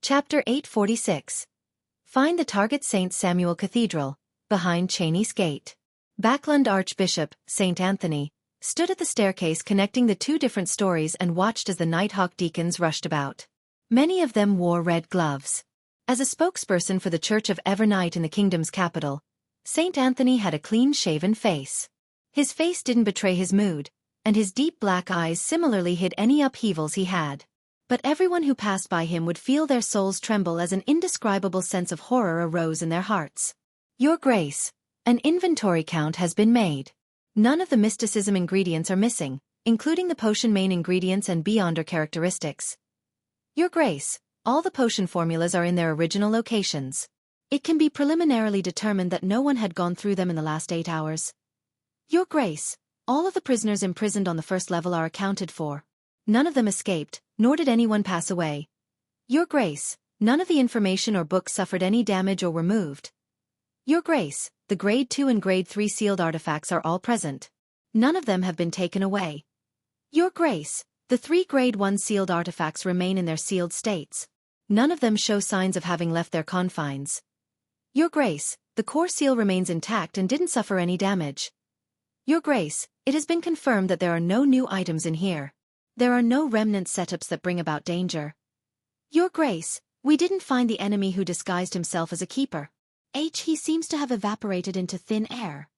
Chapter 846. Find the target. St. Samuel Cathedral, behind Chinese Gate. Backland Archbishop, St. Anthony, stood at the staircase connecting the two different stories and watched as the Nighthawk deacons rushed about. Many of them wore red gloves. As a spokesperson for the Church of Evernight in the kingdom's capital, St. Anthony had a clean-shaven face. His face didn't betray his mood, and his deep black eyes similarly hid any upheavals he had. But everyone who passed by him would feel their souls tremble as an indescribable sense of horror arose in their hearts. Your Grace, an inventory count has been made. None of the mysticism ingredients are missing, including the potion main ingredients and beyonder characteristics. Your Grace, all the potion formulas are in their original locations. It can be preliminarily determined that no one had gone through them in the last 8 hours. Your Grace, all of the prisoners imprisoned on the first level are accounted for. None of them escaped, nor did anyone pass away. Your Grace, none of the information or books suffered any damage or were moved. Your Grace, the Grade 2 and Grade 3 sealed artifacts are all present. None of them have been taken away. Your Grace, the 3 Grade 1 sealed artifacts remain in their sealed states. None of them show signs of having left their confines. Your Grace, the core seal remains intact and didn't suffer any damage. Your Grace, it has been confirmed that there are no new items in here. There are no remnant setups that bring about danger. Your Grace, we didn't find the enemy who disguised himself as a keeper. He seems to have evaporated into thin air.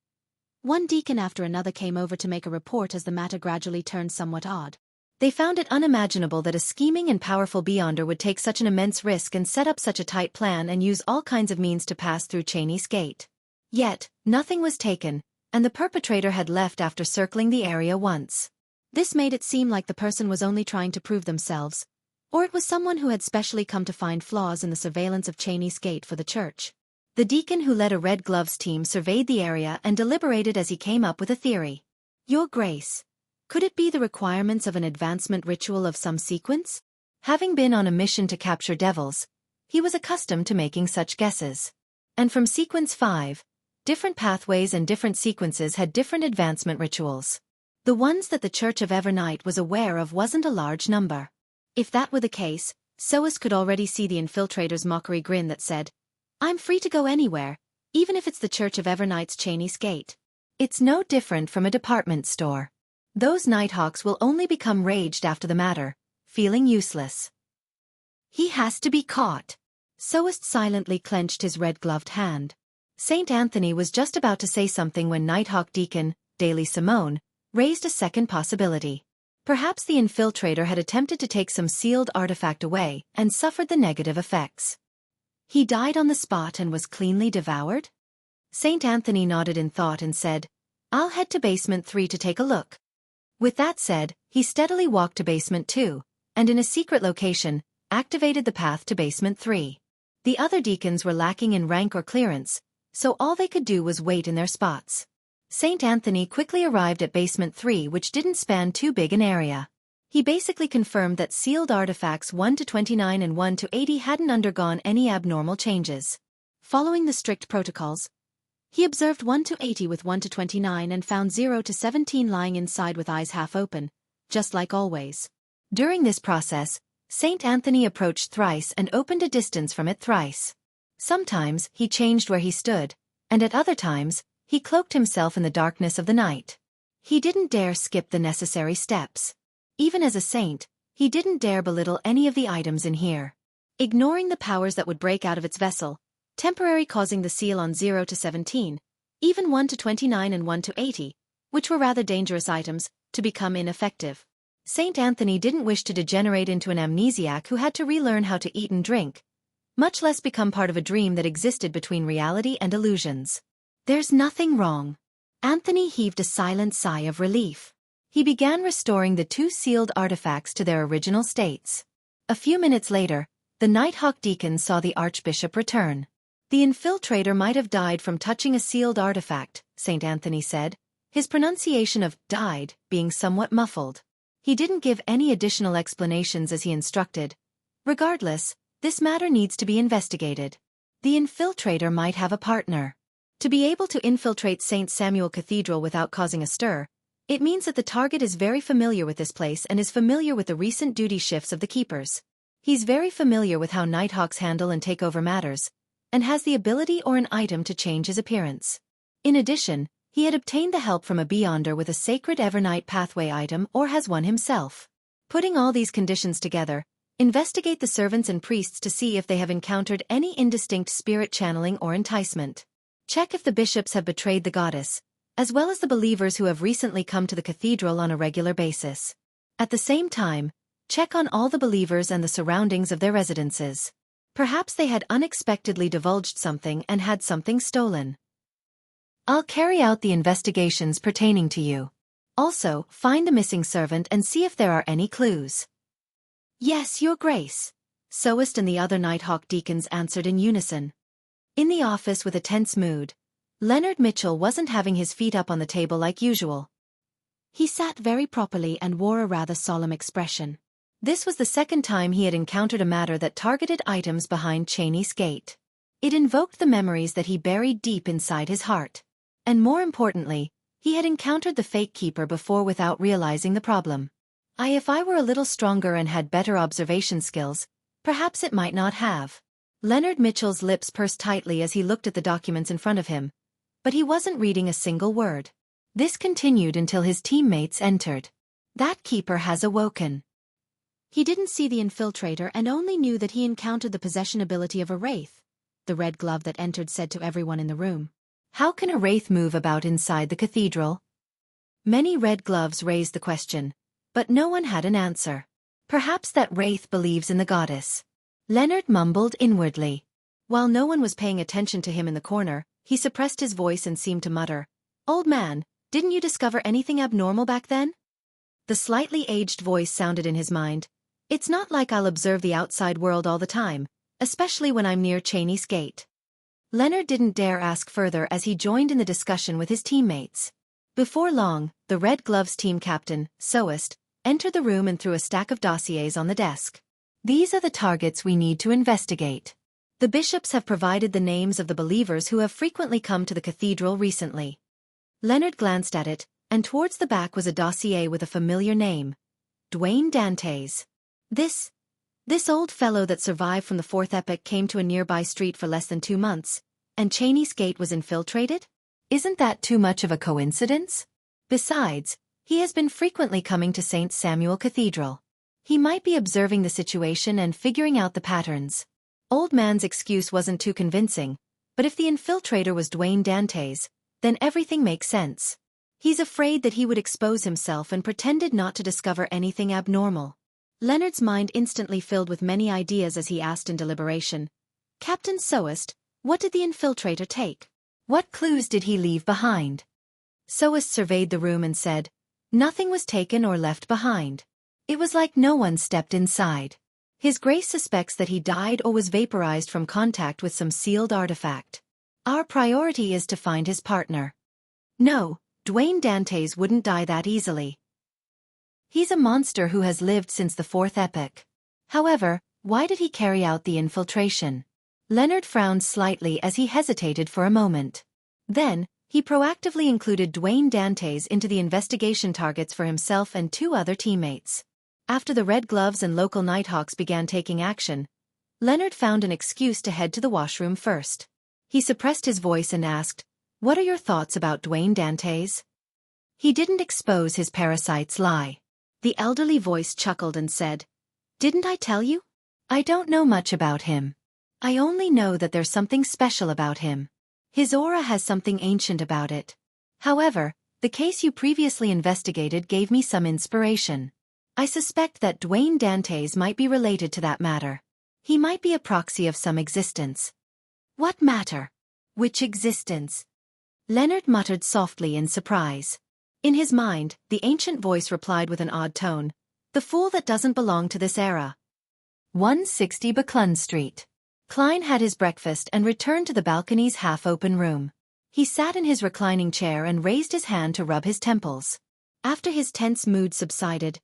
One deacon after another came over to make a report as the matter gradually turned somewhat odd. They found it unimaginable that a scheming and powerful beyonder would take such an immense risk and set up such a tight plan and use all kinds of means to pass through Chinese Gate. Yet, nothing was taken, and the perpetrator had left after circling the area once. This made it seem like the person was only trying to prove themselves, or it was someone who had specially come to find flaws in the surveillance of Chinese Gate for the church. The deacon who led a red gloves team surveyed the area and deliberated as he came up with a theory. Your Grace, could it be the requirements of an advancement ritual of some sequence? Having been on a mission to capture devils, he was accustomed to making such guesses. And from sequence 5, different pathways and different sequences had different advancement rituals. The ones that the Church of Evernight was aware of wasn't a large number. If that were the case, Soas could already see the infiltrator's mockery grin that said, "I'm free to go anywhere, even if it's the Church of Evernight's Chinese Gate." It's no different from a department store. Those Nighthawks will only become raged after the matter, feeling useless. He has to be caught. Soas silently clenched his red-gloved hand. St. Anthony was just about to say something when Nighthawk Deacon, Daily Simone, raised a second possibility. Perhaps the infiltrator had attempted to take some sealed artifact away and suffered the negative effects. He died on the spot and was cleanly devoured? St. Anthony nodded in thought and said, "I'll head to basement 3 to take a look." With that said, he steadily walked to basement 2, and in a secret location, activated the path to basement 3. The other deacons were lacking in rank or clearance, so all they could do was wait in their spots. St. Anthony quickly arrived at basement 3, which didn't span too big an area. He basically confirmed that sealed artifacts 1 to 29 and 1 to 80 hadn't undergone any abnormal changes. Following the strict protocols, he observed 1 to 80 with 1 to 29 and found 0 to 17 lying inside with eyes half open, just like always. During this process, St. Anthony approached thrice and opened a distance from it thrice. Sometimes he changed where he stood, and at other times, he cloaked himself in the darkness of the night. He didn't dare skip the necessary steps. Even as a saint, he didn't dare belittle any of the items in here. Ignoring the powers that would break out of its vessel, temporarily causing the seal on 0 to 17, even 1 to 29 and 1 to 80, which were rather dangerous items, to become ineffective. St. Anthony didn't wish to degenerate into an amnesiac who had to relearn how to eat and drink, much less become part of a dream that existed between reality and illusions. There's nothing wrong. Anthony heaved a silent sigh of relief. He began restoring the 2 sealed artifacts to their original states. A few minutes later, the Nighthawk deacons saw the Archbishop return. The infiltrator might have died from touching a sealed artifact, St. Anthony said, his pronunciation of died being somewhat muffled. He didn't give any additional explanations as he instructed. Regardless, this matter needs to be investigated. The infiltrator might have a partner. To be able to infiltrate St. Samuel Cathedral without causing a stir, it means that the target is very familiar with this place and is familiar with the recent duty shifts of the keepers. He's very familiar with how Nighthawks handle and take over matters, and has the ability or an item to change his appearance. In addition, he had obtained the help from a Beyonder with a sacred Evernight pathway item or has one himself. Putting all these conditions together, investigate the servants and priests to see if they have encountered any indistinct spirit channeling or enticement. Check if the bishops have betrayed the goddess, as well as the believers who have recently come to the cathedral on a regular basis. At the same time, check on all the believers and the surroundings of their residences. Perhaps they had unexpectedly divulged something and had something stolen. I'll carry out the investigations pertaining to you. Also, find the missing servant and see if there are any clues. Yes, Your Grace. Soest and the other Nighthawk deacons answered in unison. In the office with a tense mood, Leonard Mitchell wasn't having his feet up on the table like usual. He sat very properly and wore a rather solemn expression. This was the second time he had encountered a matter that targeted items behind Cheney's gate. It invoked the memories that he buried deep inside his heart. And more importantly, he had encountered the fake keeper before without realizing the problem. If I were a little stronger and had better observation skills, perhaps it might not have. Leonard Mitchell's lips pursed tightly as he looked at the documents in front of him. But he wasn't reading a single word. This continued until his teammates entered. That keeper has awoken. He didn't see the infiltrator and only knew that he encountered the possession ability of a wraith, the red glove that entered said to everyone in the room. How can a wraith move about inside the cathedral? Many red gloves raised the question, but no one had an answer. Perhaps that wraith believes in the goddess. Leonard mumbled inwardly. While no one was paying attention to him in the corner, he suppressed his voice and seemed to mutter, "Old man, didn't you discover anything abnormal back then?" The slightly aged voice sounded in his mind. It's not like I'll observe the outside world all the time, especially when I'm near Cheney's gate. Leonard didn't dare ask further as he joined in the discussion with his teammates. Before long, the Red Gloves team captain, Soest, entered the room and threw a stack of dossiers on the desk. These are the targets we need to investigate. The bishops have provided the names of the believers who have frequently come to the cathedral recently. Leonard glanced at it, and towards the back was a dossier with a familiar name. Dwayne Dantes. This old fellow that survived from the fourth epoch came to a nearby street for less than 2 months, and Cheney's gate was infiltrated? Isn't that too much of a coincidence? Besides, he has been frequently coming to St. Samuel Cathedral. He might be observing the situation and figuring out the patterns. Old man's excuse wasn't too convincing, but if the infiltrator was Dwayne Dantes, then everything makes sense. He's afraid that he would expose himself and pretended not to discover anything abnormal. Leonard's mind instantly filled with many ideas as he asked in deliberation, "Captain Soest, what did the infiltrator take? What clues did he leave behind?" Soest surveyed the room and said, "Nothing was taken or left behind. It was like no one stepped inside. His Grace suspects that he died or was vaporized from contact with some sealed artifact. Our priority is to find his partner. No, Dwayne Dantes wouldn't die that easily. He's a monster who has lived since the fourth epoch. However, why did he carry out the infiltration?" Leonard frowned slightly as he hesitated for a moment. Then, he proactively included Dwayne Dantes into the investigation targets for himself and 2 other teammates. After the Red Gloves and local Nighthawks began taking action, Leonard found an excuse to head to the washroom first. He suppressed his voice and asked, "What are your thoughts about Dwayne Dantes?" "He didn't expose his parasite's lie." The elderly voice chuckled and said, "Didn't I tell you? I don't know much about him. I only know that there's something special about him. His aura has something ancient about it. However, the case you previously investigated gave me some inspiration. I suspect that Dwayne Dantes might be related to that matter. He might be a proxy of some existence." "What matter? Which existence?" Leonard muttered softly in surprise. In his mind, the ancient voice replied with an odd tone, "The fool that doesn't belong to this era." 160 Buckland Street. Klein had his breakfast and returned to the balcony's half-open room. He sat in his reclining chair and raised his hand to rub his temples. After his tense mood subsided,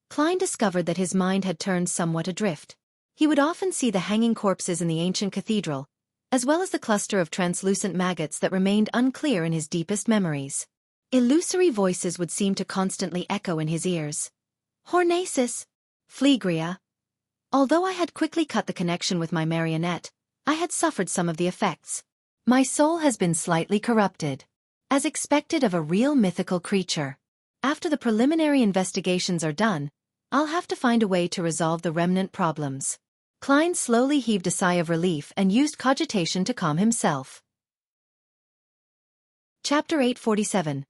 Klein discovered that his mind had turned somewhat adrift. He would often see the hanging corpses in the ancient cathedral, as well as the cluster of translucent maggots that remained unclear in his deepest memories. Illusory voices would seem to constantly echo in his ears. "Hornacis, Phlegria, Although I had quickly cut the connection with my marionette, I had suffered some of the effects. My soul has been slightly corrupted. As expected of a real mythical creature. After the preliminary investigations are done, I'll have to find a way to resolve the remnant problems. Klein slowly heaved a sigh of relief and used cogitation to calm himself. Chapter 847.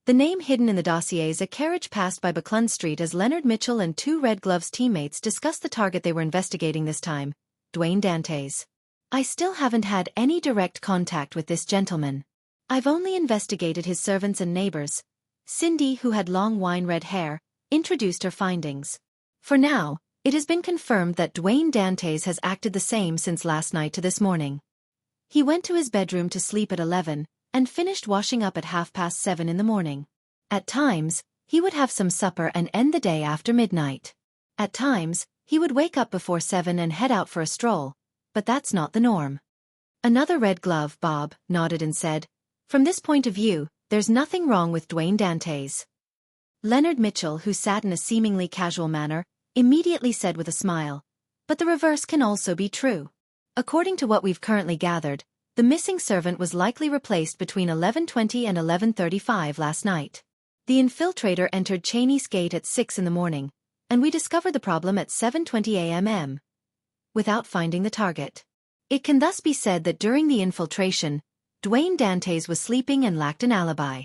The name hidden in the dossiers. A carriage passed by Buckland Street as Leonard Mitchell and two Red Gloves teammates discussed the target they were investigating this time, Dwayne Dantes. I still haven't had any direct contact with this gentleman. I've only investigated his servants and neighbors. Cindy, who had long wine-red hair, introduced her findings. For now, it has been confirmed that Dwayne Dantes has acted the same since last night to this morning. He went to his bedroom to sleep at 11, and finished washing up at 7:30 in the morning. At times, he would have some supper and end the day after midnight. At times, he would wake up before 7 and head out for a stroll, but that's not the norm. Another Red Glove, Bob, nodded and said, "From this point of view, there's nothing wrong with Dwayne Dantes." Leonard Mitchell, who sat in a seemingly casual manner, immediately said with a smile, "But the reverse can also be true. According to what we've currently gathered, the missing servant was likely replaced between 11:20 and 11:35 last night. The infiltrator entered Cheney's Gate at 6 in the morning, and we discovered the problem at 7:20 a.m. without finding the target. It can thus be said that during the infiltration, Dwayne Dantes was sleeping and lacked an alibi."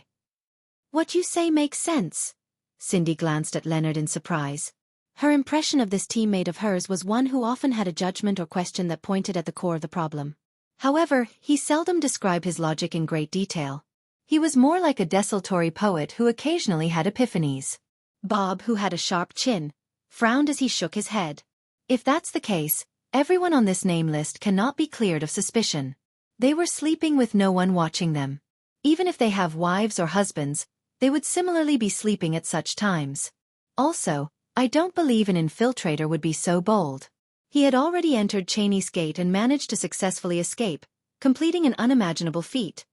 "What you say makes sense." Cindy glanced at Leonard in surprise. Her impression of this teammate of hers was one who often had a judgment or question that pointed at the core of the problem. However, he seldom described his logic in great detail. He was more like a desultory poet who occasionally had epiphanies. Bob, who had a sharp chin, frowned as he shook his head. If that's the case, everyone on this name list cannot be cleared of suspicion. They were sleeping with no one watching them. Even if they have wives or husbands, they would similarly be sleeping at such times. Also, I don't believe an infiltrator would be so bold. He had already entered Cheney's Gate and managed to successfully escape, completing an unimaginable feat.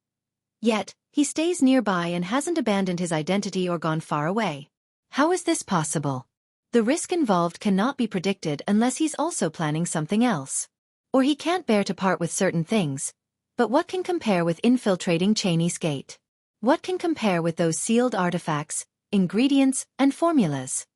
Yet, he stays nearby and hasn't abandoned his identity or gone far away. How is this possible? The risk involved cannot be predicted unless he's also planning something else. Or he can't bear to part with certain things. But what can compare with infiltrating Cheney's Gate? What can compare with those sealed artifacts, ingredients, and formulas?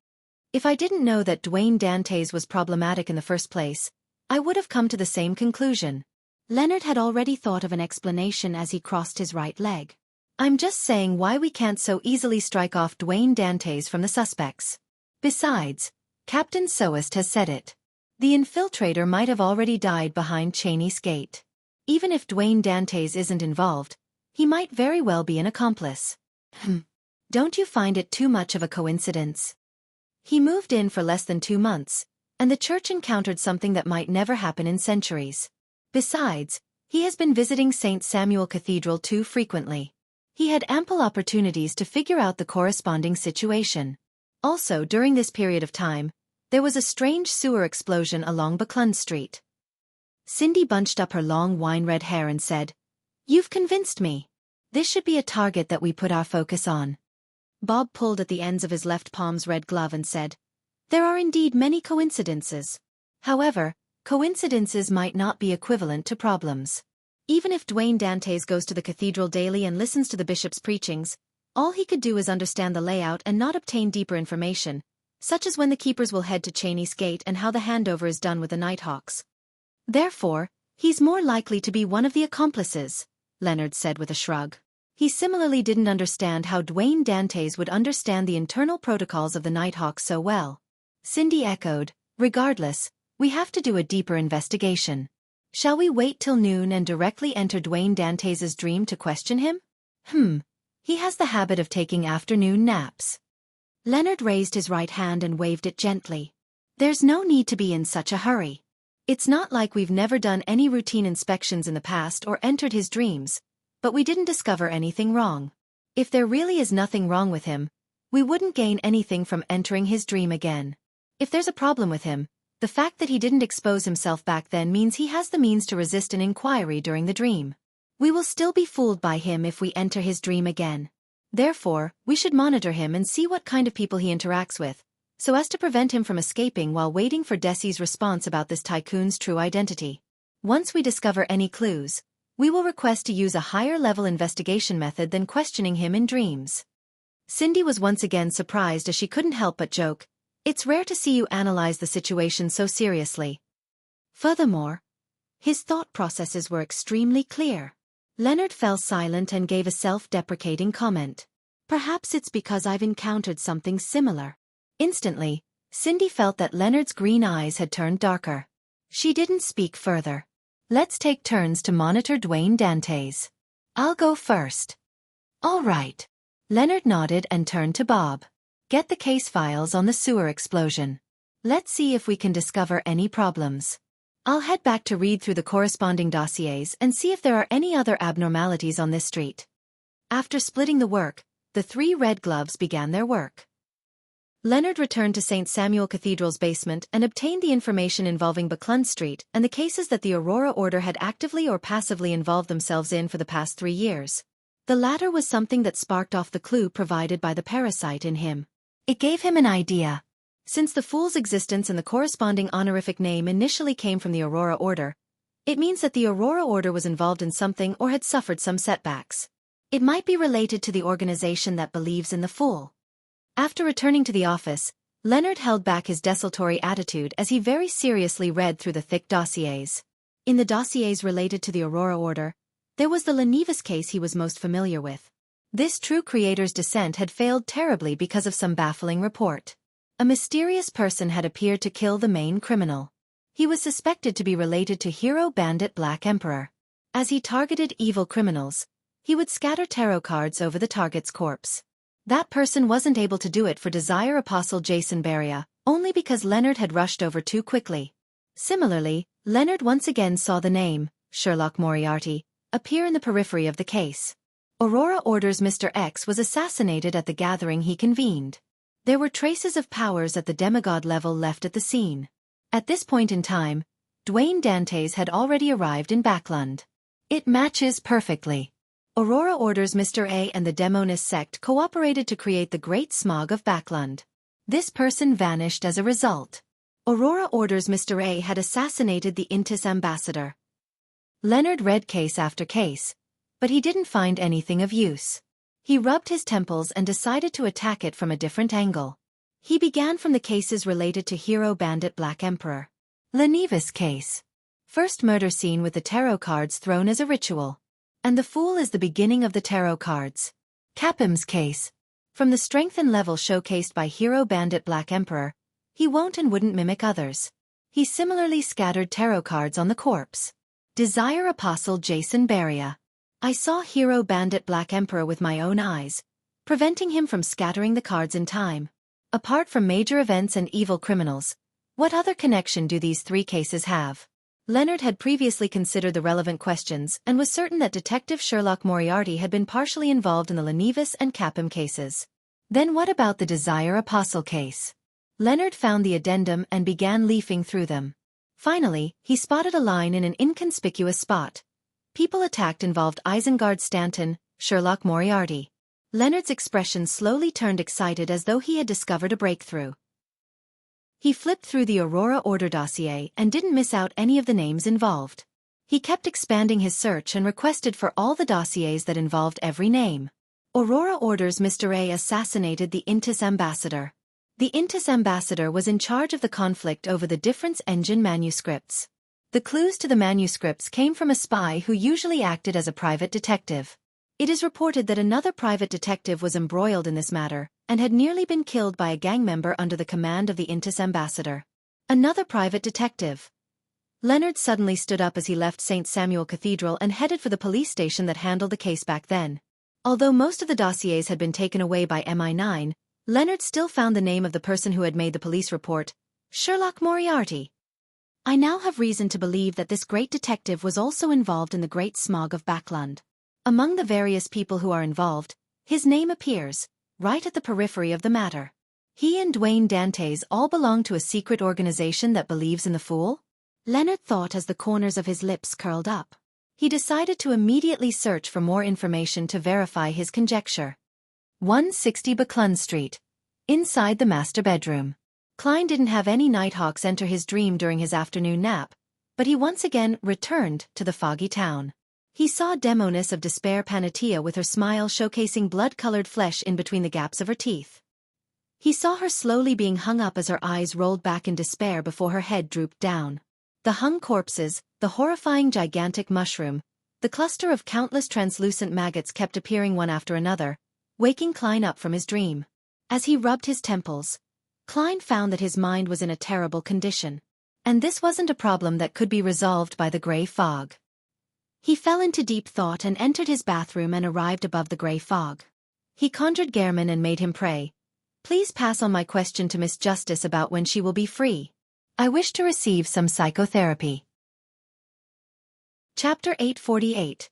If I didn't know that Dwayne Dantes was problematic in the first place, I would have come to the same conclusion. Leonard had already thought of an explanation as he crossed his right leg. I'm just saying why we can't so easily strike off Dwayne Dantes from the suspects. Besides, Captain Soest has said it. The infiltrator might have already died behind Cheney's Gate. Even if Dwayne Dantes isn't involved, he might very well be an accomplice. Don't you find it too much of a coincidence? He moved in for less than 2 months, and the church encountered something that might never happen in centuries. Besides, he has been visiting St. Samuel Cathedral too frequently. He had ample opportunities to figure out the corresponding situation. Also, during this period of time, there was a strange sewer explosion along Buckland Street. Cindy bunched up her long wine-red hair and said, "You've convinced me. This should be a target that we put our focus on." Bob pulled at the ends of his left palm's red glove and said, "There are indeed many coincidences. However, coincidences might not be equivalent to problems. Even if Dwayne Dantes goes to the cathedral daily and listens to the bishop's preachings, all he could do is understand the layout and not obtain deeper information, such as when the keepers will head to Cheney's Gate and how the handover is done with the Nighthawks. Therefore, he's more likely to be one of the accomplices," Leonard said with a shrug. He similarly didn't understand how Dwayne Dantes would understand the internal protocols of the Nighthawks so well. Cindy echoed, "Regardless, we have to do a deeper investigation. Shall we wait till noon and directly enter Dwayne Dantes's dream to question him? He has the habit of taking afternoon naps." Leonard raised his right hand and waved it gently. "There's no need to be in such a hurry. It's not like we've never done any routine inspections in the past or entered his dreams, but we didn't discover anything wrong. If there really is nothing wrong with him, we wouldn't gain anything from entering his dream again. If there's a problem with him, the fact that he didn't expose himself back then means he has the means to resist an inquiry during the dream. We will still be fooled by him if we enter his dream again. Therefore, we should monitor him and see what kind of people he interacts with, so as to prevent him from escaping while waiting for Desi's response about this tycoon's true identity. Once we discover any clues, we will request to use a higher-level investigation method than questioning him in dreams. Cindy was once again surprised as she couldn't help but joke, "It's rare to see you analyze the situation so seriously." Furthermore, his thought processes were extremely clear. Leonard fell silent and gave a self-deprecating comment. "Perhaps it's because I've encountered something similar." Instantly, Cindy felt that Leonard's green eyes had turned darker. She didn't speak further. "Let's take turns to monitor Dwayne Dantes. I'll go first." "All right." Leonard nodded and turned to Bob. "Get the case files on the sewer explosion. Let's see if we can discover any problems. I'll head back to read through the corresponding dossiers and see if there are any other abnormalities on this street." After splitting the work, the three red gloves began their work. Leonard returned to St. Samuel Cathedral's basement and obtained the information involving Buckland Street and the cases that the Aurora Order had actively or passively involved themselves in for the past 3 years. The latter was something that sparked off the clue provided by the parasite in him. It gave him an idea. Since the Fool's existence and the corresponding honorific name initially came from the Aurora Order, it means that the Aurora Order was involved in something or had suffered some setbacks. It might be related to the organization that believes in the Fool. After returning to the office, Leonard held back his desultory attitude as he very seriously read through the thick dossiers. In the dossiers related to the Aurora Order, there was the Lenivas case he was most familiar with. This true creator's descent had failed terribly because of some baffling report. A mysterious person had appeared to kill the main criminal. He was suspected to be related to hero bandit Black Emperor. As he targeted evil criminals, he would scatter tarot cards over the target's corpse. That person wasn't able to do it for Desire Apostle Jason Beria, only because Leonard had rushed over too quickly. Similarly, Leonard once again saw the name, Sherlock Moriarty, appear in the periphery of the case. Aurora Order's Mr. X was assassinated at the gathering he convened. There were traces of powers at the demigod level left at the scene. At this point in time, Dwayne Dantes had already arrived in Backland. It matches perfectly. Aurora Order's Mr. A and the Demonist sect cooperated to create the Great Smog of Backland. This person vanished as a result. Aurora Order's Mr. A had assassinated the Intis ambassador. Leonard read case after case, but he didn't find anything of use. He rubbed his temples and decided to attack it from a different angle. He began from the cases related to hero bandit Black Emperor. Lenivas case. First murder scene with the tarot cards thrown as a ritual. And the Fool is the beginning of the tarot cards. Capim's case. From the strength and level showcased by hero bandit Black Emperor, he won't and wouldn't mimic others. He similarly scattered tarot cards on the corpse. Desire Apostle Jason Beria. I saw hero bandit Black Emperor with my own eyes, preventing him from scattering the cards in time. Apart from major events and evil criminals, what other connection do these three cases have? Leonard had previously considered the relevant questions and was certain that Detective Sherlock Moriarty had been partially involved in the Lenivas and Capim cases. Then what about the Desire Apostle case? Leonard found the addendum and began leafing through them. Finally, he spotted a line in an inconspicuous spot. People attacked involved Isengard Stanton, Sherlock Moriarty. Leonard's expression slowly turned excited as though he had discovered a breakthrough. He flipped through the Aurora Order dossier and didn't miss out any of the names involved. He kept expanding his search and requested for all the dossiers that involved every name. Aurora Order's Mr. A assassinated the Intis ambassador. The Intis ambassador was in charge of the conflict over the Difference Engine manuscripts. The clues to the manuscripts came from a spy who usually acted as a private detective. It is reported that another private detective was embroiled in this matter, and had nearly been killed by a gang member under the command of the Intis ambassador. Another private detective. Leonard suddenly stood up as he left St. Samuel Cathedral and headed for the police station that handled the case back then. Although most of the dossiers had been taken away by MI9, Leonard still found the name of the person who had made the police report, Sherlock Moriarty. I now have reason to believe that this great detective was also involved in the Great Smog of Backland. Among the various people who are involved, his name appears, right at the periphery of the matter. He and Dwayne Dantes all belong to a secret organization that believes in the Fool? Leonard thought as the corners of his lips curled up. He decided to immediately search for more information to verify his conjecture. 160 Buckland Street. Inside the master bedroom. Klein didn't have any nighthawks enter his dream during his afternoon nap, but he once again returned to the foggy town. He saw Demoness of Despair Panatia with her smile showcasing blood-colored flesh in between the gaps of her teeth. He saw her slowly being hung up as her eyes rolled back in despair before her head drooped down. The hung corpses, the horrifying gigantic mushroom, the cluster of countless translucent maggots kept appearing one after another, waking Klein up from his dream. As he rubbed his temples, Klein found that his mind was in a terrible condition. And this wasn't a problem that could be resolved by the gray fog. He fell into deep thought and entered his bathroom and arrived above the gray fog. He conjured Gehrman and made him pray. Please pass on my question to Miss Justice about when she will be free. I wish to receive some psychotherapy. Chapter 848.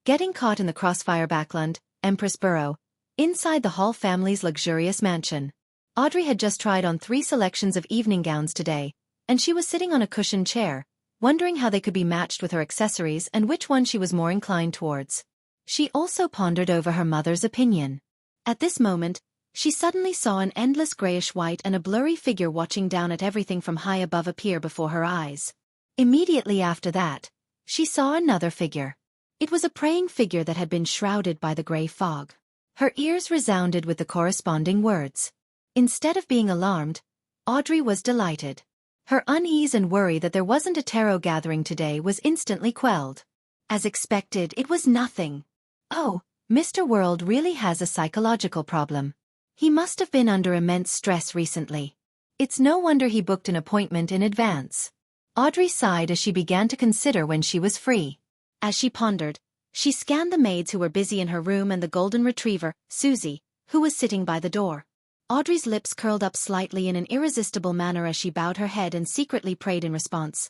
Getting caught in the crossfire. Backland, Empress Borough. Inside the Hall family's luxurious mansion. Audrey had just tried on 3 selections of evening gowns today, and she was sitting on a cushioned chair, wondering how they could be matched with her accessories and which one she was more inclined towards. She also pondered over her mother's opinion. At this moment, she suddenly saw an endless grayish-white and a blurry figure watching down at everything from high above appear before her eyes. Immediately after that, she saw another figure. It was a praying figure that had been shrouded by the gray fog. Her ears resounded with the corresponding words. Instead of being alarmed, Audrey was delighted. Her unease and worry that there wasn't a tarot gathering today was instantly quelled. As expected, it was nothing. Oh, Mr. World really has a psychological problem. He must have been under immense stress recently. It's no wonder he booked an appointment in advance. Audrey sighed as she began to consider when she was free. As she pondered, she scanned the maids who were busy in her room and the golden retriever, Susie, who was sitting by the door. Audrey's lips curled up slightly in an irresistible manner as she bowed her head and secretly prayed in response.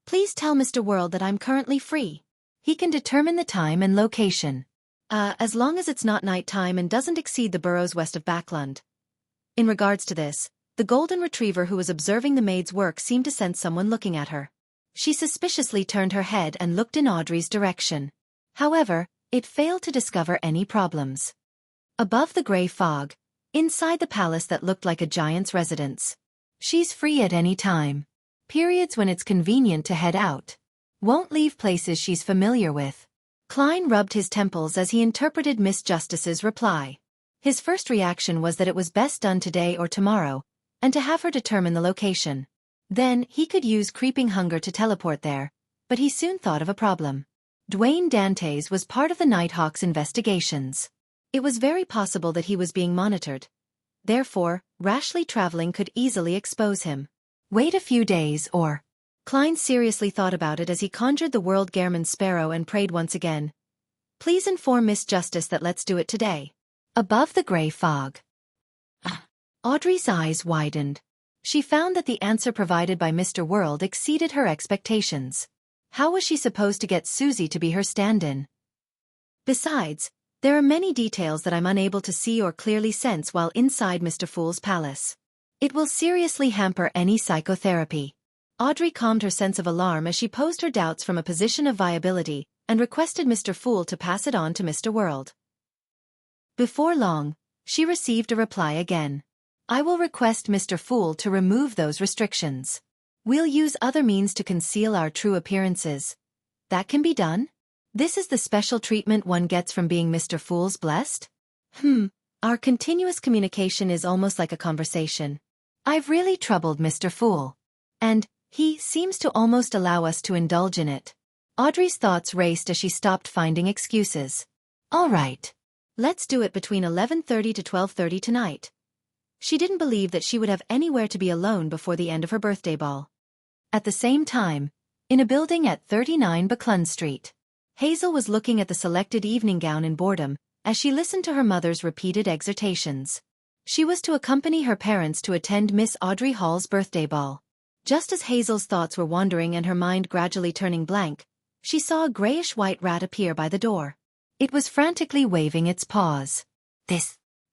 Please tell Mr. World that I'm currently free. He can determine the time and location. As long as it's not night time and doesn't exceed the boroughs west of Backlund. In regards to this, the golden retriever who was observing the maid's work seemed to sense someone looking at her. She suspiciously turned her head and looked in Audrey's direction. However, it failed to discover any problems. Above the gray fog, inside the palace that looked like a giant's residence. She's free at any time. Periods when it's convenient to head out. Won't leave places she's familiar with. Klein rubbed his temples as he interpreted Miss Justice's reply. His first reaction was that it was best done today or tomorrow, and to have her determine the location. Then, he could use creeping hunger to teleport there, but he soon thought of a problem. Dwayne Dantes was part of the Nighthawk's investigations. It was very possible that he was being monitored. Therefore, rashly traveling could easily expose him. Wait a few days or... Klein seriously thought about it as he conjured the world Gehrman Sparrow and prayed once again. Please inform Miss Justice that let's do it today. Above the gray fog. Audrey's eyes widened. She found that the answer provided by Mr. World exceeded her expectations. How was she supposed to get Susie to be her stand-in? Besides, there are many details that I'm unable to see or clearly sense while inside Mr. Fool's palace. It will seriously hamper any psychotherapy. Audrey calmed her sense of alarm as she posed her doubts from a position of viability and requested Mr. Fool to pass it on to Mr. World. Before long, she received a reply again. I will request Mr. Fool to remove those restrictions. We'll use other means to conceal our true appearances. That can be done? This is the special treatment one gets from being Mr. Fool's blessed? Our continuous communication is almost like a conversation. I've really troubled Mr. Fool. And he seems to almost allow us to indulge in it. Audrey's thoughts raced as she stopped finding excuses. All right. Let's do it between 11:30 to 12:30 tonight. She didn't believe that she would have anywhere to be alone before the end of her birthday ball. At the same time, in a building at 39 Backlund Street, Hazel was looking at the selected evening gown in boredom as she listened to her mother's repeated exhortations. She was to accompany her parents to attend Miss Audrey Hall's birthday ball. Just as Hazel's thoughts were wandering and her mind gradually turning blank, she saw a grayish-white rat appear by the door. It was frantically waving its paws.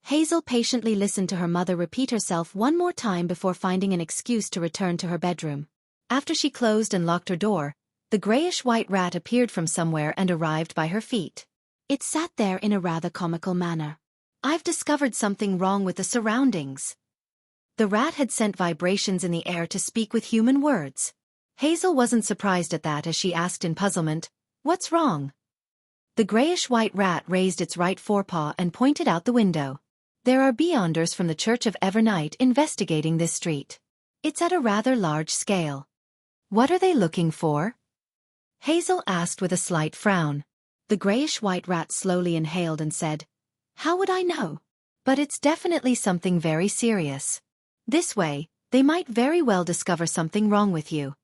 Hazel patiently listened to her mother repeat herself one more time before finding an excuse to return to her bedroom. After she closed and locked her door, the grayish-white rat appeared from somewhere and arrived by her feet. It sat there in a rather comical manner. I've discovered something wrong with the surroundings. The rat had sent vibrations in the air to speak with human words. Hazel wasn't surprised at that as she asked in puzzlement, "What's wrong?" The grayish-white rat raised its right forepaw and pointed out the window. "There are beyonders from the Church of Evernight investigating this street. It's at a rather large scale." "What are they looking for?" Hazel asked with a slight frown. The grayish-white rat slowly inhaled and said, "How would I know? But it's definitely something very serious. This way, they might very well discover something wrong with you."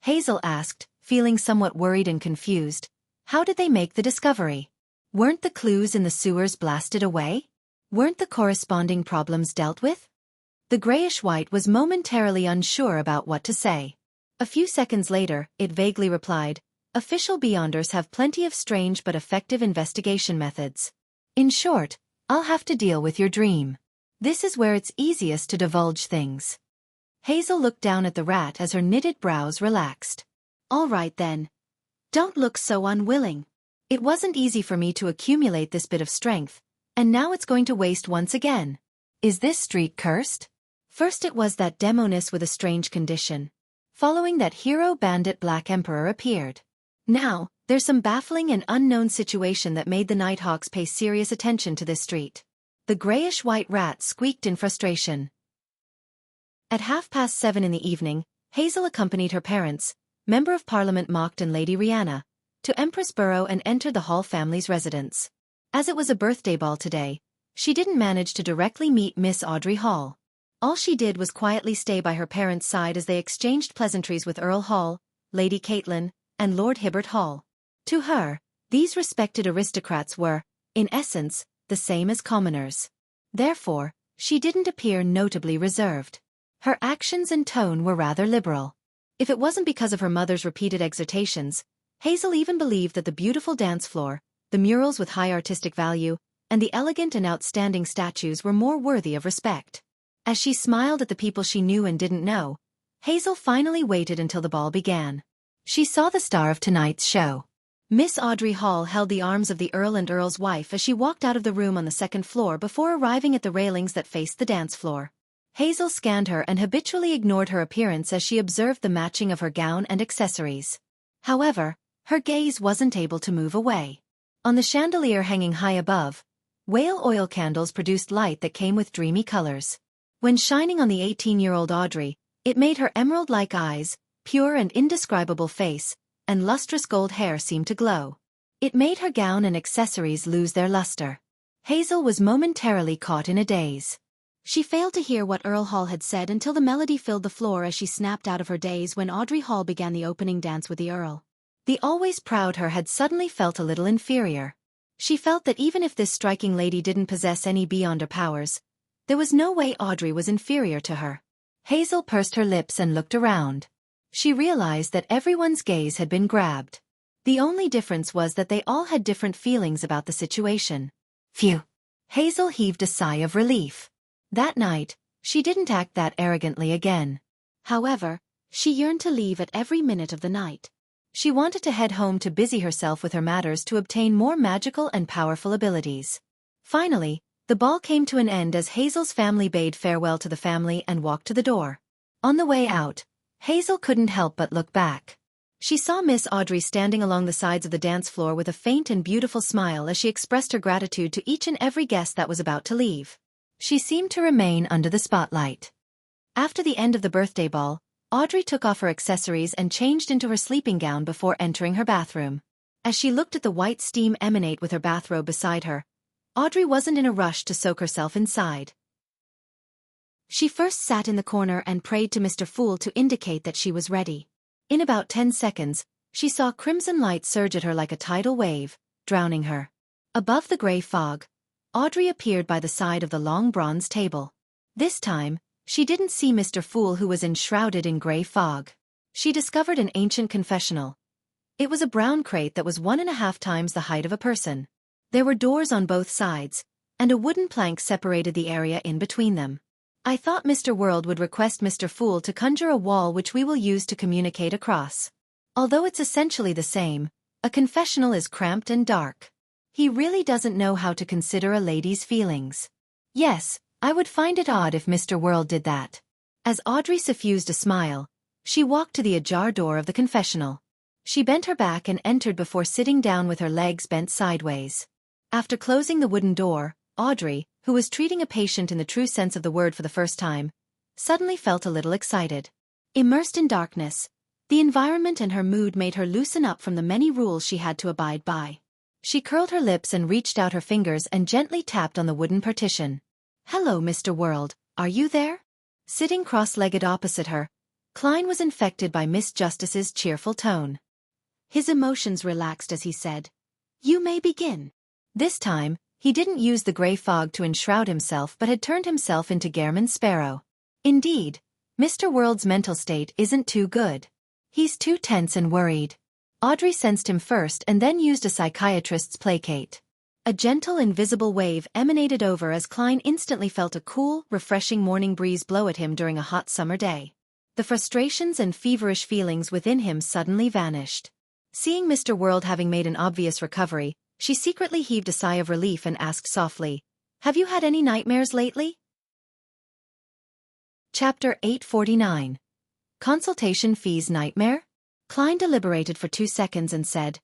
Hazel asked, feeling somewhat worried and confused, "How did they make the discovery? Weren't the clues in the sewers blasted away? Weren't the corresponding problems dealt with?" The grayish-white was momentarily unsure about what to say. A few seconds later, it vaguely replied, "Official Beyonders have plenty of strange but effective investigation methods. In short, I'll have to deal with your dream. This is where it's easiest to divulge things." Hazel looked down at the rat as her knitted brows relaxed. "All right then. Don't look so unwilling. It wasn't easy for me to accumulate this bit of strength, and now it's going to waste once again. Is this street cursed? First it was that demoness with a strange condition. Following that hero bandit Black Emperor appeared. Now, there's some baffling and unknown situation that made the Nighthawks pay serious attention to this street." The grayish-white rat squeaked in frustration. At 7:30 in the evening, Hazel accompanied her parents, Member of Parliament Mocked and Lady Rihanna, to Empress Borough and entered the Hall family's residence. As it was a birthday ball today, she didn't manage to directly meet Miss Audrey Hall. All she did was quietly stay by her parents' side as they exchanged pleasantries with Earl Hall, Lady Caitlin, and Lord Hibbert Hall. To her, these respected aristocrats were, in essence, the same as commoners. Therefore, she didn't appear notably reserved. Her actions and tone were rather liberal. If it wasn't because of her mother's repeated exhortations, Hazel even believed that the beautiful dance floor, the murals with high artistic value, and the elegant and outstanding statues were more worthy of respect. As she smiled at the people she knew and didn't know, Hazel finally waited until the ball began. She saw the star of tonight's show. Miss Audrey Hall held the arms of the Earl and Earl's wife as she walked out of the room on the second floor before arriving at the railings that faced the dance floor. Hazel scanned her and habitually ignored her appearance as she observed the matching of her gown and accessories. However, her gaze wasn't able to move away. On the chandelier hanging high above, whale oil candles produced light that came with dreamy colors. When shining on the 18-year-old Audrey, it made her emerald-like eyes, pure and indescribable face, and lustrous gold hair seem to glow. It made her gown and accessories lose their luster. Hazel was momentarily caught in a daze. She failed to hear what Earl Hall had said until the melody filled the floor as she snapped out of her daze when Audrey Hall began the opening dance with the Earl. The always proud her had suddenly felt a little inferior. She felt that even if this striking lady didn't possess any beyonder powers, there was no way Audrey was inferior to her. Hazel pursed her lips and looked around. She realized that everyone's gaze had been grabbed. The only difference was that they all had different feelings about the situation. Phew! Hazel heaved a sigh of relief. That night, she didn't act that arrogantly again. However, she yearned to leave at every minute of the night. She wanted to head home to busy herself with her matters to obtain more magical and powerful abilities. Finally, the ball came to an end as Hazel's family bade farewell to the family and walked to the door. On the way out, Hazel couldn't help but look back. She saw Miss Audrey standing along the sides of the dance floor with a faint and beautiful smile as she expressed her gratitude to each and every guest that was about to leave. She seemed to remain under the spotlight. After the end of the birthday ball, Audrey took off her accessories and changed into her sleeping gown before entering her bathroom. As she looked at the white steam emanate with her bathrobe beside her, Audrey wasn't in a rush to soak herself inside. She first sat in the corner and prayed to Mr. Fool to indicate that she was ready. In about 10 seconds, she saw crimson light surge at her like a tidal wave, drowning her. Above the gray fog, Audrey appeared by the side of the long bronze table. This time, she didn't see Mr. Fool who was enshrouded in gray fog. She discovered an ancient confessional. It was a brown crate that was 1.5 times the height of a person. There were doors on both sides, and a wooden plank separated the area in between them. I thought Mr. World would request Mr. Fool to conjure a wall which we will use to communicate across. Although it's essentially the same, a confessional is cramped and dark. He really doesn't know how to consider a lady's feelings. Yes, I would find it odd if Mr. World did that. As Audrey suffused a smile, she walked to the ajar door of the confessional. She bent her back and entered before sitting down with her legs bent sideways. After closing the wooden door, Audrey, who was treating a patient in the true sense of the word for the first time, suddenly felt a little excited. Immersed in darkness, the environment and her mood made her loosen up from the many rules she had to abide by. She curled her lips and reached out her fingers and gently tapped on the wooden partition. "Hello, Mr. World, are you there?" Sitting cross-legged opposite her, Klein was infected by Miss Justice's cheerful tone. His emotions relaxed as he said, "You may begin." This time, he didn't use the gray fog to enshroud himself but had turned himself into Gairman Sparrow. Indeed, Mr. World's mental state isn't too good. He's too tense and worried. Audrey sensed him first and then used a psychiatrist's placate. A gentle invisible wave emanated over as Klein instantly felt a cool, refreshing morning breeze blow at him during a hot summer day. The frustrations and feverish feelings within him suddenly vanished. Seeing Mr. World having made an obvious recovery, she secretly heaved a sigh of relief and asked softly, "Have you had any nightmares lately?" Chapter 849. Consultation Fees Nightmare? Klein deliberated for 2 seconds and said,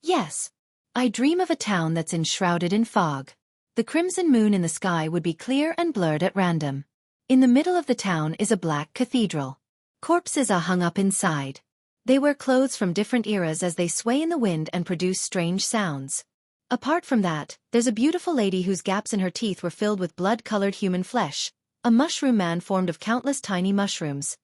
"Yes. I dream of a town that's enshrouded in fog. The crimson moon in the sky would be clear and blurred at random. In the middle of the town is a black cathedral. Corpses are hung up inside. They wear clothes from different eras as they sway in the wind and produce strange sounds. Apart from that, there's a beautiful lady whose gaps in her teeth were filled with blood-colored human flesh, a mushroom man formed of countless tiny mushrooms."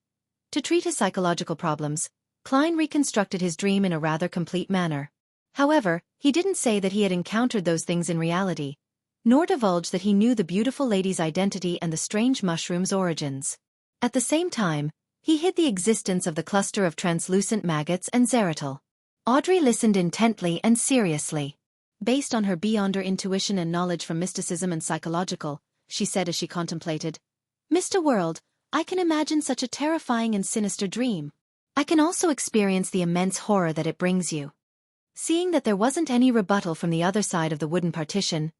To treat his psychological problems, Klein reconstructed his dream in a rather complete manner. However, he didn't say that he had encountered those things in reality, nor divulge that he knew the beautiful lady's identity and the strange mushroom's origins. At the same time, he hid the existence of the cluster of translucent maggots and zerotel. Audrey listened intently and seriously. Based on her beyonder intuition and knowledge from mysticism and psychological, she said as she contemplated, "Mr. World, I can imagine such a terrifying and sinister dream. I can also experience the immense horror that it brings you." Seeing that there wasn't any rebuttal from the other side of the wooden partition,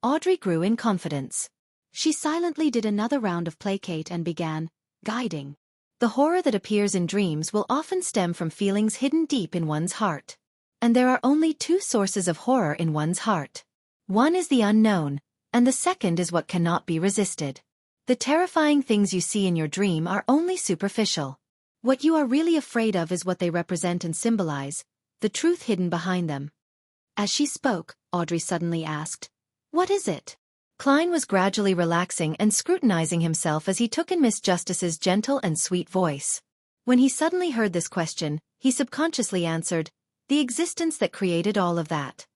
Audrey grew in confidence. She silently did another round of placate and began, guiding. The horror that appears in dreams will often stem from feelings hidden deep in one's heart. And there are only 2 sources of horror in one's heart. One is the unknown, and the second is what cannot be resisted. The terrifying things you see in your dream are only superficial. What you are really afraid of is what they represent and symbolize, the truth hidden behind them. As she spoke, Audrey suddenly asked, "What is it?" Klein was gradually relaxing and scrutinizing himself as he took in Miss Justice's gentle and sweet voice. When he suddenly heard this question, he subconsciously answered, "The existence that created all of that."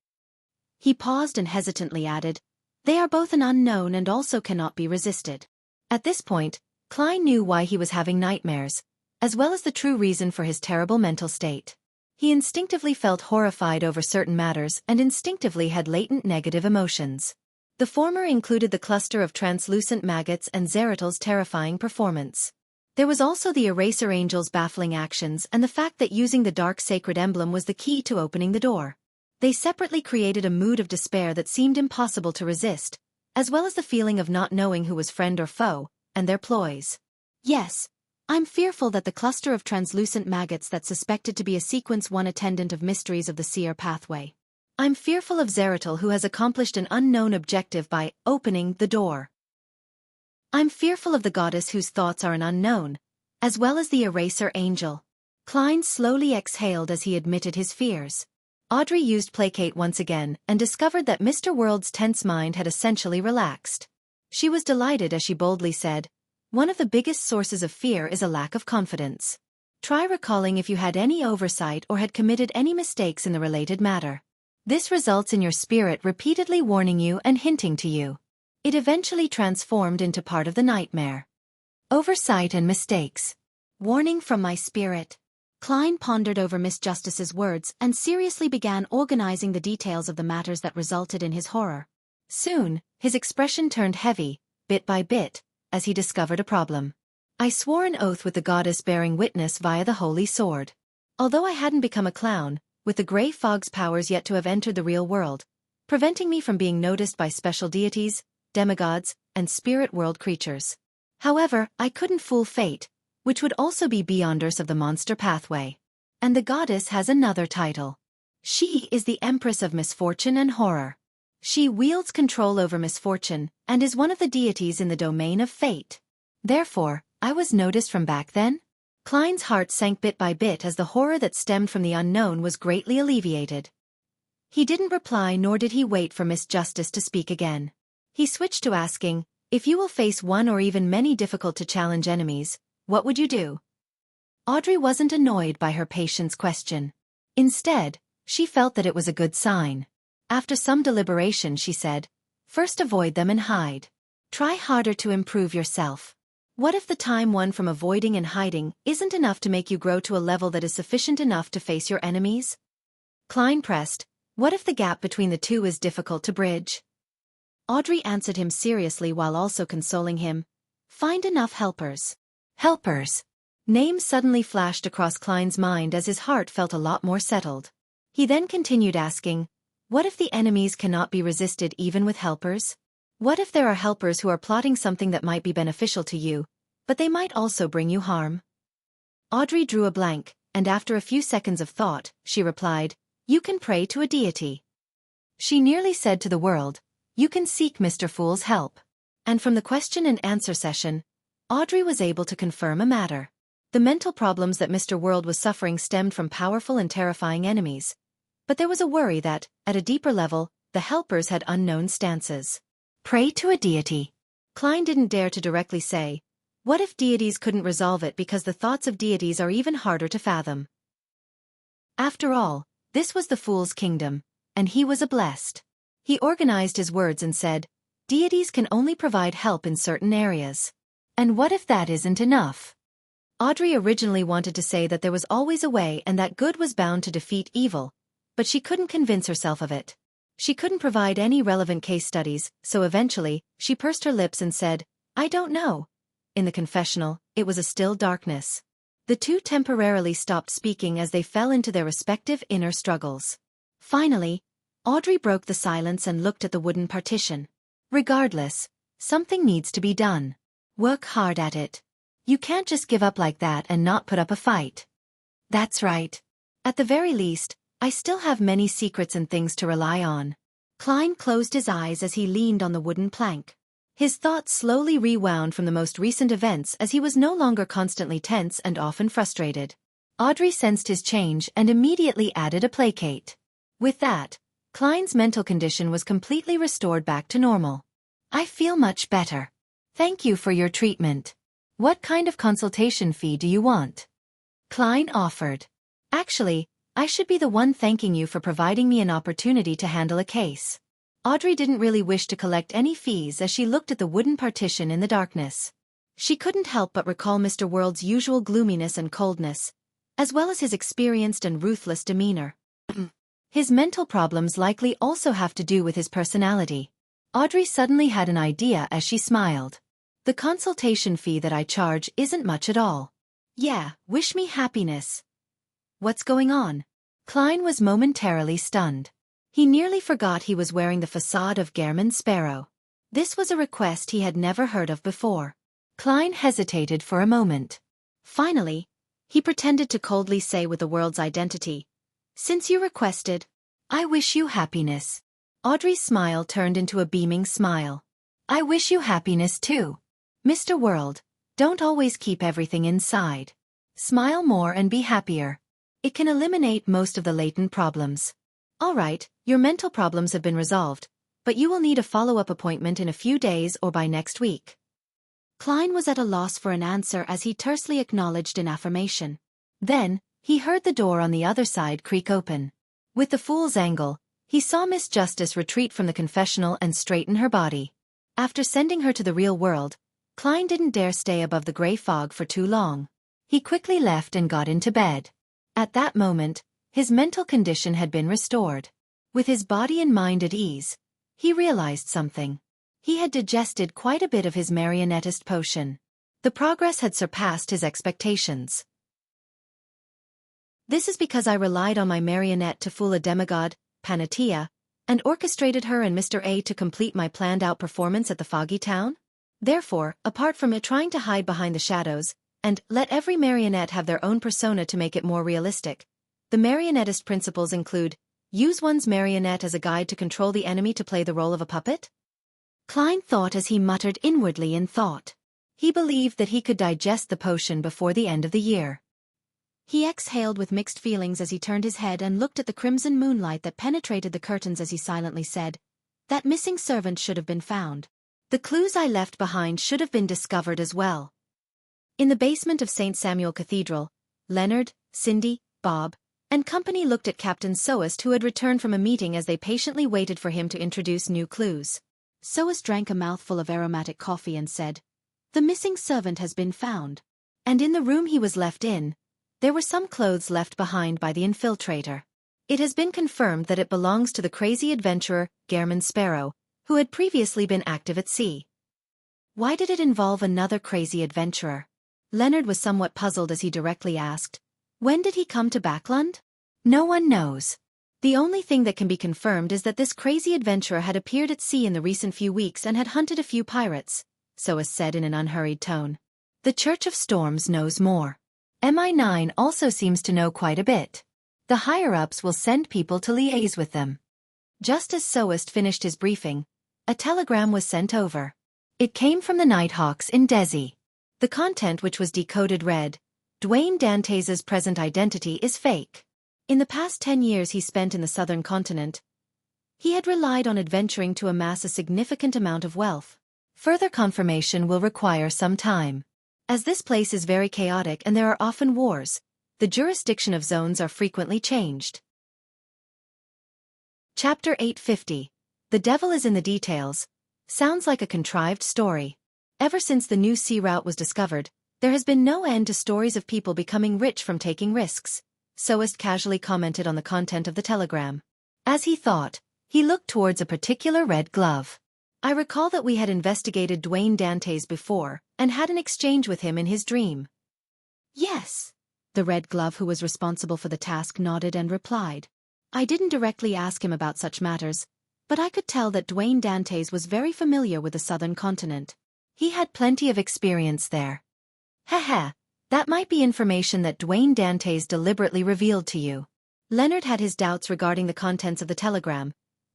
He paused and hesitantly added, "They are both an unknown and also cannot be resisted." At this point, Klein knew why he was having nightmares, as well as the true reason for his terrible mental state. He instinctively felt horrified over certain matters and instinctively had latent negative emotions. The former included the cluster of translucent maggots and Zerotel's terrifying performance. There was also the Eraser Angel's baffling actions and the fact that using the dark sacred emblem was the key to opening the door. They separately created a mood of despair that seemed impossible to resist, as well as the feeling of not knowing who was friend or foe, and their ploys. "Yes, I'm fearful that the cluster of translucent maggots that's suspected to be a Sequence 1 attendant of Mysteries of the Seer pathway. I'm fearful of Zerotel who has accomplished an unknown objective by opening the door. I'm fearful of the goddess whose thoughts are an unknown, as well as the Eraser Angel." Klein slowly exhaled as he admitted his fears. Audrey used placate once again and discovered that Mr. World's tense mind had essentially relaxed. She was delighted as she boldly said, "One of the biggest sources of fear is a lack of confidence. Try recalling if you had any oversight or had committed any mistakes in the related matter. This results in your spirit repeatedly warning you and hinting to you. It eventually transformed into part of the nightmare. Oversight and mistakes. Warning from my spirit." Klein pondered over Miss Justice's words and seriously began organizing the details of the matters that resulted in his horror. Soon, his expression turned heavy, bit by bit, as he discovered a problem. "I swore an oath with the goddess bearing witness via the holy sword. Although I hadn't become a clown, with the gray fog's powers yet to have entered the real world, preventing me from being noticed by special deities, demigods, and spirit world creatures. However, I couldn't fool fate, which would also be beyonders of the monster pathway. And the goddess has another title. She is the Empress of Misfortune and Horror. She wields control over misfortune, and is one of the deities in the domain of fate. Therefore, I was noticed from back then? Klein's heart sank bit by bit as the horror that stemmed from the unknown was greatly alleviated. He didn't reply, nor did he wait for Miss Justice to speak again. He switched to asking, if you will face one or even many difficult-to-challenge enemies, what would you do? Audrey wasn't annoyed by her patient's question. Instead, she felt that it was a good sign. After some deliberation she said, first avoid them and hide. Try harder to improve yourself. What if the time won from avoiding and hiding isn't enough to make you grow to a level that is sufficient enough to face your enemies? Klein pressed, what if the gap between the two is difficult to bridge? Audrey answered him seriously while also consoling him. Find enough helpers. Helpers. Names suddenly flashed across Klein's mind as his heart felt a lot more settled. He then continued asking, what if the enemies cannot be resisted even with helpers? What if there are helpers who are plotting something that might be beneficial to you, but they might also bring you harm? Audrey drew a blank, and after a few seconds of thought, she replied, you can pray to a deity. She nearly said to the world, you can seek Mr. Fool's help. And from the question and answer session, Audrey was able to confirm a matter. The mental problems that Mr. World was suffering stemmed from powerful and terrifying enemies. But there was a worry that, at a deeper level, the helpers had unknown stances. Pray to a deity. Klein didn't dare to directly say, what if deities couldn't resolve it because the thoughts of deities are even harder to fathom? After all, this was the Fool's kingdom, and he was a blessed. He organized his words and said, deities can only provide help in certain areas. And what if that isn't enough? Audrey originally wanted to say that there was always a way and that good was bound to defeat evil, but she couldn't convince herself of it. She couldn't provide any relevant case studies, so eventually, she pursed her lips and said, I don't know. In the confessional, it was a still darkness. The two temporarily stopped speaking as they fell into their respective inner struggles. Finally, Audrey broke the silence and looked at the wooden partition. Regardless, something needs to be done. Work hard at it. You can't just give up like that and not put up a fight. That's right. At the very least, I still have many secrets and things to rely on. Klein closed his eyes as he leaned on the wooden plank. His thoughts slowly rewound from the most recent events as he was no longer constantly tense and often frustrated. Audrey sensed his change and immediately added a placate. With that, Klein's mental condition was completely restored back to normal. I feel much better. Thank you for your treatment. What kind of consultation fee do you want? Klein offered. Actually, I should be the one thanking you for providing me an opportunity to handle a case. Audrey didn't really wish to collect any fees as she looked at the wooden partition in the darkness. She couldn't help but recall Mr. World's usual gloominess and coldness, as well as his experienced and ruthless demeanor. His mental problems likely also have to do with his personality. Audrey suddenly had an idea as she smiled. The consultation fee that I charge isn't much at all. Yeah, wish me happiness. What's going on? Klein was momentarily stunned. He nearly forgot he was wearing the facade of Gehrman Sparrow. This was a request he had never heard of before. Klein hesitated for a moment. Finally, he pretended to coldly say with the world's identity, since you requested, I wish you happiness. Audrey's smile turned into a beaming smile. I wish you happiness too. Mr. World, don't always keep everything inside. Smile more and be happier. It can eliminate most of the latent problems. All right, your mental problems have been resolved, but you will need a follow-up appointment in a few days or by next week. Klein was at a loss for an answer as he tersely acknowledged in affirmation. Then, he heard the door on the other side creak open. With the Fool's angle, he saw Miss Justice retreat from the confessional and straighten her body. After sending her to the real world, Klein didn't dare stay above the gray fog for too long. He quickly left and got into bed. At that moment, his mental condition had been restored. With his body and mind at ease, he realized something. He had digested quite a bit of his marionettist potion. The progress had surpassed his expectations. This is because I relied on my marionette to fool a demigod, Panatia, and orchestrated her and Mr. A to complete my planned-out performance at the Foggy Town? Therefore, apart from it trying to hide behind the shadows, and let every marionette have their own persona to make it more realistic, the marionettist principles include: use one's marionette as a guide to control the enemy to play the role of a puppet? Klein thought as he muttered inwardly in thought. He believed that he could digest the potion before the end of the year. He exhaled with mixed feelings as he turned his head and looked at the crimson moonlight that penetrated the curtains as he silently said, "That missing servant should have been found. The clues I left behind should have been discovered as well." In the basement of St. Samuel Cathedral, Leonard, Cindy, Bob, and company looked at Captain Soest, who had returned from a meeting, as they patiently waited for him to introduce new clues. Soest drank a mouthful of aromatic coffee and said, "The missing servant has been found. And in the room he was left in, there were some clothes left behind by the infiltrator. It has been confirmed that it belongs to the crazy adventurer, Gehrman Sparrow, who had previously been active at sea." Why did it involve another crazy adventurer? Leonard was somewhat puzzled as he directly asked, "When did he come to Backlund?" No one knows. The only thing that can be confirmed is that this crazy adventurer had appeared at sea in the recent few weeks and had hunted a few pirates, Soest said in an unhurried tone. The Church of Storms knows more. MI9 also seems to know quite a bit. The higher-ups will send people to liaise with them. Just as Soest finished his briefing, a telegram was sent over. It came from the Nighthawks in Desi. The content, which was decoded, read, "Dwayne Dantes' present identity is fake. In the past 10 years he spent in the southern continent, he had relied on adventuring to amass a significant amount of wealth. Further confirmation will require some time. As this place is very chaotic and there are often wars, the jurisdiction of zones are frequently changed." Chapter 850. The Devil is in the Details. Sounds like a contrived story. Ever since the new sea route was discovered, there has been no end to stories of people becoming rich from taking risks, Soest casually commented on the content of the telegram. As he thought, he looked towards a particular red glove. "I recall that we had investigated Dwayne Dantes before, and had an exchange with him in his dream." "Yes." The red glove, who was responsible for the task, nodded and replied, "I didn't directly ask him about such matters, but I could tell that Dwayne Dantes was very familiar with the southern continent. He had plenty of experience there." "Heh. That might be information that Dwayne Dantes deliberately revealed to you." Leonard had his doubts regarding the contents of the telegram,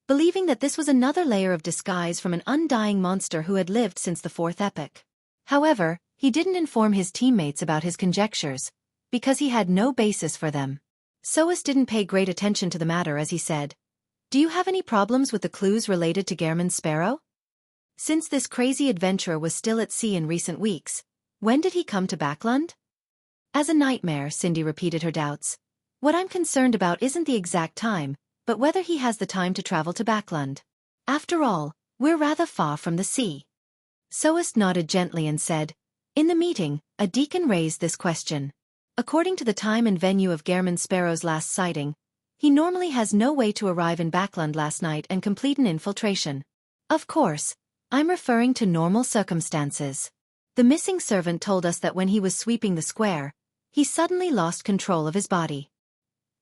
believing that this was another layer of disguise from an undying monster who had lived since the fourth epoch. However, he didn't inform his teammates about his conjectures, because he had no basis for them. Soest didn't pay great attention to the matter as he said, "Do you have any problems with the clues related to Gehrman Sparrow? Since this crazy adventurer was still at sea in recent weeks, when did he come to Backlund?" "As a nightmare," Cindy repeated her doubts. "What I'm concerned about isn't the exact time, but whether he has the time to travel to Backlund. After all, we're rather far from the sea." Soest nodded gently and said, "In the meeting, a deacon raised this question. According to the time and venue of Gehrman Sparrow's last sighting, he normally has no way to arrive in Backlund last night and complete an infiltration. Of course, I'm referring to normal circumstances. The missing servant told us that when he was sweeping the square, he suddenly lost control of his body.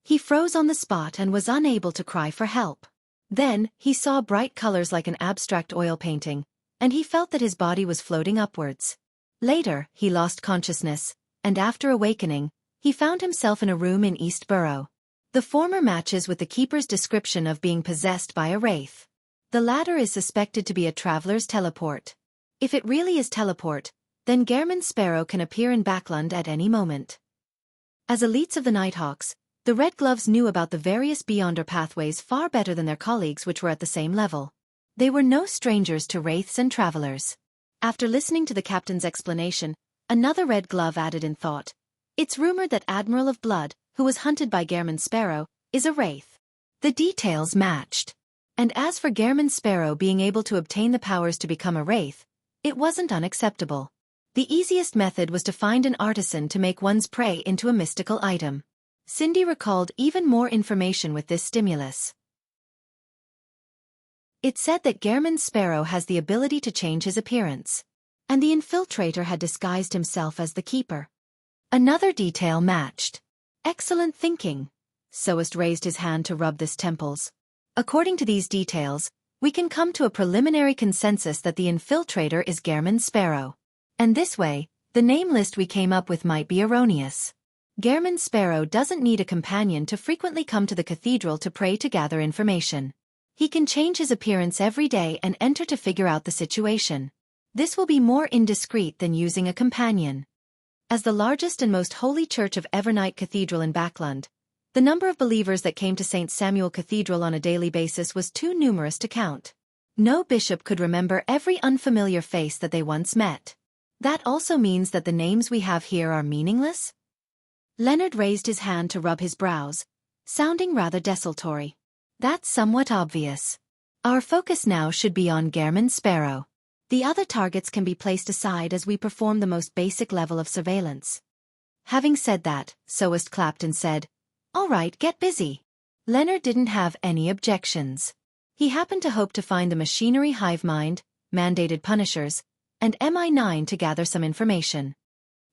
He froze on the spot and was unable to cry for help. Then, he saw bright colors like an abstract oil painting, and he felt that his body was floating upwards. Later, he lost consciousness, and after awakening, he found himself in a room in East Borough. The former matches with the keeper's description of being possessed by a wraith. The latter is suspected to be a traveler's teleport. If it really is teleport, then Gehrman Sparrow can appear in Backlund at any moment." As elites of the Nighthawks, the Red Gloves knew about the various Beyonder pathways far better than their colleagues which were at the same level. They were no strangers to wraiths and travelers. After listening to the captain's explanation, another Red Glove added in thought, "It's rumored that Admiral of Blood, who was hunted by Gehrman Sparrow, is a wraith." The details matched. And as for Gehrman Sparrow being able to obtain the powers to become a wraith, it wasn't unacceptable. The easiest method was to find an artisan to make one's prey into a mystical item. Cindy recalled even more information with this stimulus. It said that Gehrman Sparrow has the ability to change his appearance. And the infiltrator had disguised himself as the keeper. Another detail matched. Excellent thinking. Soest raised his hand to rub his temples. According to these details, we can come to a preliminary consensus that the infiltrator is Gehrman Sparrow. And this way, the name list we came up with might be erroneous. Gehrman Sparrow doesn't need a companion to frequently come to the cathedral to pray to gather information. He can change his appearance every day and enter to figure out the situation. This will be more indiscreet than using a companion. As the largest and most holy church of Evernight Cathedral in Backlund, the number of believers that came to St. Samuel Cathedral on a daily basis was too numerous to count. No bishop could remember every unfamiliar face that they once met. That also means that the names we have here are meaningless? Leonard raised his hand to rub his brows, sounding rather desultory. That's somewhat obvious. Our focus now should be on Gehrman Sparrow. The other targets can be placed aside as we perform the most basic level of surveillance. Having said that, Soest clapped and said, "All right, get busy." Leonard didn't have any objections. He happened to hope to find the machinery hive mind, mandated punishers, and MI9 to gather some information.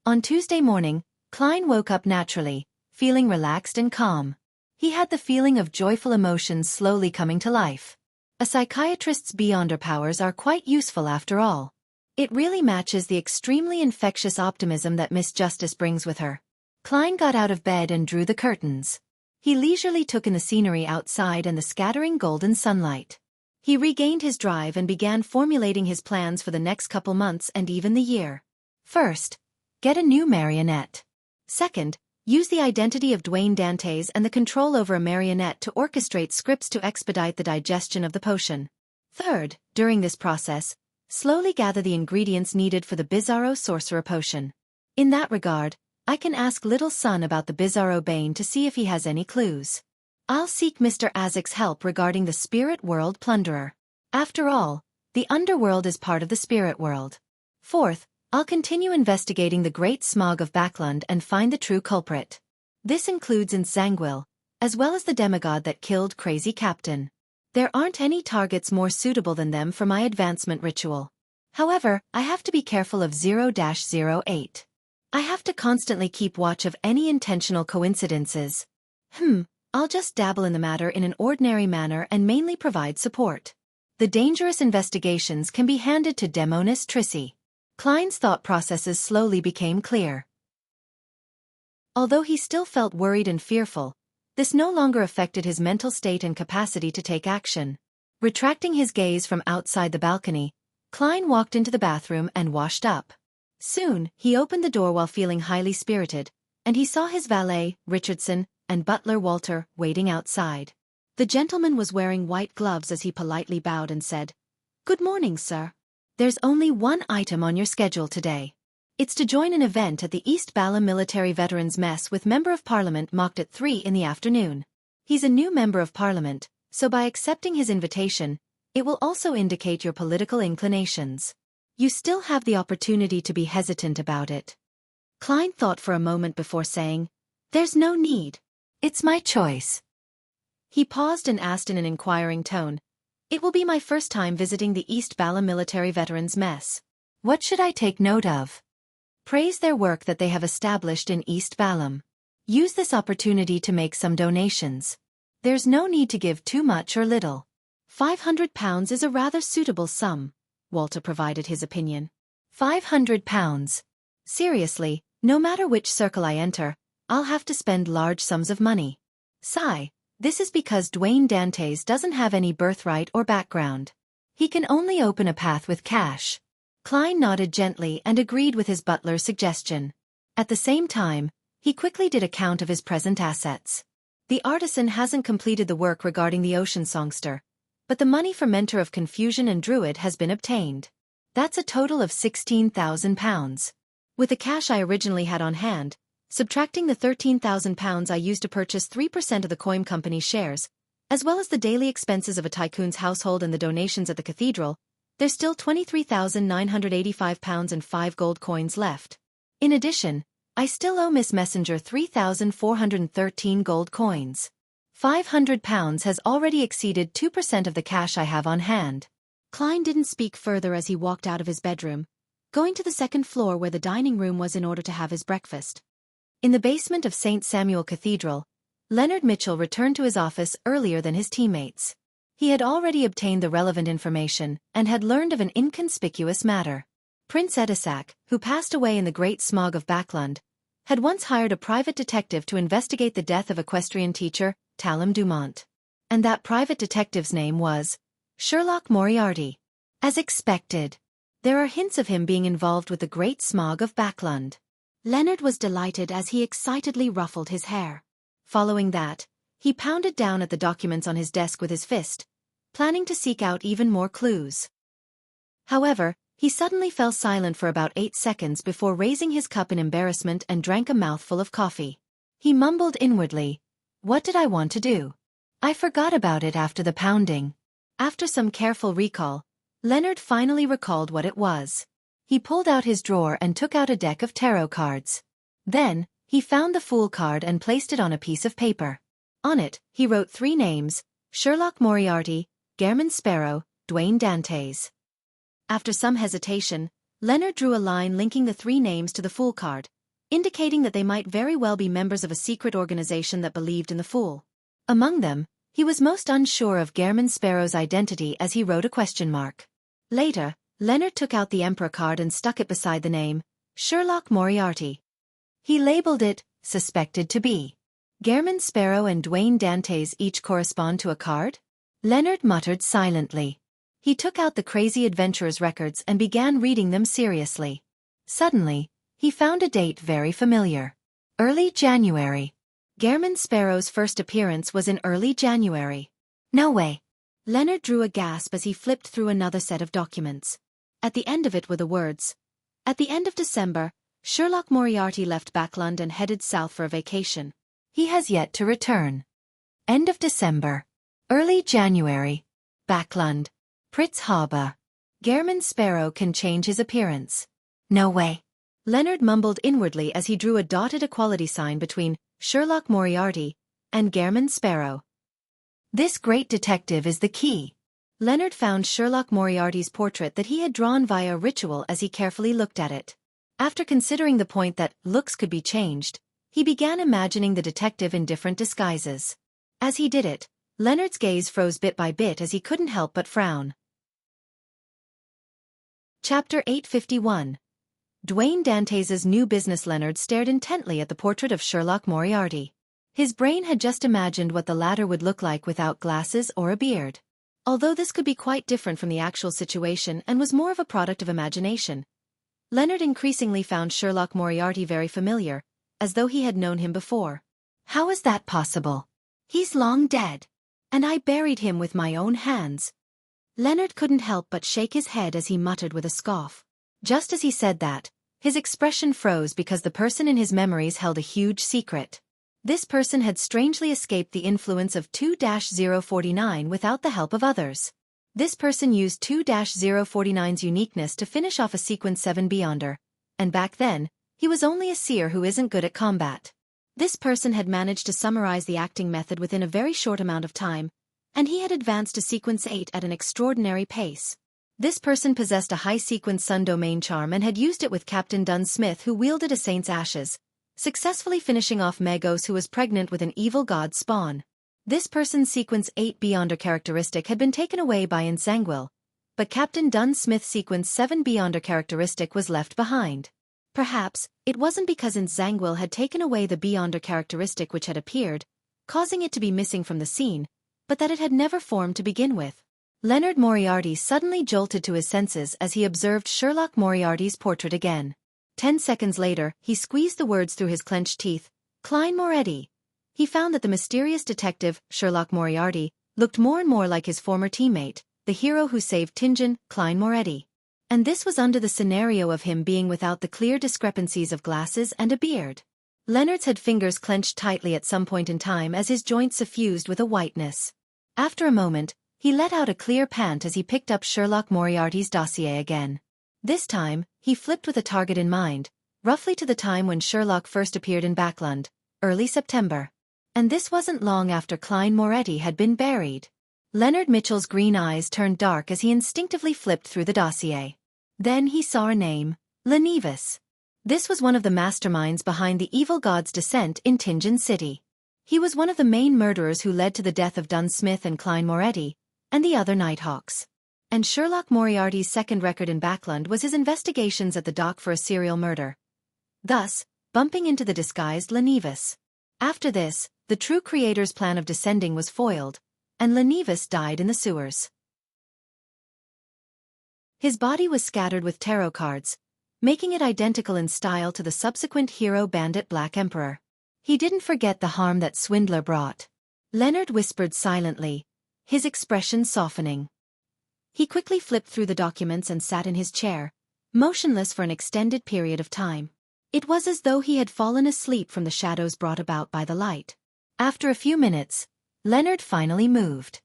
On Tuesday morning, Klein woke up naturally, feeling relaxed and calm. He had the feeling of joyful emotions slowly coming to life. A psychiatrist's beyonder powers are quite useful after all. It really matches the extremely infectious optimism that Miss Justice brings with her. Klein got out of bed and drew the curtains. He leisurely took in the scenery outside and the scattering golden sunlight. He regained his drive and began formulating his plans for the next couple months and even the year. First, get a new marionette. Second, use the identity of Dwayne Dantes and the control over a marionette to orchestrate scripts to expedite the digestion of the potion. Third, during this process, slowly gather the ingredients needed for the Bizarro Sorcerer Potion. In that regard, I can ask Little Son about the Bizarro Bane to see if he has any clues. I'll seek Mr. Azek's help regarding the Spirit World Plunderer. After all, the underworld is part of the spirit world. Fourth, I'll continue investigating the Great Smog of Backlund and find the true culprit. This includes Nsangwil, as well as the demigod that killed Crazy Captain. There aren't any targets more suitable than them for my advancement ritual. However, I have to be careful of 0-08. I have to constantly keep watch of any intentional coincidences. I'll just dabble in the matter in an ordinary manner and mainly provide support. The dangerous investigations can be handed to Demonis Trissi. Klein's thought processes slowly became clear. Although he still felt worried and fearful, this no longer affected his mental state and capacity to take action. Retracting his gaze from outside the balcony, Klein walked into the bathroom and washed up. Soon, he opened the door while feeling highly spirited, and he saw his valet, Richardson, and butler Walter waiting outside. The gentleman was wearing white gloves as he politely bowed and said, "Good morning, sir. There's only one item on your schedule today. It's to join an event at the East Bala Military Veterans Mess with Member of Parliament mocked at 3 in the afternoon. He's a new Member of Parliament, so by accepting his invitation, it will also indicate your political inclinations. You still have the opportunity to be hesitant about it." Klein thought for a moment before saying, "There's no need. It's my choice." He paused and asked in an inquiring tone, "It will be my first time visiting the East Bala Military Veterans Mess. What should I take note of?" "Praise their work that they have established in East Balam. Use this opportunity to make some donations. There's no need to give too much or little. £500 is a rather suitable sum," Walter provided his opinion. £500. Seriously, no matter which circle I enter, I'll have to spend large sums of money. Sigh. This is because Dwayne Dantes doesn't have any birthright or background. He can only open a path with cash. Klein nodded gently and agreed with his butler's suggestion. At the same time, he quickly did a count of his present assets. The artisan hasn't completed the work regarding the ocean songster, but the money for Mentor of Confusion and Druid has been obtained. That's a total of £16,000. With the cash I originally had on hand, subtracting the £13,000 I used to purchase 3% of the Coim Company's shares, as well as the daily expenses of a tycoon's household and the donations at the cathedral, there's still £23,985 and 5 gold coins left. In addition, I still owe Miss Messenger 3,413 gold coins. £500 has already exceeded 2% of the cash I have on hand. Klein didn't speak further as he walked out of his bedroom, going to the second floor where the dining room was in order to have his breakfast. In the basement of St. Samuel Cathedral, Leonard Mitchell returned to his office earlier than his teammates. He had already obtained the relevant information and had learned of an inconspicuous matter. Prince Edisac, who passed away in the Great Smog of Backlund, had once hired a private detective to investigate the death of equestrian teacher, Talum Dumont. And that private detective's name was Sherlock Moriarty. As expected, there are hints of him being involved with the Great Smog of Backlund. Leonard was delighted as he excitedly ruffled his hair. Following that, he pounded down at the documents on his desk with his fist, planning to seek out even more clues. However, he suddenly fell silent for about 8 seconds before raising his cup in embarrassment and drank a mouthful of coffee. He mumbled inwardly, "What did I want to do? I forgot about it after the pounding." After some careful recall, Leonard finally recalled what it was. He pulled out his drawer and took out a deck of tarot cards. Then, he found the Fool card and placed it on a piece of paper. On it, he wrote 3 names: Sherlock Moriarty, Gehrman Sparrow, Dwayne Dantes. After some hesitation, Leonard drew a line linking the 3 names to the Fool card, indicating that they might very well be members of a secret organization that believed in the Fool. Among them, he was most unsure of Gehrman Sparrow's identity as he wrote a question mark. Later, Leonard took out the Emperor card and stuck it beside the name, Sherlock Moriarty. He labeled it, suspected to be. Gehrman Sparrow and Dwayne Dantes each correspond to a card? Leonard muttered silently. He took out the Crazy Adventurer's records and began reading them seriously. Suddenly, he found a date very familiar. Early January. Gehrman Sparrow's first appearance was in early January. No way. Leonard drew a gasp as he flipped through another set of documents. At the end of it were the words, "At the end of December, Sherlock Moriarty left Backlund and headed south for a vacation. He has yet to return." End of December. Early January. Backlund. Pritz Harbor. Gehrman Sparrow can change his appearance. No way. Leonard mumbled inwardly as he drew a dotted equality sign between Sherlock Moriarty and Gehrman Sparrow. This great detective is the key. Leonard found Sherlock Moriarty's portrait that he had drawn via ritual as he carefully looked at it. After considering the point that looks could be changed, he began imagining the detective in different disguises. As he did it, Leonard's gaze froze bit by bit as he couldn't help but frown. Chapter 851. Dwayne Dantes's new business. Leonard stared intently at the portrait of Sherlock Moriarty. His brain had just imagined what the latter would look like without glasses or a beard. Although this could be quite different from the actual situation and was more of a product of imagination, Leonard increasingly found Sherlock Moriarty very familiar, as though he had known him before. How is that possible? He's long dead. And I buried him with my own hands. Leonard couldn't help but shake his head as he muttered with a scoff. Just as he said that, his expression froze because the person in his memories held a huge secret. This person had strangely escaped the influence of 2-049 without the help of others. This person used 2-049's uniqueness to finish off a sequence 7 Beyonder, and back then, he was only a seer who isn't good at combat. This person had managed to summarize the acting method within a very short amount of time, and he had advanced to sequence 8 at an extraordinary pace. This person possessed a high-sequence sun domain charm and had used it with Captain Dunn Smith, who wielded a saint's ashes, successfully finishing off Megos, who was pregnant with an evil god spawn. This person's sequence 8 Beyonder characteristic had been taken away by Insanguil, but Captain Dunn Smith's sequence 7 Beyonder characteristic was left behind. Perhaps, it wasn't because Insanguil had taken away the Beyonder characteristic which had appeared, causing it to be missing from the scene, but that it had never formed to begin with. Leonard Moriarty suddenly jolted to his senses as he observed Sherlock Moriarty's portrait again. 10 seconds later, he squeezed the words through his clenched teeth, "Klein Moretti." He found that the mysterious detective, Sherlock Moriarty, looked more and more like his former teammate, the hero who saved Tingen, Klein Moretti. And this was under the scenario of him being without the clear discrepancies of glasses and a beard. Leonard's had fingers clenched tightly at some point in time as his joints suffused with a whiteness. After a moment, he let out a clear pant as he picked up Sherlock Moriarty's dossier again. This time, he flipped with a target in mind, roughly to the time when Sherlock first appeared in Backlund, early September. And this wasn't long after Klein Moretti had been buried. Leonard Mitchell's green eyes turned dark as he instinctively flipped through the dossier. Then he saw a name, Lenevis. This was one of the masterminds behind the evil god's descent in Tingen City. He was one of the main murderers who led to the death of Dunn Smith and Klein Moretti, and the other Nighthawks. And Sherlock Moriarty's second record in Backland was his investigations at the dock for a serial murder, thus bumping into the disguised Lenevis. After this, the true creator's plan of descending was foiled, and Lenevis died in the sewers. His body was scattered with tarot cards, making it identical in style to the subsequent hero bandit Black Emperor. He didn't forget the harm that swindler brought. Leonard whispered silently, his expression softening. He quickly flipped through the documents and sat in his chair, motionless for an extended period of time. It was as though he had fallen asleep from the shadows brought about by the light. After a few minutes, Leonard finally moved.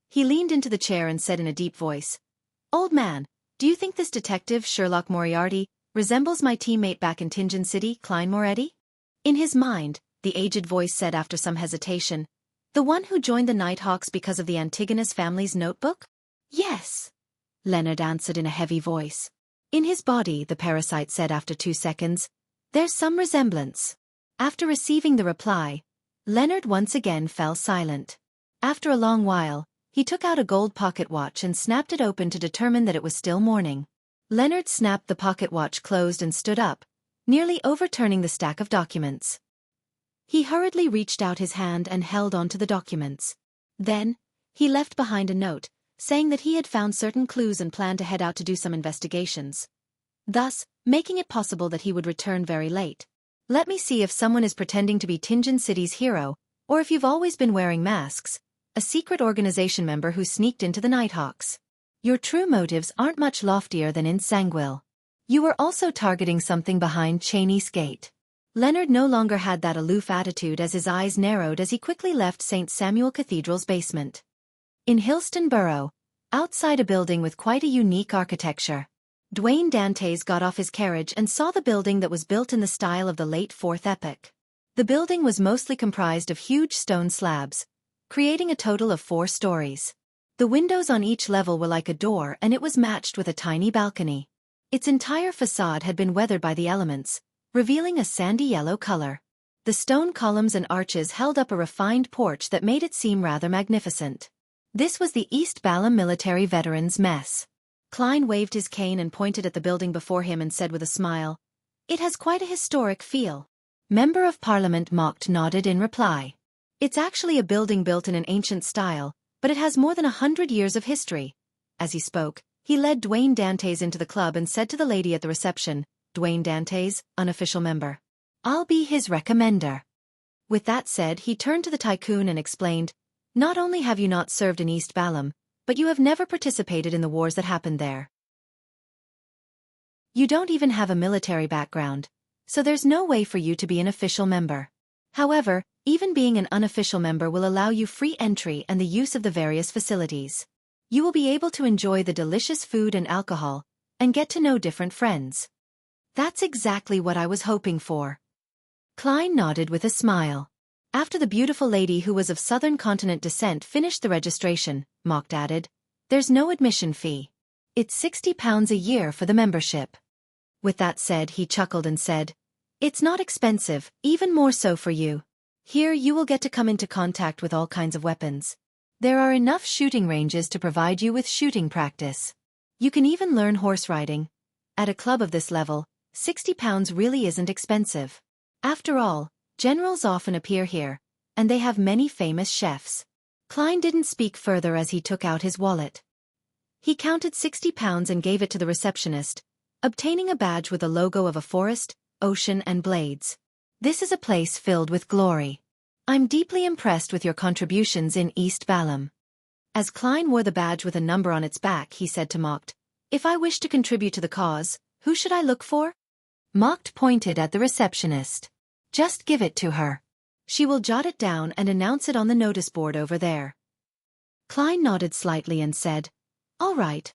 He leaned into the chair and said in a deep voice, "Old man, do you think this detective, Sherlock Moriarty, resembles my teammate back in Tingen City, Klein Moretti?" In his mind, the aged voice said after some hesitation, "The one who joined the Nighthawks because of the Antigonus family's notebook?" "Yes," Leonard answered in a heavy voice. In his body, the parasite said after 2 seconds, "There's some resemblance." After receiving the reply, Leonard once again fell silent. After a long while, he took out a gold pocket watch and snapped it open to determine that it was still morning. Leonard snapped the pocket watch closed and stood up, nearly overturning the stack of documents. He hurriedly reached out his hand and held onto the documents. Then, he left behind a note, saying that he had found certain clues and planned to head out to do some investigations, thus making it possible that he would return very late. "Let me see if someone is pretending to be Tingen City's hero, or if you've always been wearing masks, a secret organization member who sneaked into the Nighthawks. Your true motives aren't much loftier than in Sanguil. You were also targeting something behind Cheney's Gate." Leonard no longer had that aloof attitude as his eyes narrowed as he quickly left St. Samuel Cathedral's basement. In Hillston Borough, outside a building with quite a unique architecture, Dwayne Dantes got off his carriage and saw the building that was built in the style of the late Fourth Epoch. The building was mostly comprised of huge stone slabs, creating a total of 4 stories. The windows on each level were like a door, and it was matched with a tiny balcony. Its entire facade had been weathered by the elements, revealing a sandy yellow color. The stone columns and arches held up a refined porch that made it seem rather magnificent. This was the East Balham Military Veterans Mess. Klein waved his cane and pointed at the building before him and said with a smile, "It has quite a historic feel." Member of Parliament Mocked nodded in reply. "It's actually a building built in an ancient style, but it has more than 100 years of history." As he spoke, he led Dwayne Dantes into the club and said to the lady at the reception, "Dwayne Dantes, unofficial member. I'll be his recommender." With that said, he turned to the tycoon and explained, "Not only have you not served in East Balham, but you have never participated in the wars that happened there. You don't even have a military background, so there's no way for you to be an official member. However, even being an unofficial member will allow you free entry and the use of the various facilities. You will be able to enjoy the delicious food and alcohol, and get to know different friends." "That's exactly what I was hoping for." Klein nodded with a smile. After the beautiful lady who was of Southern Continent descent finished the registration, Mocked added, "There's no admission fee. It's £60 a year for the membership." With that said, he chuckled and said, "It's not expensive, even more so for you. Here you will get to come into contact with all kinds of weapons. There are enough shooting ranges to provide you with shooting practice. You can even learn horse riding. At a club of this level, £60 really isn't expensive. After all, generals often appear here, and they have many famous chefs." Klein didn't speak further as he took out his wallet. He counted £60 and gave it to the receptionist, obtaining a badge with a logo of a forest, ocean and blades. "This is a place filled with glory. I'm deeply impressed with your contributions in East Balham." As Klein wore the badge with a number on its back, he said to Mocked, "If I wish to contribute to the cause, who should I look for?" Mocked pointed at the receptionist. "Just give it to her. She will jot it down and announce it on the notice board over there." Klein nodded slightly and said, "All right."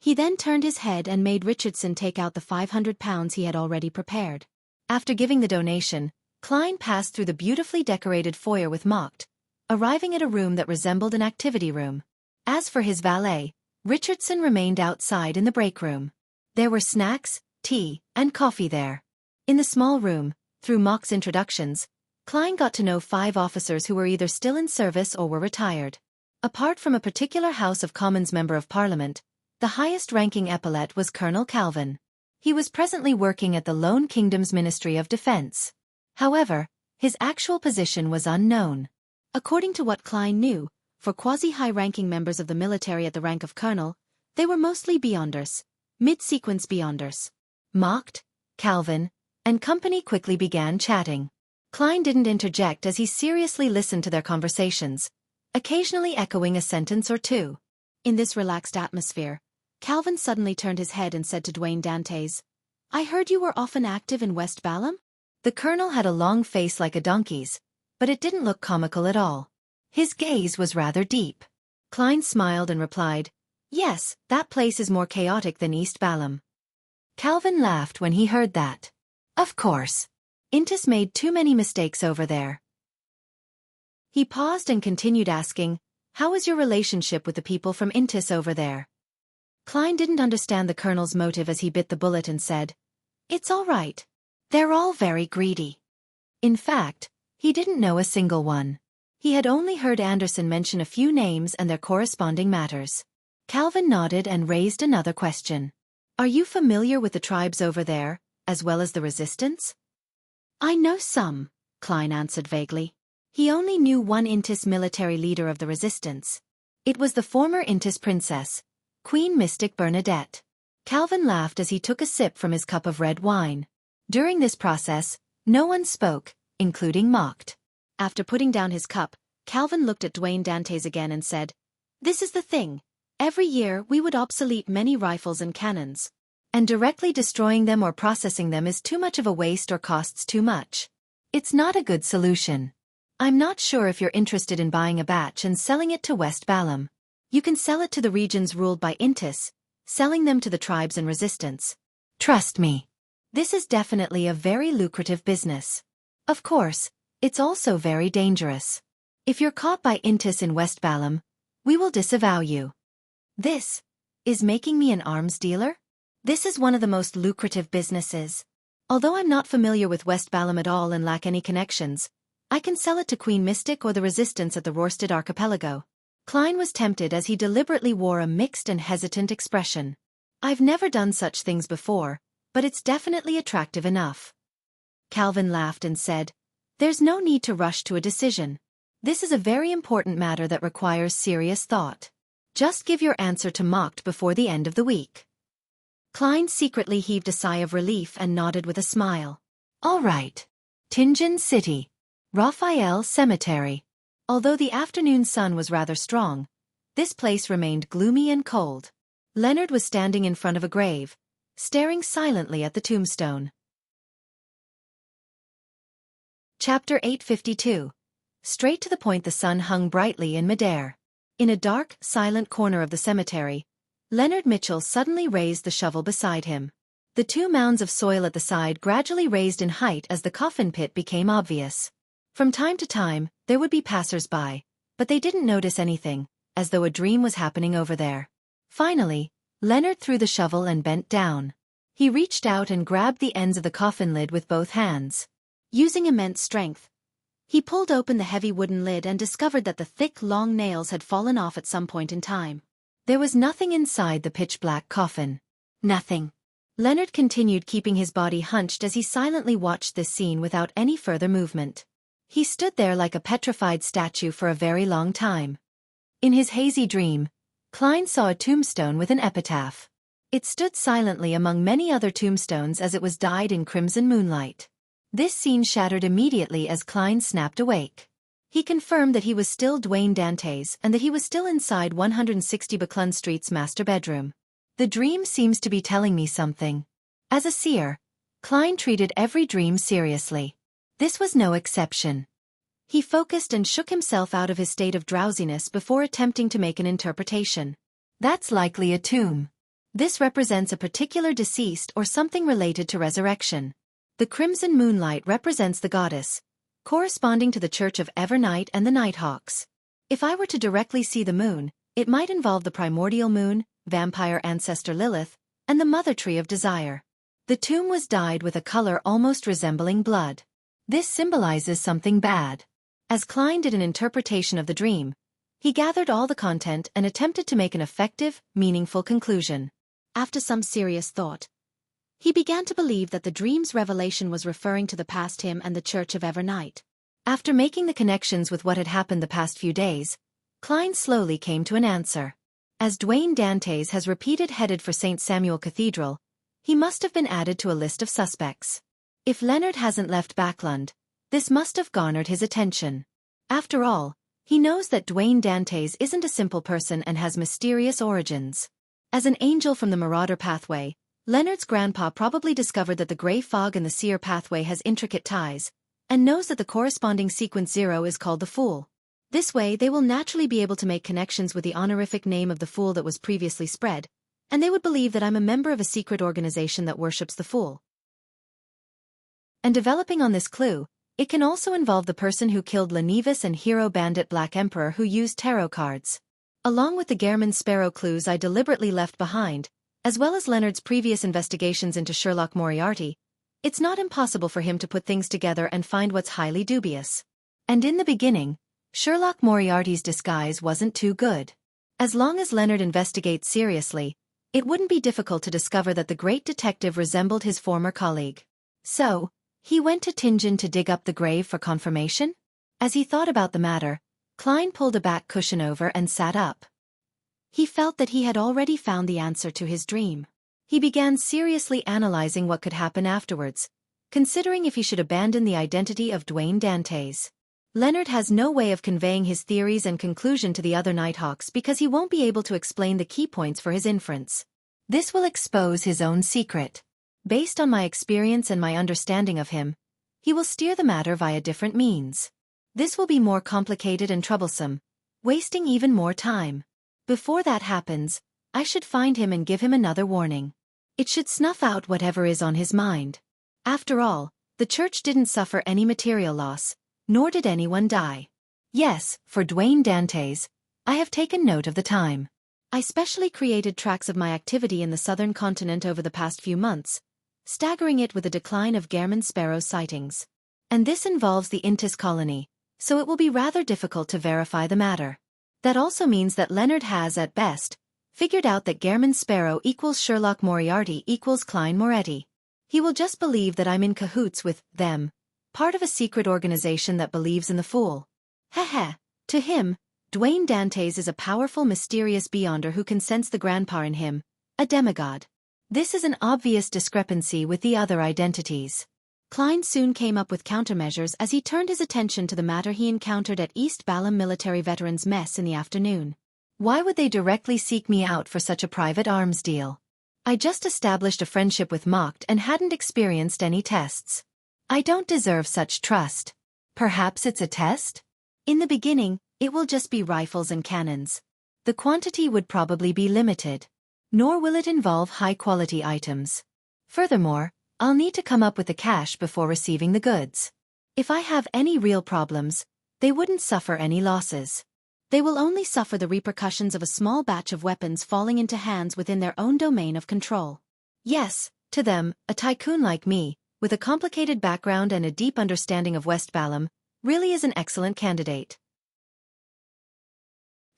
He then turned his head and made Richardson take out the £500 he had already prepared. After giving the donation, Klein passed through the beautifully decorated foyer with Mocked, arriving at a room that resembled an activity room. As for his valet, Richardson remained outside in the break room. There were snacks, tea, and coffee there. In the small room, through Mock's introductions, Klein got to know 5 officers who were either still in service or were retired. Apart from a particular House of Commons Member of Parliament, the highest-ranking epaulet was Colonel Calvin. He was presently working at the Lone Kingdom's Ministry of Defense. However, his actual position was unknown. According to what Klein knew, for quasi-high-ranking members of the military at the rank of colonel, they were mostly beyonders, mid-sequence beyonders. Mocked, Calvin, and company quickly began chatting. Klein didn't interject as he seriously listened to their conversations, occasionally echoing a sentence or two. In this relaxed atmosphere, Calvin suddenly turned his head and said to Dwayne Dantes, "I heard you were often active in West Balham?" The colonel had a long face like a donkey's, but it didn't look comical at all. His gaze was rather deep. Klein smiled and replied, "Yes, that place is more chaotic than East Balham." Calvin laughed when he heard that. Of course. Intis made too many mistakes over there. He paused and continued asking, "How is your relationship with the people from Intis over there?" Klein didn't understand the colonel's motive as he bit the bullet and said, "It's all right. They're all very greedy." In fact, he didn't know a single one. He had only heard Anderson mention a few names and their corresponding matters. Calvin nodded and raised another question. "Are you familiar with the tribes over there, as well as the resistance?" "I know some," Klein answered vaguely. He only knew one Intis military leader of the resistance. It was the former Intis princess, Queen Mystic Bernadette. Calvin laughed as he took a sip from his cup of red wine. During this process, no one spoke, including Mocked. After putting down his cup, Calvin looked at Dwayne Dantes again and said, "This is the thing. Every year we would obsolete many rifles and cannons. And directly destroying them or processing them is too much of a waste or costs too much. It's not a good solution. I'm not sure if you're interested in buying a batch and selling it to West Balham. You can sell it to the regions ruled by Intis, selling them to the tribes and resistance. Trust me. This is definitely a very lucrative business. Of course, it's also very dangerous. If you're caught by Intis in West Balham, we will disavow you." This is making me an arms dealer? This is one of the most lucrative businesses. Although I'm not familiar with West Balham at all and lack any connections, I can sell it to Queen Mystic or the resistance at the Rorsted Archipelago. Klein was tempted as he deliberately wore a mixed and hesitant expression. "I've never done such things before, but it's definitely attractive enough." Calvin laughed and said, "There's no need to rush to a decision. This is a very important matter that requires serious thought. Just give your answer to Mocked before the end of the week." Klein secretly heaved a sigh of relief and nodded with a smile. "All right. Tingen City. Raphael Cemetery." Although the afternoon sun was rather strong, this place remained gloomy and cold. Leonard was standing in front of a grave, staring silently at the tombstone. Chapter 852. Straight to the point. The sun hung brightly in midair. In a dark, silent corner of the cemetery, Leonard Mitchell suddenly raised the shovel beside him. The two mounds of soil at the side gradually raised in height as the coffin pit became obvious. From time to time, there would be passers-by, but they didn't notice anything, as though a dream was happening over there. Finally, Leonard threw the shovel and bent down. He reached out and grabbed the ends of the coffin lid with both hands. Using immense strength, he pulled open the heavy wooden lid and discovered that the thick, long nails had fallen off at some point in time. There was nothing inside the pitch-black coffin. Nothing. Leonard continued, keeping his body hunched as he silently watched this scene without any further movement. He stood there like a petrified statue for a very long time. In his hazy dream, Klein saw a tombstone with an epitaph. It stood silently among many other tombstones as it was dyed in crimson moonlight. This scene shattered immediately as Klein snapped awake. He confirmed that he was still Dwayne Dantes and that he was still inside 160 Buckland Street's master bedroom. The dream seems to be telling me something. As a seer, Klein treated every dream seriously. This was no exception. He focused and shook himself out of his state of drowsiness before attempting to make an interpretation. That's likely a tomb. This represents a particular deceased or something related to resurrection. The crimson moonlight represents the goddess, corresponding to the Church of Evernight and the Nighthawks. If I were to directly see the moon, it might involve the primordial moon, vampire ancestor Lilith, and the mother tree of desire. The tomb was dyed with a color almost resembling blood. This symbolizes something bad. As Klein did an interpretation of the dream, He gathered all the content and attempted to make an effective, meaningful conclusion. After some serious thought, he began to believe that the dream's revelation was referring to the past him and the Church of Evernight. After making the connections with what had happened the past few days, Klein slowly came to an answer. As Dwayne Dantes has repeated headed for St. Samuel Cathedral, he must have been added to a list of suspects. If Leonard hasn't left Backlund, this must have garnered his attention. After all, he knows that Dwayne Dantes isn't a simple person and has mysterious origins. As an angel from the Marauder pathway, Leonard's grandpa probably discovered that the Grey Fog and the Seer pathway has intricate ties, and knows that the corresponding sequence 0 is called the Fool. This way they will naturally be able to make connections with the honorific name of the Fool that was previously spread, and they would believe that I'm a member of a secret organization that worships the Fool. And developing on this clue, it can also involve the person who killed Lenivus and hero bandit Black Emperor who used tarot cards. Along with the Gehrman Sparrow clues I deliberately left behind, as well as Leonard's previous investigations into Sherlock Moriarty, it's not impossible for him to put things together and find what's highly dubious. And in the beginning, Sherlock Moriarty's disguise wasn't too good. As long as Leonard investigates seriously, it wouldn't be difficult to discover that the great detective resembled his former colleague. So, he went to Tingen to dig up the grave for confirmation? As he thought about the matter, Klein pulled a back cushion over and sat up. He felt that he had already found the answer to his dream. He began seriously analyzing what could happen afterwards, considering if he should abandon the identity of Dwayne Dantes. Leonard has no way of conveying his theories and conclusion to the other Nighthawks because he won't be able to explain the key points for his inference. This will expose his own secret. Based on my experience and my understanding of him, he will steer the matter via different means. This will be more complicated and troublesome, wasting even more time. Before that happens, I should find him and give him another warning. It should snuff out whatever is on his mind. After all, the church didn't suffer any material loss, nor did anyone die. Yes, for Dwayne Dantes, I have taken note of the time. I specially created tracks of my activity in the southern continent over the past few months, staggering it with the decline of Gehrman Sparrow sightings. And this involves the Intis colony, so it will be rather difficult to verify the matter. That also means that Leonard has, at best, figured out that Gehrman Sparrow equals Sherlock Moriarty equals Klein Moretti. He will just believe that I'm in cahoots with them, part of a secret organization that believes in the Fool. Heh. To him, Dwayne Dantes is a powerful mysterious beyonder who can sense the grandpa in him, a demigod. This is an obvious discrepancy with the other identities. Klein soon came up with countermeasures as he turned his attention to the matter he encountered at East Balham Military Veterans Mess in the afternoon. Why would they directly seek me out for such a private arms deal? I just established a friendship with Mocked and hadn't experienced any tests. I don't deserve such trust. Perhaps it's a test? In the beginning, it will just be rifles and cannons. The quantity would probably be limited. Nor will it involve high-quality items. Furthermore, I'll need to come up with the cash before receiving the goods. If I have any real problems, they wouldn't suffer any losses. They will only suffer the repercussions of a small batch of weapons falling into hands within their own domain of control. Yes, to them, a tycoon like me, with a complicated background and a deep understanding of West Balham, really is an excellent candidate.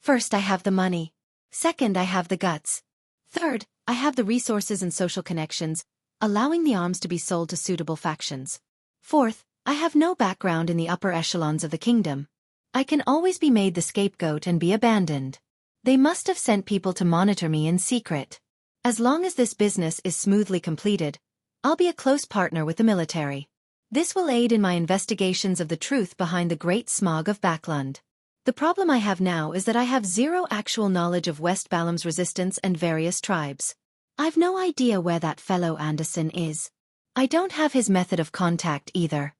First, I have the money. Second, I have the guts. Third, I have the resources and social connections, allowing the arms to be sold to suitable factions. Fourth, I have no background in the upper echelons of the kingdom. I can always be made the scapegoat and be abandoned. They must have sent people to monitor me in secret. As long as this business is smoothly completed, I'll be a close partner with the military. This will aid in my investigations of the truth behind the Great Smog of Backlund. The problem I have now is that I have zero actual knowledge of West Balham's resistance and various tribes. I've no idea where that fellow Anderson is. I don't have his method of contact either.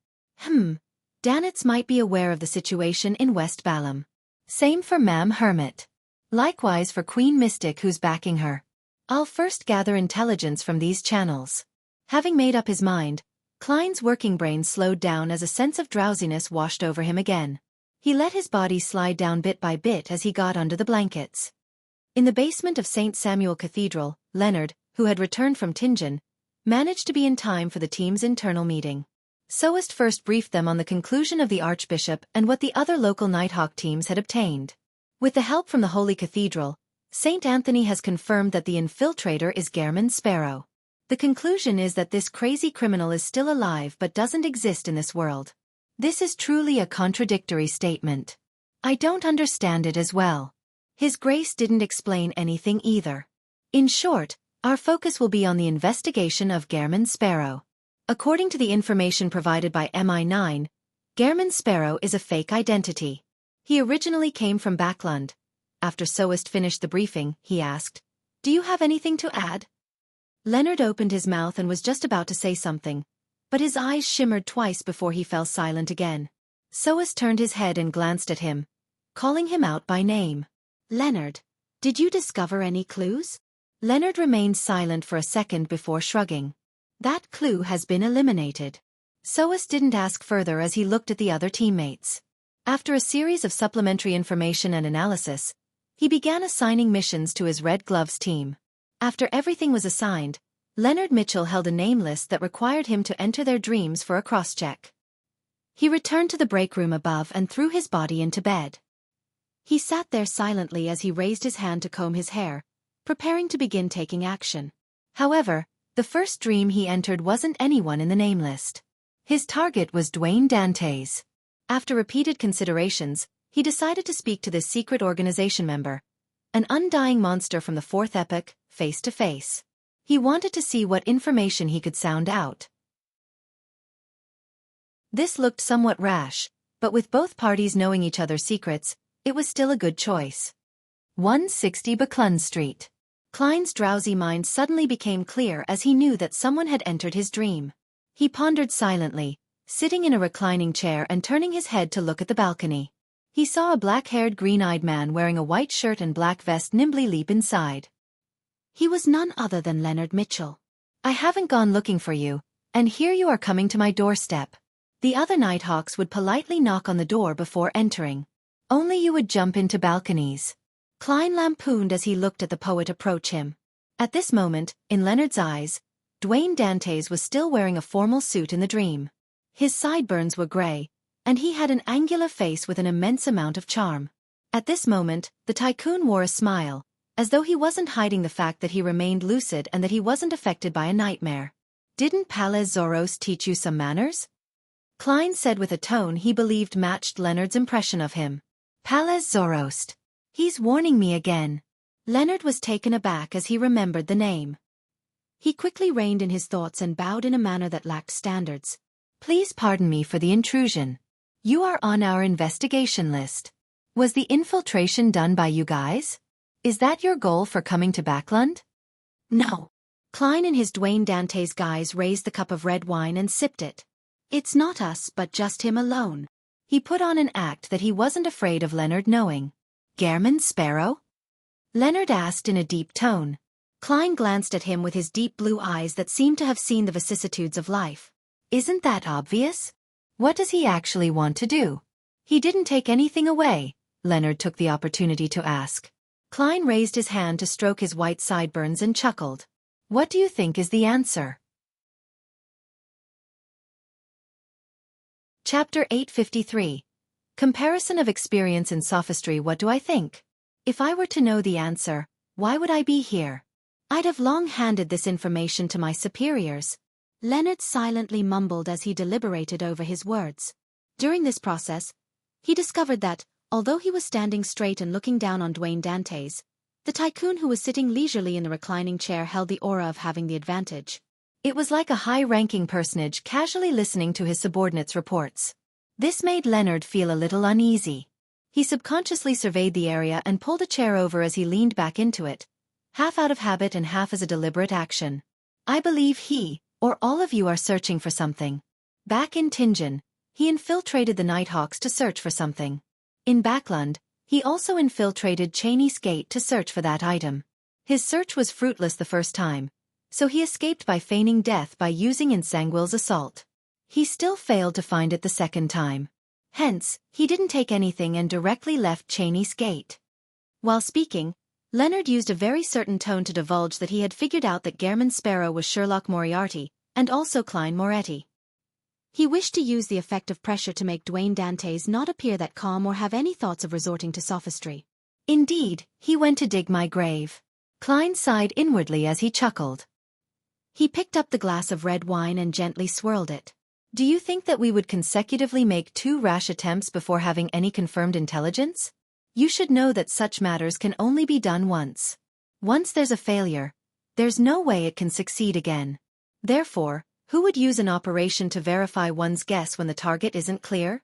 Danitz might be aware of the situation in West Balham. Same for Ma'am Hermit. Likewise for Queen Mystic who's backing her. I'll first gather intelligence from these channels. Having made up his mind, Klein's working brain slowed down as a sense of drowsiness washed over him again. He let his body slide down bit by bit as he got under the blankets. In the basement of St. Samuel Cathedral, Leonard, who had returned from Tingen, managed to be in time for the team's internal meeting. Soest first briefed them on the conclusion of the Archbishop and what the other local Nighthawk teams had obtained. With the help from the Holy Cathedral, Saint Anthony has confirmed that the infiltrator is Gehrman Sparrow. The conclusion is that this crazy criminal is still alive but doesn't exist in this world. This is truly a contradictory statement. I don't understand it as well. His Grace didn't explain anything either. In short, our focus will be on the investigation of Gehrman Sparrow. According to the information provided by MI9, Gehrman Sparrow is a fake identity. He originally came from Backlund. After Soest finished the briefing, he asked, "Do you have anything to add?" Leonard opened his mouth and was just about to say something, but his eyes shimmered twice before he fell silent again. Soest turned his head and glanced at him, calling him out by name. "Leonard, did you discover any clues?" Leonard remained silent for a second before shrugging. "That clue has been eliminated." Soest didn't ask further as he looked at the other teammates. After a series of supplementary information and analysis, he began assigning missions to his Red Gloves team. After everything was assigned, Leonard Mitchell held a name list that required him to enter their dreams for a cross-check. He returned to the break room above and threw his body into bed. He sat there silently as he raised his hand to comb his hair, preparing to begin taking action. However, the first dream he entered wasn't anyone in the name list. His target was Dwayne Dantes. After repeated considerations, he decided to speak to this secret organization member, an undying monster from the fourth epoch, face to face. He wanted to see what information he could sound out. This looked somewhat rash, but with both parties knowing each other's secrets, it was still a good choice. 160 Backlund Street. Klein's drowsy mind suddenly became clear as he knew that someone had entered his dream. He pondered silently, sitting in a reclining chair and turning his head to look at the balcony. He saw a black-haired, green-eyed man wearing a white shirt and black vest nimbly leap inside. He was none other than Leonard Mitchell. "I haven't gone looking for you, and here you are coming to my doorstep." The other Nighthawks would politely knock on the door before entering. "Only you would jump into balconies." Klein lampooned as he looked at the poet approach him. At this moment, in Leonard's eyes, Dwayne Dantes was still wearing a formal suit in the dream. His sideburns were gray, and he had an angular face with an immense amount of charm. At this moment, the tycoon wore a smile, as though he wasn't hiding the fact that he remained lucid and that he wasn't affected by a nightmare. "Didn't Palez Zoros teach you some manners?" Klein said with a tone he believed matched Leonard's impression of him. "Palez Zoros. He's warning me again." Leonard was taken aback as he remembered the name. He quickly reined in his thoughts and bowed in a manner that lacked standards. "Please pardon me for the intrusion. You are on our investigation list. Was the infiltration done by you guys? Is that your goal for coming to Backlund?" "No." Klein in his Dwayne Dantes guise raised the cup of red wine and sipped it. "It's not us but just him alone." He put on an act that he wasn't afraid of Leonard knowing. "Gehrman Sparrow?" Leonard asked in a deep tone. Klein glanced at him with his deep blue eyes that seemed to have seen the vicissitudes of life. "Isn't that obvious? What does he actually want to do?" "He didn't take anything away," Leonard took the opportunity to ask. Klein raised his hand to stroke his white sideburns and chuckled. "What do you think is the answer?" Chapter 853. Comparison of experience in sophistry. What do I think? If I were to know the answer, why would I be here? I'd have long handed this information to my superiors. Leonard silently mumbled as he deliberated over his words. During this process, he discovered that, although he was standing straight and looking down on Dwayne Dantes, the tycoon who was sitting leisurely in the reclining chair held the aura of having the advantage. It was like a high-ranking personage casually listening to his subordinates' reports. This made Leonard feel a little uneasy. He subconsciously surveyed the area and pulled a chair over as he leaned back into it, half out of habit and half as a deliberate action. "I believe he, or all of you, are searching for something." Back in Tingen, he infiltrated the Nighthawks to search for something. In Backlund, he also infiltrated Cheney's Gate to search for that item. His search was fruitless the first time, so he escaped by feigning death by using Insanguil's assault. He still failed to find it the second time. Hence, he didn't take anything and directly left Cheney's Gate. While speaking, Leonard used a very certain tone to divulge that he had figured out that Gehrman Sparrow was Sherlock Moriarty, and also Klein Moretti. He wished to use the effect of pressure to make Dwayne Dantes not appear that calm or have any thoughts of resorting to sophistry. Indeed, he went to dig my grave. Klein sighed inwardly as he chuckled. He picked up the glass of red wine and gently swirled it. Do you think that we would consecutively make 2 rash attempts before having any confirmed intelligence? You should know that such matters can only be done once. Once there's a failure, there's no way it can succeed again. Therefore, who would use an operation to verify one's guess when the target isn't clear?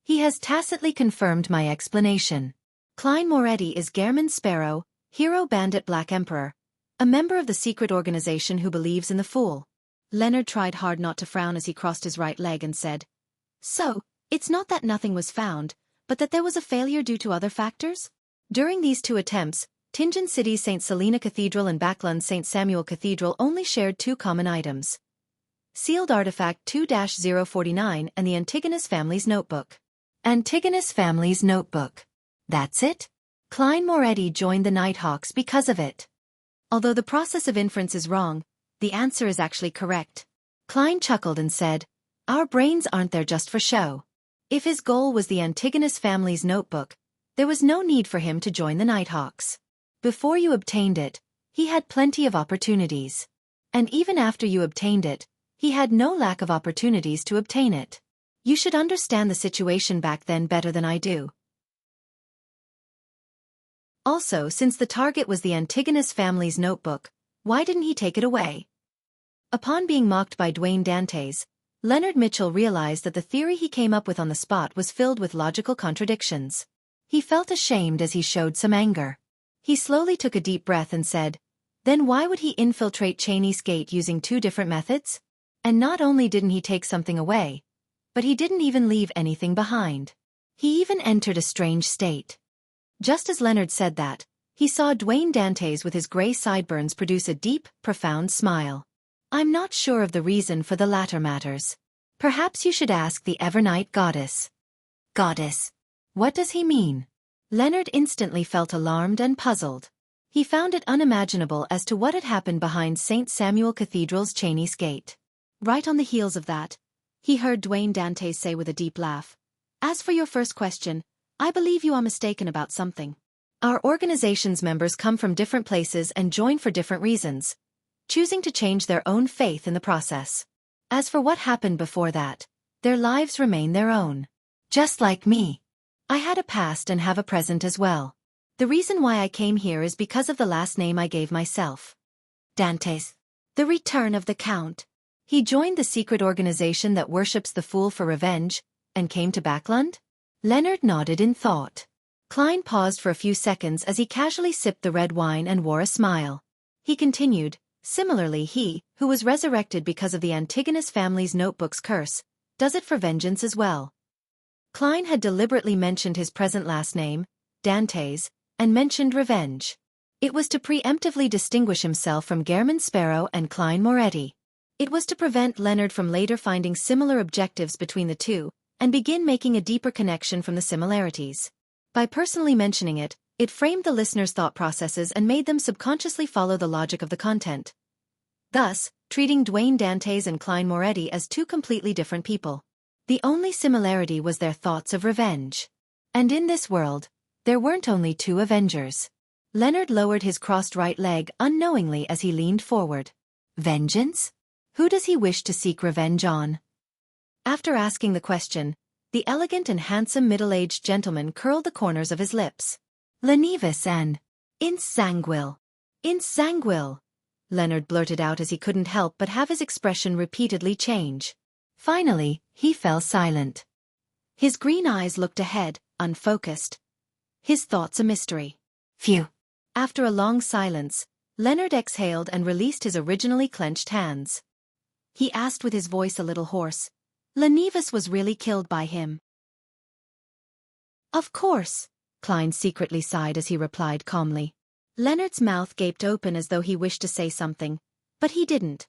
He has tacitly confirmed my explanation. Klein Moretti is Gehrman Sparrow, Hero Bandit Black Emperor, a member of the secret organization who believes in the fool. Leonard tried hard not to frown as he crossed his right leg and said, So, it's not that nothing was found, but that there was a failure due to other factors? During these 2 attempts, Tianjin City's St. Selena Cathedral and Backlund's St. Samuel Cathedral only shared 2 common items. Sealed artifact 2-049 and the Antigonus family's notebook. Antigonus family's notebook. That's it? Klein Moretti joined the Nighthawks because of it. Although the process of inference is wrong, the answer is actually correct. Klein chuckled and said, Our brains aren't there just for show. If his goal was the Antigonus family's notebook, there was no need for him to join the Nighthawks. Before you obtained it, he had plenty of opportunities. And even after you obtained it, he had no lack of opportunities to obtain it. You should understand the situation back then better than I do. Also, since the target was the Antigonus family's notebook, why didn't he take it away? Upon being mocked by Dwayne Dantes, Leonard Mitchell realized that the theory he came up with on the spot was filled with logical contradictions. He felt ashamed as he showed some anger. He slowly took a deep breath and said, Then why would he infiltrate Cheney's gate using 2 different methods? And not only didn't he take something away, but he didn't even leave anything behind. He even entered a strange state. Just as Leonard said that, he saw Dwayne Dantes with his gray sideburns produce a deep, profound smile. I'm not sure of the reason for the latter matters. Perhaps you should ask the Evernight Goddess. Goddess. What does he mean? Leonard instantly felt alarmed and puzzled. He found it unimaginable as to what had happened behind St. Samuel Cathedral's Cheney's gate. Right on the heels of that, he heard Dwayne Dantes say with a deep laugh, As for your first question, I believe you are mistaken about something. Our organization's members come from different places and join for different reasons, choosing to change their own faith in the process. As for what happened before that, their lives remain their own. Just like me. I had a past and have a present as well. The reason why I came here is because of the last name I gave myself. Dantes. The return of the Count. He joined the secret organization that worships the fool for revenge, and came to Backlund? Leonard nodded in thought. Klein paused for a few seconds as he casually sipped the red wine and wore a smile. He continued, Similarly he, who was resurrected because of the Antigonus family's notebook's curse, does it for vengeance as well. Klein had deliberately mentioned his present last name, Dantes, and mentioned revenge. It was to preemptively distinguish himself from Gehrman Sparrow and Klein Moretti. It was to prevent Leonard from later finding similar objectives between the two, and begin making a deeper connection from the similarities. By personally mentioning it, it framed the listener's thought processes and made them subconsciously follow the logic of the content. Thus, treating Dwayne Dantes and Klein Moretti as 2 completely different people. The only similarity was their thoughts of revenge. And in this world, there weren't only 2 Avengers. Leonard lowered his crossed right leg unknowingly as he leaned forward. Vengeance? Who does he wish to seek revenge on? After asking the question, the elegant and handsome middle-aged gentleman curled the corners of his lips. Lenivus and insanguil. Insanguil, Leonard blurted out as he couldn't help but have his expression repeatedly change. Finally, he fell silent. His green eyes looked ahead, unfocused. His thoughts a mystery. Phew. After a long silence, Leonard exhaled and released his originally clenched hands. He asked with his voice a little hoarse, Lenivus was really killed by him? Of course, Klein secretly sighed as he replied calmly. Leonard's mouth gaped open as though he wished to say something, but he didn't.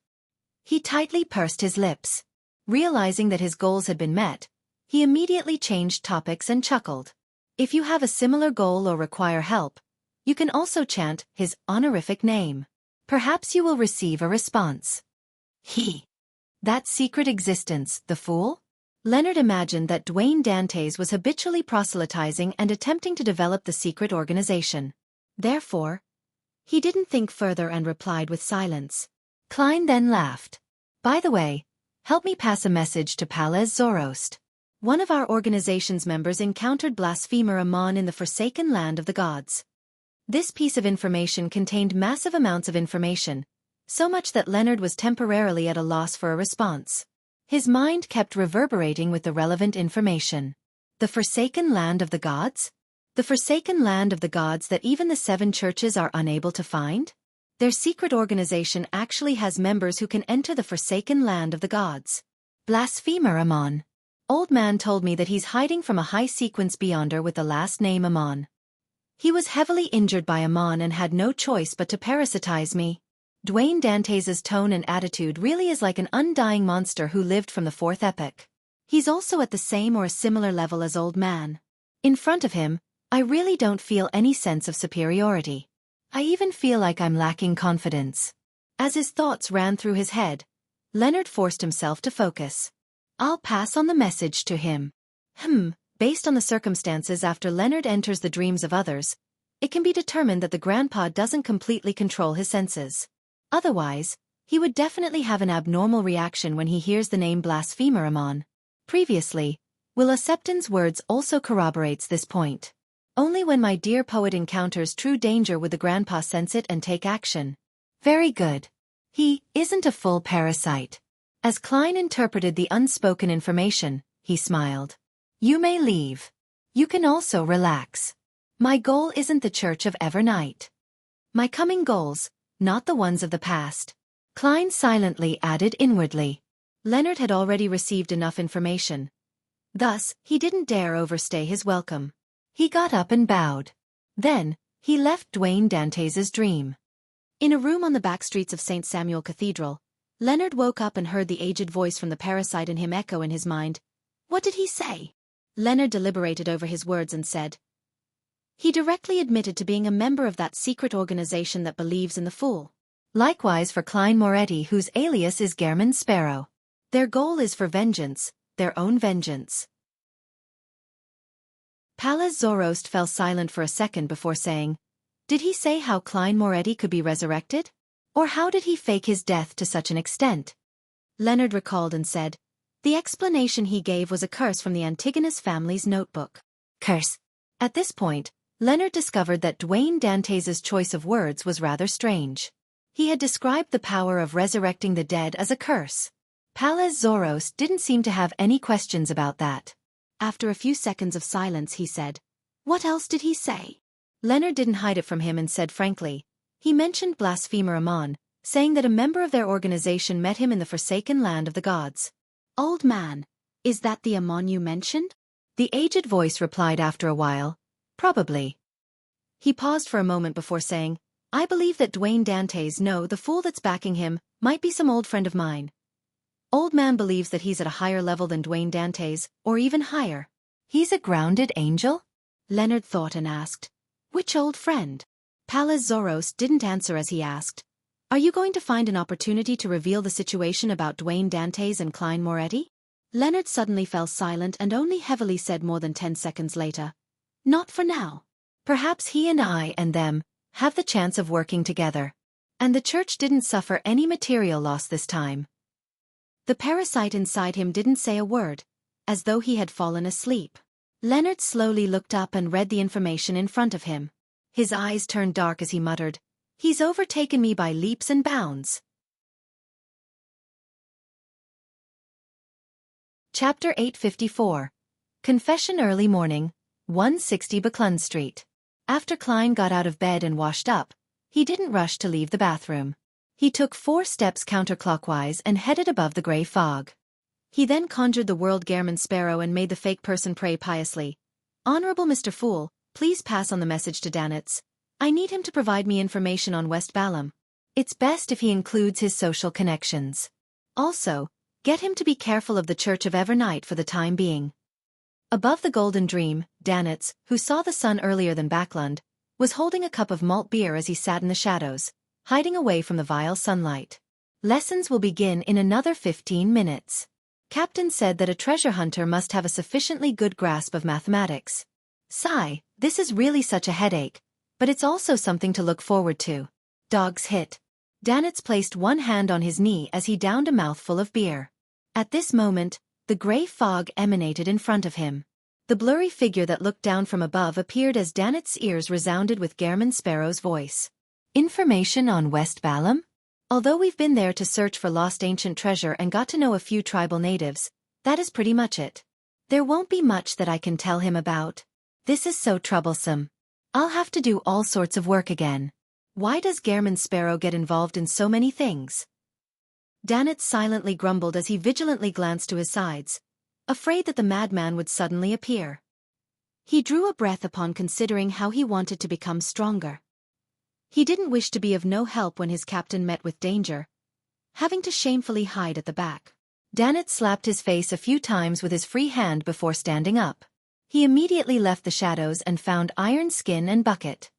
He tightly pursed his lips. Realizing that his goals had been met, he immediately changed topics and chuckled. If you have a similar goal or require help, you can also chant his honorific name. Perhaps you will receive a response. He. That secret existence, the fool? Leonard imagined that Dwayne Dantes was habitually proselytizing and attempting to develop the secret organization. Therefore, he didn't think further and replied with silence. Klein then laughed. By the way, help me pass a message to Palez Zoroast. One of our organization's members encountered blasphemer Amon in the Forsaken Land of the Gods. This piece of information contained massive amounts of information, so much that Leonard was temporarily at a loss for a response. His mind kept reverberating with the relevant information. The Forsaken Land of the Gods? The Forsaken Land of the Gods that even the 7 churches are unable to find? Their secret organization actually has members who can enter the Forsaken Land of the Gods. Blasphemer Amon. Old man told me that he's hiding from a high-sequence beyonder with the last name Amon. He was heavily injured by Amon and had no choice but to parasitize me. Dwayne Dantes's tone and attitude really is like an undying monster who lived from the 4th epoch. He's also at the same or a similar level as old man. In front of him, I really don't feel any sense of superiority. I even feel like I'm lacking confidence. As his thoughts ran through his head, Leonard forced himself to focus. I'll pass on the message to him. Based on the circumstances after Leonard enters the dreams of others, it can be determined that the grandpa doesn't completely control his senses. Otherwise, he would definitely have an abnormal reaction when he hears the name Blasphemer Amon. Previously, Willa Septon's words also corroborates this point. Only when my dear poet encounters true danger would the grandpa sense it and take action. Very good. He isn't a full parasite. As Klein interpreted the unspoken information, he smiled. You may leave. You can also relax. My goal isn't the Church of Evernight. My coming goals, not the ones of the past. Klein silently added inwardly. Leonard had already received enough information. Thus, he didn't dare overstay his welcome. He got up and bowed. Then, he left Dwayne Dantes's dream. In a room on the back streets of St. Samuel Cathedral, Leonard woke up and heard the aged voice from the parasite in him echo in his mind. What did he say? Leonard deliberated over his words and said. He directly admitted to being a member of that secret organization that believes in the fool. Likewise for Klein Moretti, whose alias is Gehrman Sparrow. Their goal is for vengeance, their own vengeance. Palez Zoroast fell silent for a second before saying, Did he say how Klein Moretti could be resurrected? Or how did he fake his death to such an extent? Leonard recalled and said, The explanation he gave was a curse from the Antigonus family's notebook. Curse. At this point, Leonard discovered that Dwayne Dantes's choice of words was rather strange. He had described the power of resurrecting the dead as a curse. Palez Zoroast didn't seem to have any questions about that. After a few seconds of silence he said, What else did he say? Leonard didn't hide it from him and said frankly, He mentioned Blasphemer Amon, saying that a member of their organization met him in the Forsaken Land of the Gods. Old man, is that the Amon you mentioned? The aged voice replied after a while, Probably. He paused for a moment before saying, I believe that Dwayne Dantes the fool that's backing him might be some old friend of mine. Old man believes that he's at a higher level than Dwayne Dantes, or even higher. He's a grounded angel? Leonard thought and asked, Which old friend? Palez Zoroast didn't answer as he asked, Are you going to find an opportunity to reveal the situation about Dwayne Dantes and Klein Moretti? Leonard suddenly fell silent and only heavily said more than 10 seconds later, Not for now. Perhaps he and I and them have the chance of working together. And the church didn't suffer any material loss this time. The parasite inside him didn't say a word, as though he had fallen asleep. Leonard slowly looked up and read the information in front of him. His eyes turned dark as he muttered, He's overtaken me by leaps and bounds. Chapter 854. Confession Early Morning, 160 Buckland Street. After Klein got out of bed and washed up, he didn't rush to leave the bathroom. He took 4 steps counterclockwise and headed above the gray fog. He then conjured the world Gehrman Sparrow and made the fake person pray piously. Honorable Mr. Fool, please pass on the message to Danitz. I need him to provide me information on West Balam. It's best if he includes his social connections. Also, get him to be careful of the Church of Evernight for the time being. Above the Golden Dream, Danitz, who saw the sun earlier than Backlund, was holding a cup of malt beer as he sat in the shadows, hiding away from the vile sunlight. Lessons will begin in another 15 minutes. Captain said that a treasure hunter must have a sufficiently good grasp of mathematics. Sigh, this is really such a headache, but it's also something to look forward to. Dogs hit. Danitz placed one hand on his knee as he downed a mouthful of beer. At this moment, the grey fog emanated in front of him. The blurry figure that looked down from above appeared as Danitz's ears resounded with Gehrman Sparrow's voice. Information on West Balam? Although we've been there to search for lost ancient treasure and got to know a few tribal natives, that is pretty much it. There won't be much that I can tell him about. This is so troublesome. I'll have to do all sorts of work again. Why does Gehrman Sparrow get involved in so many things? Danitz silently grumbled as he vigilantly glanced to his sides, afraid that the madman would suddenly appear. He drew a breath upon considering how he wanted to become stronger. He didn't wish to be of no help when his captain met with danger, having to shamefully hide at the back. Danitz slapped his face a few times with his free hand before standing up. He immediately left the shadows and found Iron Skin and Bucket.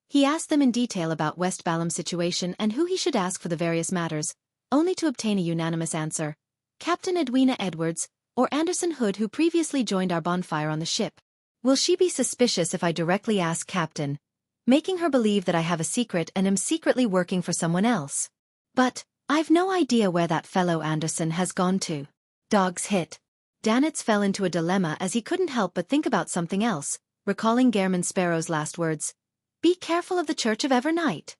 He asked them in detail about West Balam's situation and who he should ask for the various matters, only to obtain a unanimous answer: Captain Edwina Edwards, or Anderson Hood, who previously joined our bonfire on the ship. Will she be suspicious if I directly ask Captain, making her believe that I have a secret and am secretly working for someone else? But I've no idea where that fellow Anderson has gone to. Dogs hit. Danitz fell into a dilemma as he couldn't help but think about something else, recalling Gehrman Sparrow's last words: "Be careful of the Church of Evernight."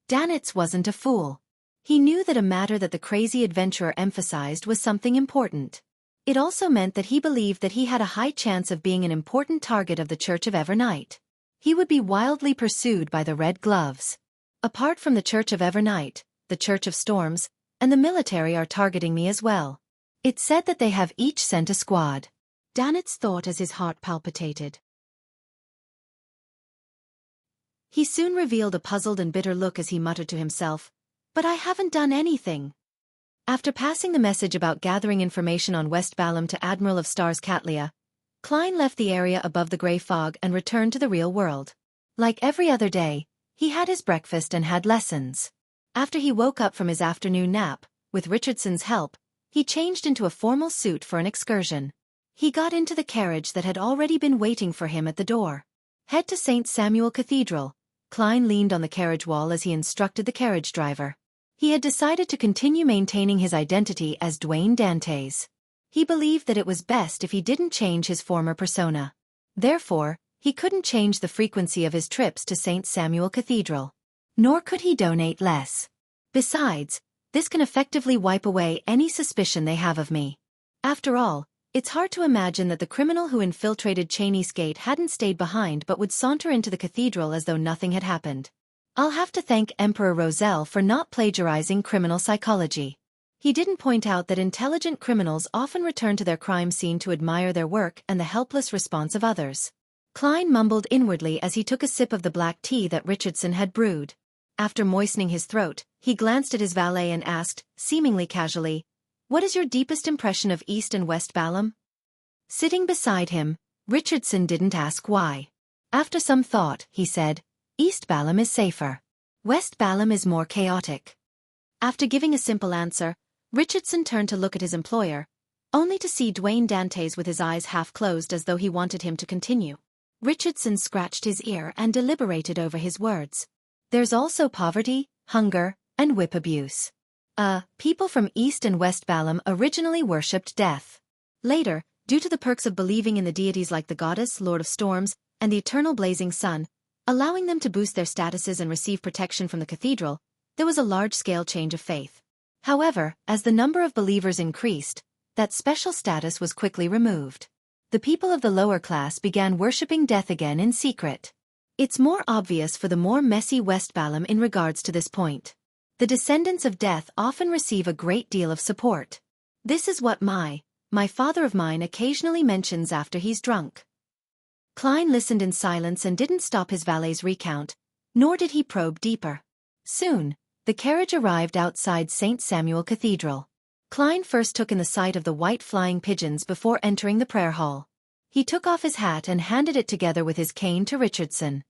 Danitz wasn't a fool. He knew that a matter that the crazy adventurer emphasized was something important. It also meant that he believed that he had a high chance of being an important target of the Church of Evernight. He would be wildly pursued by the Red Gloves. Apart from the Church of Evernight, the Church of Storms, and the military are targeting me as well. It's said that they have each sent a squad. Danitz thought as his heart palpitated. He soon revealed a puzzled and bitter look as he muttered to himself, "But I haven't done anything." After passing the message about gathering information on West Balam to Admiral of Stars Katlia, Klein left the area above the grey fog and returned to the real world. Like every other day, he had his breakfast and had lessons. After he woke up from his afternoon nap, with Richardson's help, he changed into a formal suit for an excursion. He got into the carriage that had already been waiting for him at the door. Head to St. Samuel Cathedral. Klein leaned on the carriage wall as he instructed the carriage driver. He had decided to continue maintaining his identity as Dwayne Dantes. He believed that it was best if he didn't change his former persona. Therefore, he couldn't change the frequency of his trips to St. Samuel Cathedral. Nor could he donate less. Besides, this can effectively wipe away any suspicion they have of me. After all, it's hard to imagine that the criminal who infiltrated Cheney's Gate hadn't stayed behind but would saunter into the cathedral as though nothing had happened. I'll have to thank Emperor Roselle for not plagiarizing criminal psychology. He didn't point out that intelligent criminals often return to their crime scene to admire their work and the helpless response of others. Klein mumbled inwardly as he took a sip of the black tea that Richardson had brewed. After moistening his throat, he glanced at his valet and asked, seemingly casually, "What is your deepest impression of East and West Balam?" Sitting beside him, Richardson didn't ask why. After some thought, he said, "East Balam is safer. West Balam is more chaotic." After giving a simple answer, Richardson turned to look at his employer, only to see Dwayne Dantes with his eyes half closed as though he wanted him to continue. Richardson scratched his ear and deliberated over his words. "There's also poverty, hunger, and whip abuse. People from East and West Balam originally worshipped death. Later, due to the perks of believing in the deities like the goddess, Lord of Storms, and the eternal blazing sun, allowing them to boost their statuses and receive protection from the cathedral, there was a large-scale change of faith. However, as the number of believers increased, that special status was quickly removed. The people of the lower class began worshipping death again in secret. It's more obvious for the more messy West Balam in regards to this point. The descendants of death often receive a great deal of support. This is what my father of mine occasionally mentions after he's drunk." Klein listened in silence and didn't stop his valet's recount, nor did he probe deeper. Soon, the carriage arrived outside St. Samuel Cathedral. Klein first took in the sight of the white flying pigeons before entering the prayer hall. He took off his hat and handed it together with his cane to Richardson.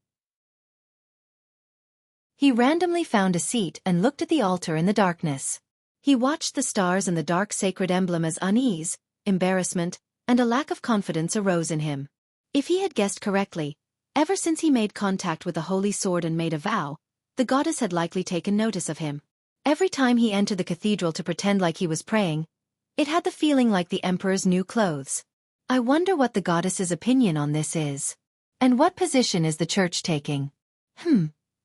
He randomly found a seat and looked at the altar in the darkness. He watched the stars and the dark sacred emblem as unease, embarrassment, and a lack of confidence arose in him. If he had guessed correctly, ever since he made contact with the holy sword and made a vow, the goddess had likely taken notice of him. Every time he entered the cathedral to pretend like he was praying, it had the feeling like the emperor's new clothes. I wonder what the goddess's opinion on this is. And what position is the church taking?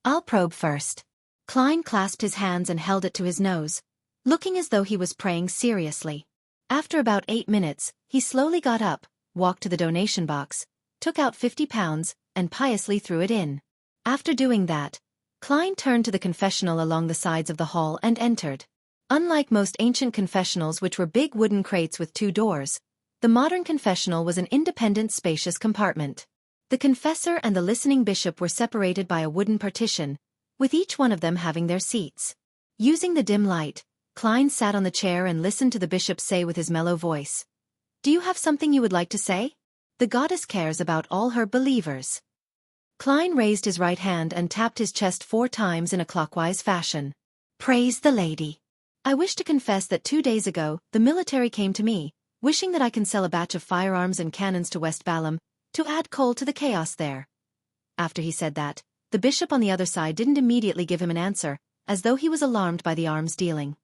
I'll probe first. Klein clasped his hands and held it to his nose, looking as though he was praying seriously. After about 8 minutes, he slowly got up, walked to the donation box, took out £50, and piously threw it in. After doing that, Klein turned to the confessional along the sides of the hall and entered. Unlike most ancient confessionals, which were big wooden crates with 2 doors, the modern confessional was an independent, spacious compartment. The confessor and the listening bishop were separated by a wooden partition, with each one of them having their seats. Using the dim light, Klein sat on the chair and listened to the bishop say with his mellow voice, "Do you have something you would like to say? The goddess cares about all her believers." Klein raised his right hand and tapped his chest 4 times in a clockwise fashion. "Praise the lady. I wish to confess that 2 days ago, the military came to me, wishing that I can sell a batch of firearms and cannons to West Balam, to add coal to the chaos there." After he said that, the bishop on the other side didn't immediately give him an answer, as though he was alarmed by the arms dealing.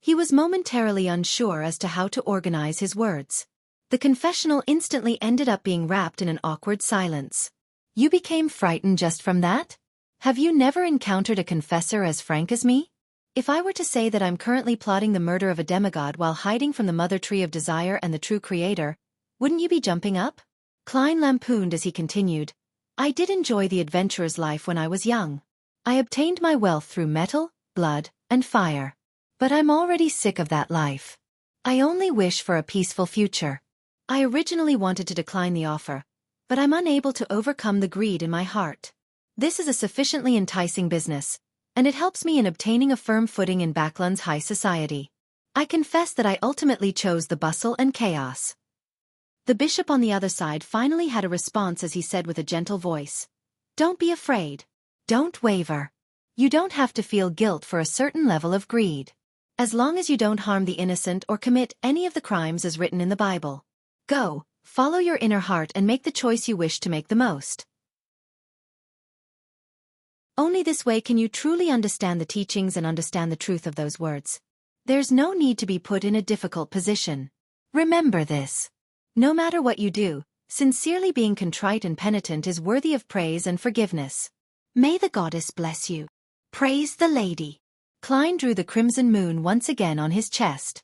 He was momentarily unsure as to how to organize his words. The confessional instantly ended up being wrapped in an awkward silence. "You became frightened just from that? Have you never encountered a confessor as frank as me? If I were to say that I'm currently plotting the murder of a demigod while hiding from the mother tree of desire and the true creator, wouldn't you be jumping up?" Klein lampooned as he continued, "I did enjoy the adventurer's life when I was young. I obtained my wealth through metal, blood, and fire. But I'm already sick of that life. I only wish for a peaceful future. I originally wanted to decline the offer, but I'm unable to overcome the greed in my heart. This is a sufficiently enticing business, and it helps me in obtaining a firm footing in Baklan's high society. I confess that I ultimately chose the bustle and chaos." The bishop on the other side finally had a response as he said with a gentle voice, "Don't be afraid. Don't waver. You don't have to feel guilt for a certain level of greed. As long as you don't harm the innocent or commit any of the crimes as written in the Bible. Go, follow your inner heart and make the choice you wish to make the most. Only this way can you truly understand the teachings and understand the truth of those words. There's no need to be put in a difficult position. Remember this. No matter what you do, sincerely being contrite and penitent is worthy of praise and forgiveness. May the goddess bless you. Praise the lady." Klein drew the crimson moon once again on his chest.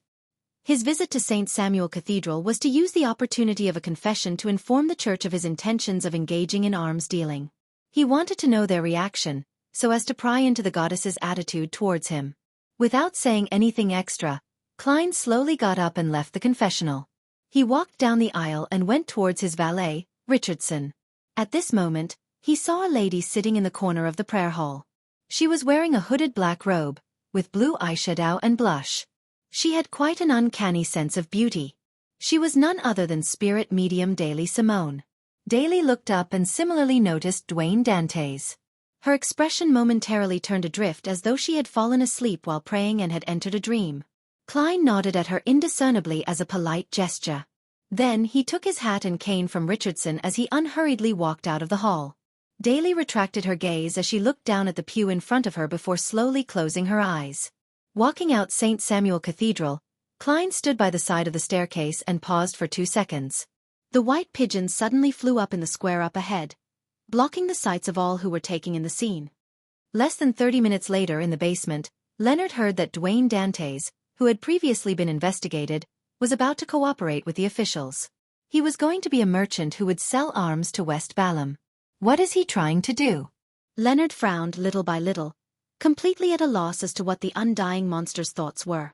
His visit to St. Samuel Cathedral was to use the opportunity of a confession to inform the church of his intentions of engaging in arms dealing. He wanted to know their reaction, so as to pry into the goddess's attitude towards him. Without saying anything extra, Klein slowly got up and left the confessional. He walked down the aisle and went towards his valet, Richardson. At this moment, he saw a lady sitting in the corner of the prayer hall. She was wearing a hooded black robe, with blue eyeshadow and blush. She had quite an uncanny sense of beauty. She was none other than spirit medium Daly Simone. Daly looked up and similarly noticed Dwayne Dantes. Her expression momentarily turned adrift as though she had fallen asleep while praying and had entered a dream. Klein nodded at her indiscernibly as a polite gesture. Then he took his hat and cane from Richardson as he unhurriedly walked out of the hall. Daly retracted her gaze as she looked down at the pew in front of her before slowly closing her eyes. Walking out St. Samuel Cathedral, Klein stood by the side of the staircase and paused for 2 seconds. The white pigeon suddenly flew up in the square up ahead, blocking the sights of all who were taking in the scene. Less than 30 minutes later in the basement, Leonard heard that Dwayne Dantes, who had previously been investigated, was about to cooperate with the officials. He was going to be a merchant who would sell arms to West Balam. What is he trying to do? Leonard frowned little by little, completely at a loss as to what the undying monster's thoughts were.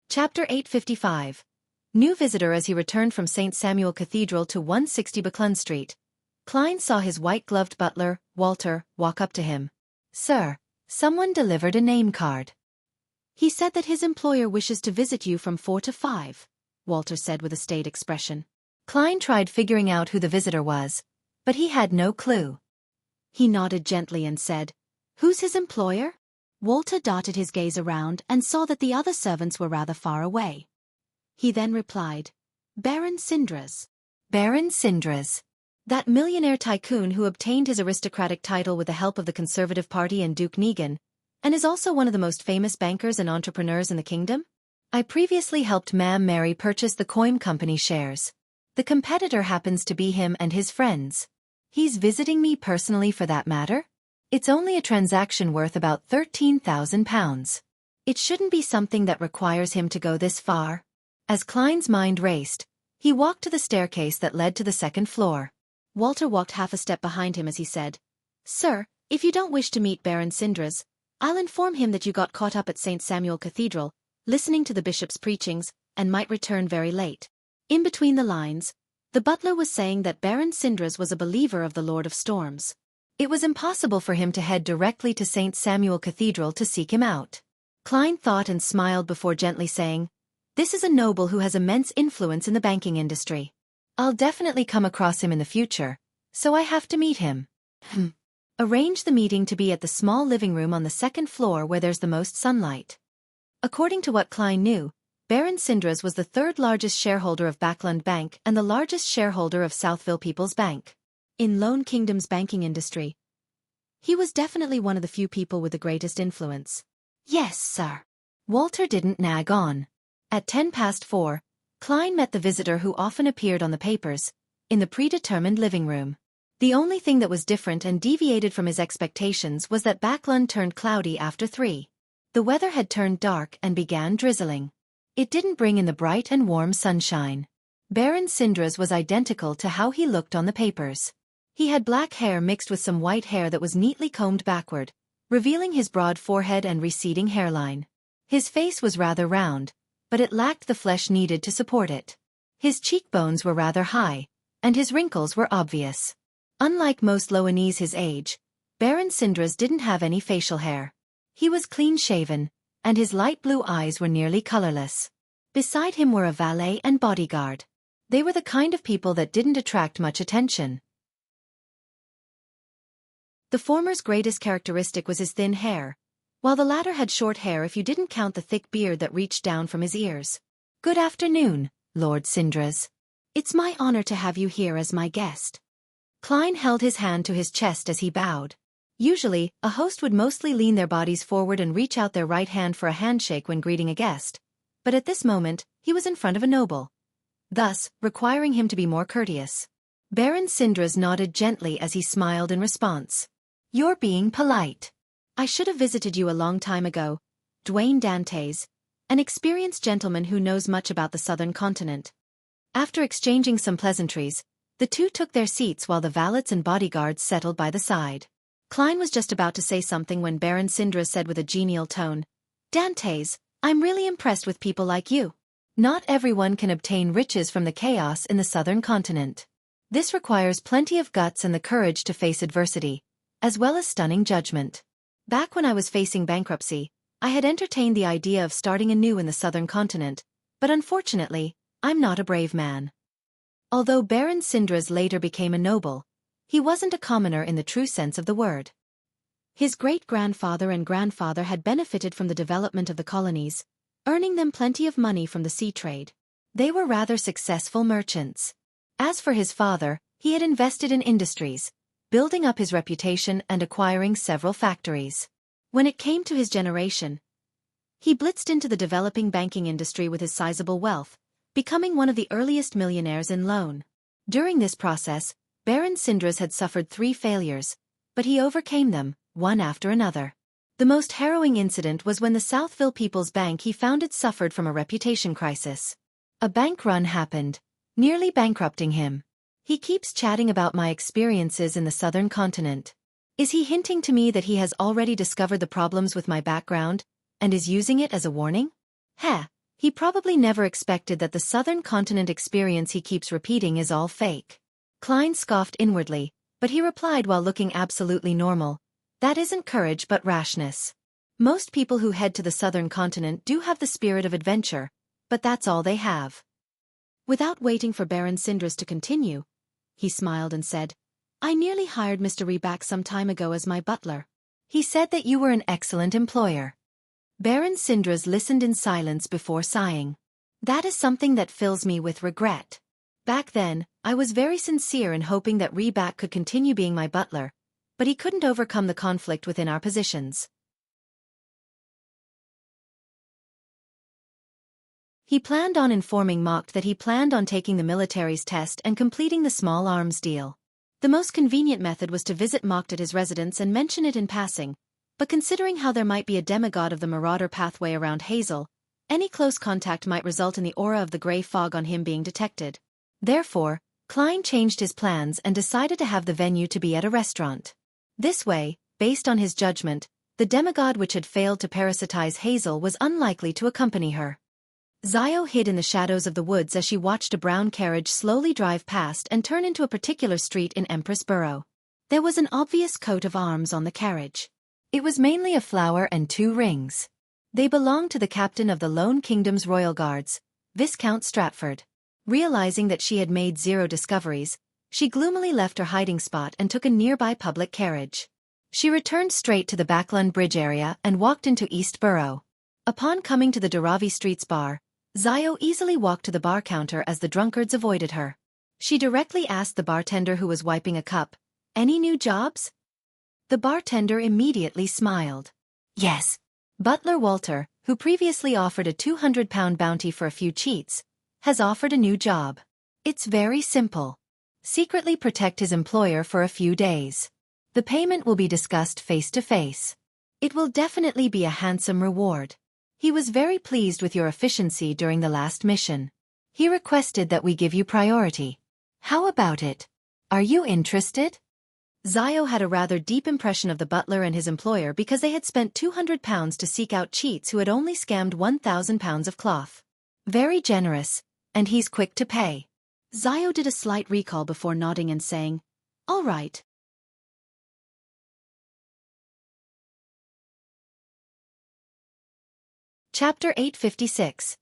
Chapter 855. New visitor. As he returned from St. Samuel Cathedral to 160 Buckland Street, Klein saw his white-gloved butler, Walter, walk up to him. "Sir, someone delivered a name card. He said that his employer wishes to visit you from 4 to 5, Walter said with a staid expression. Klein tried figuring out who the visitor was, but he had no clue. He nodded gently and said, "Who's his employer?" Walter darted his gaze around and saw that the other servants were rather far away. He then replied, "Baron Sindras." Baron Sindras. That millionaire tycoon who obtained his aristocratic title with the help of the Conservative Party and Duke Negan, and is also one of the most famous bankers and entrepreneurs in the kingdom? I previously helped Ma'am Mary purchase the Coim Company shares. The competitor happens to be him and his friends. He's visiting me personally for that matter? It's only a transaction worth about £13,000. It shouldn't be something that requires him to go this far. As Klein's mind raced, he walked to the staircase that led to the second floor. Walter walked half a step behind him as he said, "Sir, if you don't wish to meet Baron Sindras, I'll inform him that you got caught up at St. Samuel Cathedral, listening to the bishop's preachings, and might return very late." In between the lines, the butler was saying that Baron Sindras was a believer of the Lord of Storms. It was impossible for him to head directly to St. Samuel Cathedral to seek him out. Klein thought and smiled before gently saying, "This is a noble who has immense influence in the banking industry. I'll definitely come across him in the future, so I have to meet him." Arrange the meeting to be at the small living room on the second floor where there's the most sunlight. According to what Klein knew, Baron Sindras was the third largest shareholder of Backland Bank and the largest shareholder of Southville People's Bank. In Lone Kingdom's banking industry, he was definitely one of the few people with the greatest influence. "Yes, sir." Walter didn't nag on. At 4:10, Klein met the visitor who often appeared on the papers, in the predetermined living room. The only thing that was different and deviated from his expectations was that Backland turned cloudy after 3. The weather had turned dark and began drizzling. It didn't bring in the bright and warm sunshine. Baron Sindras was identical to how he looked on the papers. He had black hair mixed with some white hair that was neatly combed backward, revealing his broad forehead and receding hairline. His face was rather round, but it lacked the flesh needed to support it. His cheekbones were rather high, and his wrinkles were obvious. Unlike most Loanese his age, Baron Sindras didn't have any facial hair. He was clean-shaven, and his light blue eyes were nearly colorless. Beside him were a valet and bodyguard. They were the kind of people that didn't attract much attention. The former's greatest characteristic was his thin hair, while the latter had short hair if you didn't count the thick beard that reached down from his ears. "Good afternoon, Lord Sindras. It's my honor to have you here as my guest." Klein held his hand to his chest as he bowed. Usually, a host would mostly lean their bodies forward and reach out their right hand for a handshake when greeting a guest, but at this moment, he was in front of a noble, thus requiring him to be more courteous. Baron Sindras nodded gently as he smiled in response. "You're being polite. I should have visited you a long time ago, Dwayne Dantes, an experienced gentleman who knows much about the southern continent." After exchanging some pleasantries, the two took their seats while the valets and bodyguards settled by the side. Klein was just about to say something when Baron Sindras said with a genial tone, "Dantes, I'm really impressed with people like you. Not everyone can obtain riches from the chaos in the southern continent. This requires plenty of guts and the courage to face adversity, as well as stunning judgment. Back when I was facing bankruptcy, I had entertained the idea of starting anew in the southern continent, but unfortunately, I'm not a brave man." Although Baron Sindras later became a noble, he wasn't a commoner in the true sense of the word. His great-grandfather and grandfather had benefited from the development of the colonies, earning them plenty of money from the sea trade. They were rather successful merchants. As for his father, he had invested in industries, building up his reputation and acquiring several factories. When it came to his generation, he blitzed into the developing banking industry with his sizable wealth, becoming one of the earliest millionaires in Lone. During this process, Baron Sindras had suffered 3 failures, but he overcame them, one after another. The most harrowing incident was when the Southville People's Bank he founded suffered from a reputation crisis. A bank run happened, nearly bankrupting him. He keeps chatting about my experiences in the southern continent. Is he hinting to me that he has already discovered the problems with my background, and is using it as a warning? He probably never expected that the southern continent experience he keeps repeating is all fake. Klein scoffed inwardly, but he replied while looking absolutely normal, "That isn't courage but rashness. Most people who head to the southern continent do have the spirit of adventure, but that's all they have." Without waiting for Baron Sindras to continue, he smiled and said, I nearly hired Mr. Reback some time ago as my butler. He said that you were an excellent employer. Baron Sindras listened in silence before sighing. That is something that fills me with regret. Back then, I was very sincere in hoping that Reback could continue being my butler, but he couldn't overcome the conflict within our positions. He planned on informing Mocked that he planned on taking the military's test and completing the small arms deal. The most convenient method was to visit Mocked at his residence and mention it in passing, but considering how there might be a demigod of the marauder pathway around Hazel, any close contact might result in the aura of the grey fog on him being detected. Therefore, Klein changed his plans and decided to have the venue to be at a restaurant. This way, based on his judgment, the demigod which had failed to parasitize Hazel was unlikely to accompany her. Xiao hid in the shadows of the woods as she watched a brown carriage slowly drive past and turn into a particular street in Empress Borough. There was an obvious coat of arms on the carriage. It was mainly a flower and 2 rings. They belonged to the captain of the Lone Kingdom's Royal Guards, Viscount Stratford. Realizing that she had made 0 discoveries, she gloomily left her hiding spot and took a nearby public carriage. She returned straight to the Backland Bridge area and walked into East Borough. Upon coming to the Dharavi Streets bar, Xiao easily walked to the bar counter as the drunkards avoided her. She directly asked the bartender who was wiping a cup, "Any new jobs?" The bartender immediately smiled. "Yes. Butler Walter, who previously offered a £200 bounty for a few cheats, has offered a new job. It's very simple. Secretly protect his employer for a few days. The payment will be discussed face to face. It will definitely be a handsome reward. He was very pleased with your efficiency during the last mission. He requested that we give you priority. How about it? Are you interested?" Xiao had a rather deep impression of the butler and his employer because they had spent £200 to seek out cheats who had only scammed £1,000 of cloth. Very generous, and he's quick to pay. Xiao did a slight recall before nodding and saying, "All right." Chapter 856.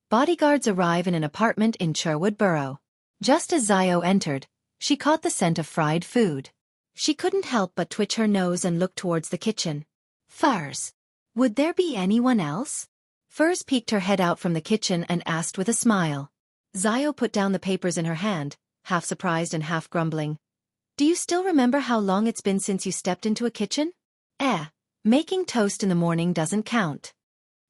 Bodyguards arrive in an apartment in Sherwood Borough. Just as Xiao entered, she caught the scent of fried food. She couldn't help but twitch her nose and look towards the kitchen. Furs. Would there be anyone else? Furs peeked her head out from the kitchen and asked with a smile. Xiao put down the papers in her hand, half surprised and half grumbling. "Do you still remember how long it's been since you stepped into a kitchen? Making toast in the morning doesn't count."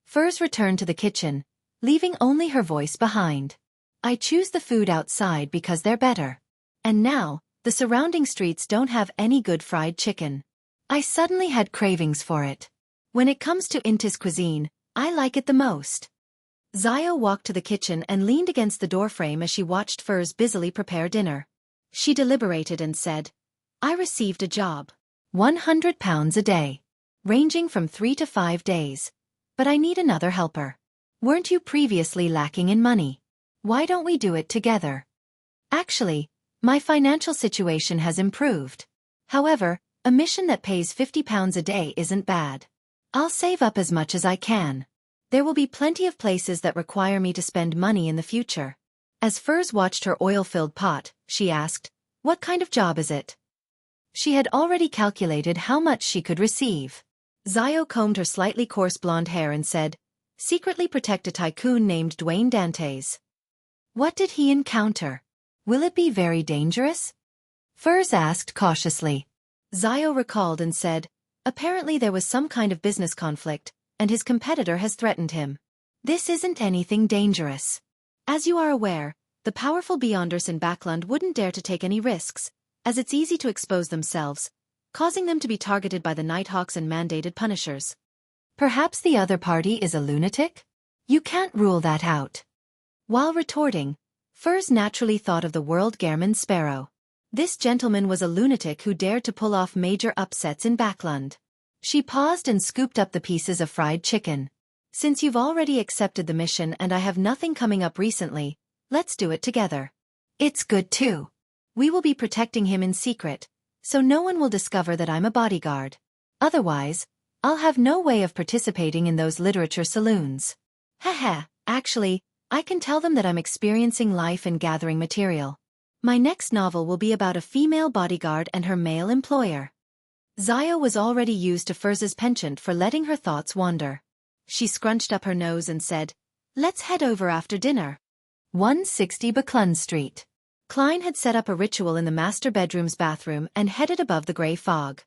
Furs returned to the kitchen, leaving only her voice behind. "I choose the food outside because they're better. And now, the surrounding streets don't have any good fried chicken. I suddenly had cravings for it. When it comes to Intis cuisine, I like it the most." Xiao walked to the kitchen and leaned against the doorframe as she watched Furs busily prepare dinner. She deliberated and said, "I received a job. £100 a day. Ranging from 3 to 5 days. But I need another helper. Weren't you previously lacking in money? Why don't we do it together? Actually, my financial situation has improved. However, a mission that pays £50 a day isn't bad. I'll save up as much as I can. There will be plenty of places that require me to spend money in the future." As Furs watched her oil-filled pot, she asked, "What kind of job is it?" She had already calculated how much she could receive. Xiao combed her slightly coarse blonde hair and said, "Secretly protect a tycoon named Dwayne Dantes." "What did he encounter? Will it be very dangerous?" Furs asked cautiously. Xiao recalled and said, "Apparently there was some kind of business conflict, and his competitor has threatened him. This isn't anything dangerous. As you are aware, the powerful Beyonders in Backland wouldn't dare to take any risks, as it's easy to expose themselves, causing them to be targeted by the Nighthawks and mandated punishers. Perhaps the other party is a lunatic? You can't rule that out." While retorting, Furs naturally thought of the World Gairman Sparrow. This gentleman was a lunatic who dared to pull off major upsets in Backland. She paused and scooped up the pieces of fried chicken. "Since you've already accepted the mission and I have nothing coming up recently, let's do it together. It's good too. We will be protecting him in secret, so no one will discover that I'm a bodyguard. Otherwise, I'll have no way of participating in those literature saloons. Haha, actually, I can tell them that I'm experiencing life and gathering material. My next novel will be about a female bodyguard and her male employer. Zio was already used to Furz's penchant for letting her thoughts wander. She scrunched up her nose and said, "Let's head over after dinner." 160 Buckland Street. Klein had set up a ritual in the master bedroom's bathroom and headed above the gray fog.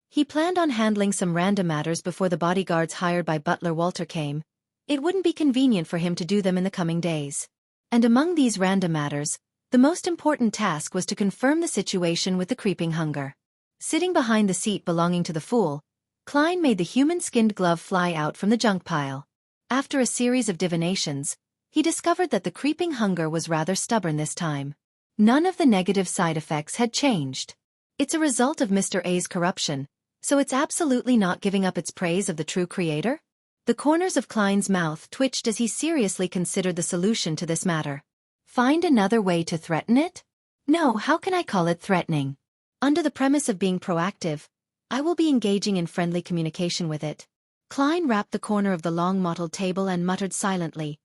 He planned on handling some random matters before the bodyguards hired by butler Walter came. It wouldn't be convenient for him to do them in the coming days. And among these random matters, the most important task was to confirm the situation with the creeping hunger. Sitting behind the seat belonging to the fool, Klein made the human-skinned glove fly out from the junk pile. After a series of divinations, he discovered that the creeping hunger was rather stubborn this time. None of the negative side effects had changed. It's a result of Mr. A's corruption, so it's absolutely not giving up its praise of the true creator? The corners of Klein's mouth twitched as he seriously considered the solution to this matter. Find another way to threaten it? No, how can I call it threatening? Under the premise of being proactive, I will be engaging in friendly communication with it. Klein rapped the corner of the long mottled table and muttered silently,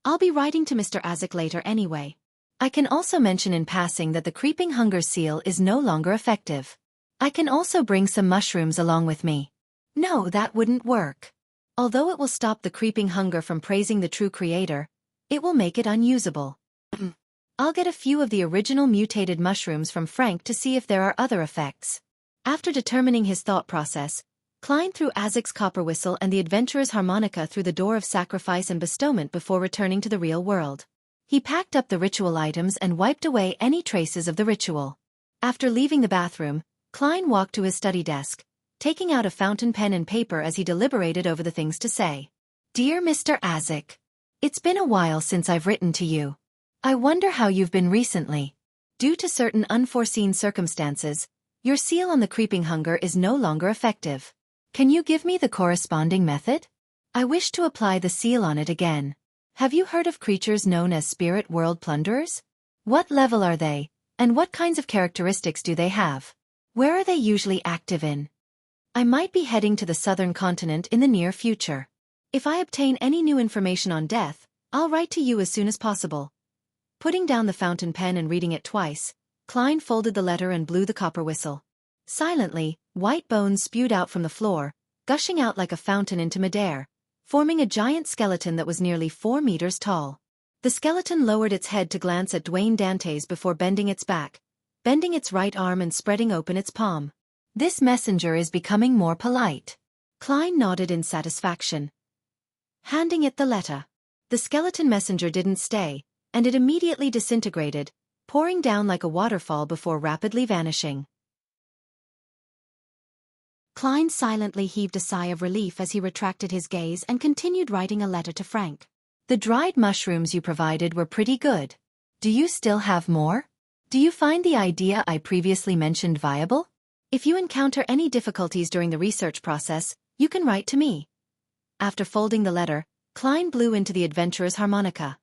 "I'll be writing to Mr. Azek later anyway. I can also mention in passing that the creeping hunger seal is no longer effective. I can also bring some mushrooms along with me." No, that wouldn't work. Although it will stop the creeping hunger from praising the true creator, it will make it unusable. I'll get a few of the original mutated mushrooms from Frank to see if there are other effects. After determining his thought process, Klein threw Azek's copper whistle and the adventurer's harmonica through the door of sacrifice and bestowment before returning to the real world. He packed up the ritual items and wiped away any traces of the ritual. After leaving the bathroom, Klein walked to his study desk, taking out a fountain pen and paper as he deliberated over the things to say. "Dear Mr. Azek, it's been a while since I've written to you. I wonder how you've been recently. Due to certain unforeseen circumstances, your seal on the creeping hunger is no longer effective. Can you give me the corresponding method? I wish to apply the seal on it again. Have you heard of creatures known as spirit world plunderers? What level are they, and what kinds of characteristics do they have? Where are they usually active in? I might be heading to the southern continent in the near future. If I obtain any new information on death, I'll write to you as soon as possible." Putting down the fountain pen and reading it twice, Klein folded the letter and blew the copper whistle. Silently, white bones spewed out from the floor, gushing out like a fountain into midair, forming a giant skeleton that was nearly 4 meters tall. The skeleton lowered its head to glance at Dwayne Dantes before bending its back, bending its right arm and spreading open its palm. "This messenger is becoming more polite." Klein nodded in satisfaction, handing it the letter. The skeleton messenger didn't stay, and it immediately disintegrated, pouring down like a waterfall before rapidly vanishing. Klein silently heaved a sigh of relief as he retracted his gaze and continued writing a letter to Frank. "The dried mushrooms you provided were pretty good. Do you still have more? Do you find the idea I previously mentioned viable? If you encounter any difficulties during the research process, you can write to me." After folding the letter, Klein blew into the adventurer's harmonica.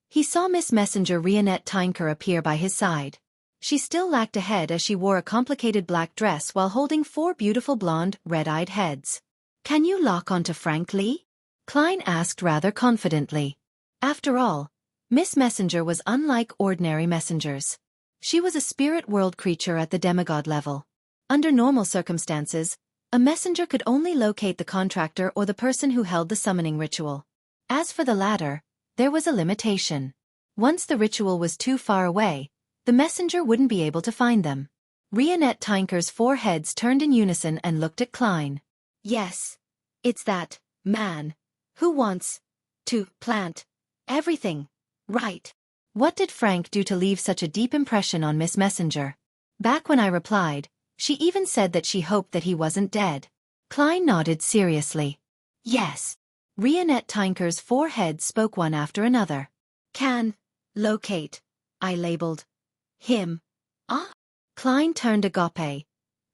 He saw Miss Messenger Rionette Tynker appear by his side. She still lacked a head as she wore a complicated black dress while holding 4 beautiful blonde, red-eyed heads. "Can you lock onto Frank Lee?" Klein asked rather confidently. After all, Miss Messenger was unlike ordinary messengers. She was a spirit world creature at the demigod level. Under normal circumstances, a messenger could only locate the contractor or the person who held the summoning ritual. As for the latter, there was a limitation. Once the ritual was too far away, the messenger wouldn't be able to find them. Rionette Tynker's 4 heads turned in unison and looked at Klein. "Yes, it's that man who wants to plant everything, right? What did Frank do to leave such a deep impression on Miss Messenger? Back when I replied, she even said that she hoped that he wasn't dead." Klein nodded seriously. "Yes." Rionette Tynker's 4 heads spoke one after another. "Can locate," I labeled him. "Ah?" Klein turned agape,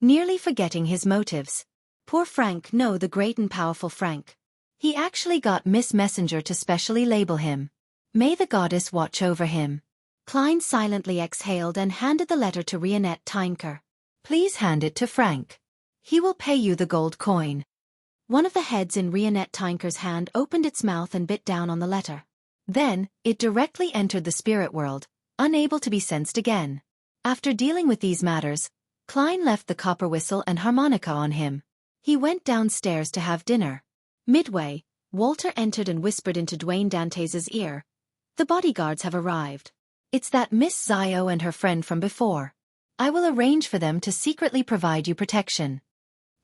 nearly forgetting his motives. Poor Frank, no, the great and powerful Frank. He actually got Miss Messenger to specially label him. May the goddess watch over him. Klein silently exhaled and handed the letter to Rionette Tynker. "Please hand it to Frank. He will pay you the gold coin." One of the heads in Rionette Tynker's hand opened its mouth and bit down on the letter. Then, it directly entered the spirit world, unable to be sensed again. After dealing with these matters, Klein left the copper whistle and harmonica on him. He went downstairs to have dinner. Midway, Walter entered and whispered into Dwayne Dantes' ear. "The bodyguards have arrived. It's that Miss Zio and her friend from before. I will arrange for them to secretly provide you protection."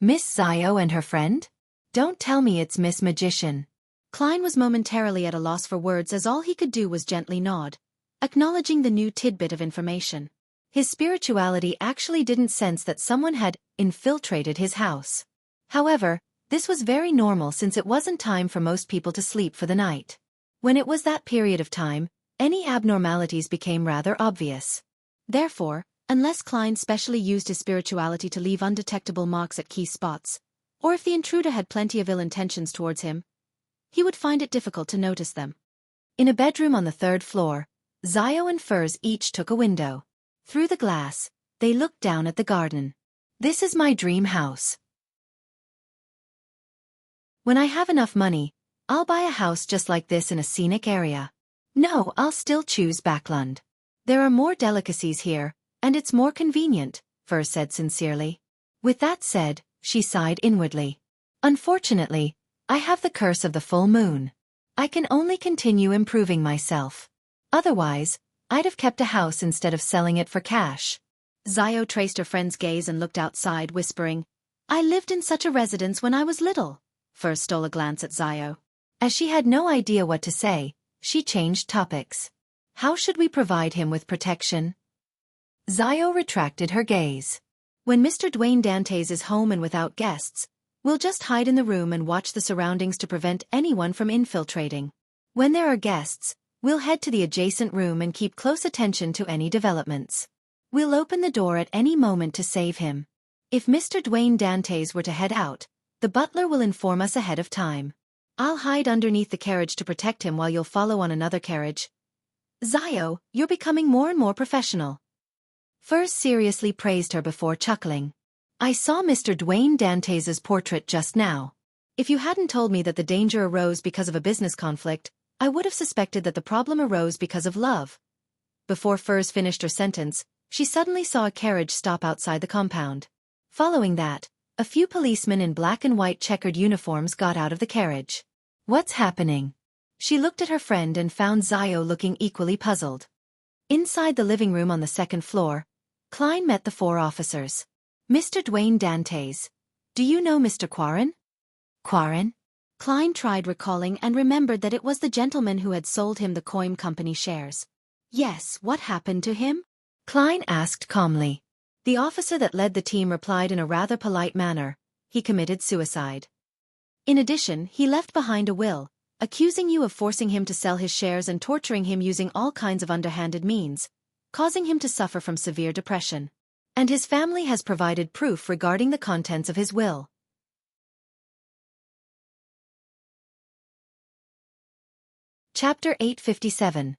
"Miss Zio and her friend? Don't tell me it's Miss Magician." Klein was momentarily at a loss for words as all he could do was gently nod, acknowledging the new tidbit of information. His spirituality actually didn't sense that someone had infiltrated his house. However, this was very normal since it wasn't time for most people to sleep for the night. When it was that period of time, any abnormalities became rather obvious. Therefore, unless Klein specially used his spirituality to leave undetectable marks at key spots, or if the intruder had plenty of ill intentions towards him, he would find it difficult to notice them. In a bedroom on the 3rd floor, Zio and Furs each took a window. Through the glass, they looked down at the garden. "This is my dream house. When I have enough money, I'll buy a house just like this in a scenic area. No, I'll still choose Backlund. There are more delicacies here, and it's more convenient," Furs said sincerely. With that said, she sighed inwardly. "Unfortunately, I have the curse of the full moon. I can only continue improving myself. Otherwise, I'd have kept a house instead of selling it for cash." Zio traced her friend's gaze and looked outside, whispering, "I lived in such a residence when I was little." Furs stole a glance at Zio. As she had no idea what to say, she changed topics. "How should we provide him with protection?" Zio retracted her gaze. "When Mr. Dwayne Dantes is home and without guests, we'll just hide in the room and watch the surroundings to prevent anyone from infiltrating. When there are guests, we'll head to the adjacent room and keep close attention to any developments. We'll open the door at any moment to save him. If Mr. Dwayne Dantes were to head out, the butler will inform us ahead of time. I'll hide underneath the carriage to protect him while you'll follow on another carriage." "Zio, you're becoming more and more professional." Furs seriously praised her before chuckling. "I saw Mr. Dwayne Dantes' portrait just now. If you hadn't told me that the danger arose because of a business conflict, I would have suspected that the problem arose because of love." Before Furs finished her sentence, she suddenly saw a carriage stop outside the compound. Following that, a few policemen in black and white checkered uniforms got out of the carriage. "What's happening?" She looked at her friend and found Zio looking equally puzzled. Inside the living room on the 2nd floor, Klein met the 4 officers. "Mr. Dwayne Dantes, do you know Mr. Quarren?" "Quarren?" Klein tried recalling and remembered that it was the gentleman who had sold him the Coim Company shares. "Yes, what happened to him?" Klein asked calmly. The officer that led the team replied in a rather polite manner, "He committed suicide. In addition, he left behind a will, accusing you of forcing him to sell his shares and torturing him using all kinds of underhanded means, causing him to suffer from severe depression. And his family has provided proof regarding the contents of his will." Chapter 857.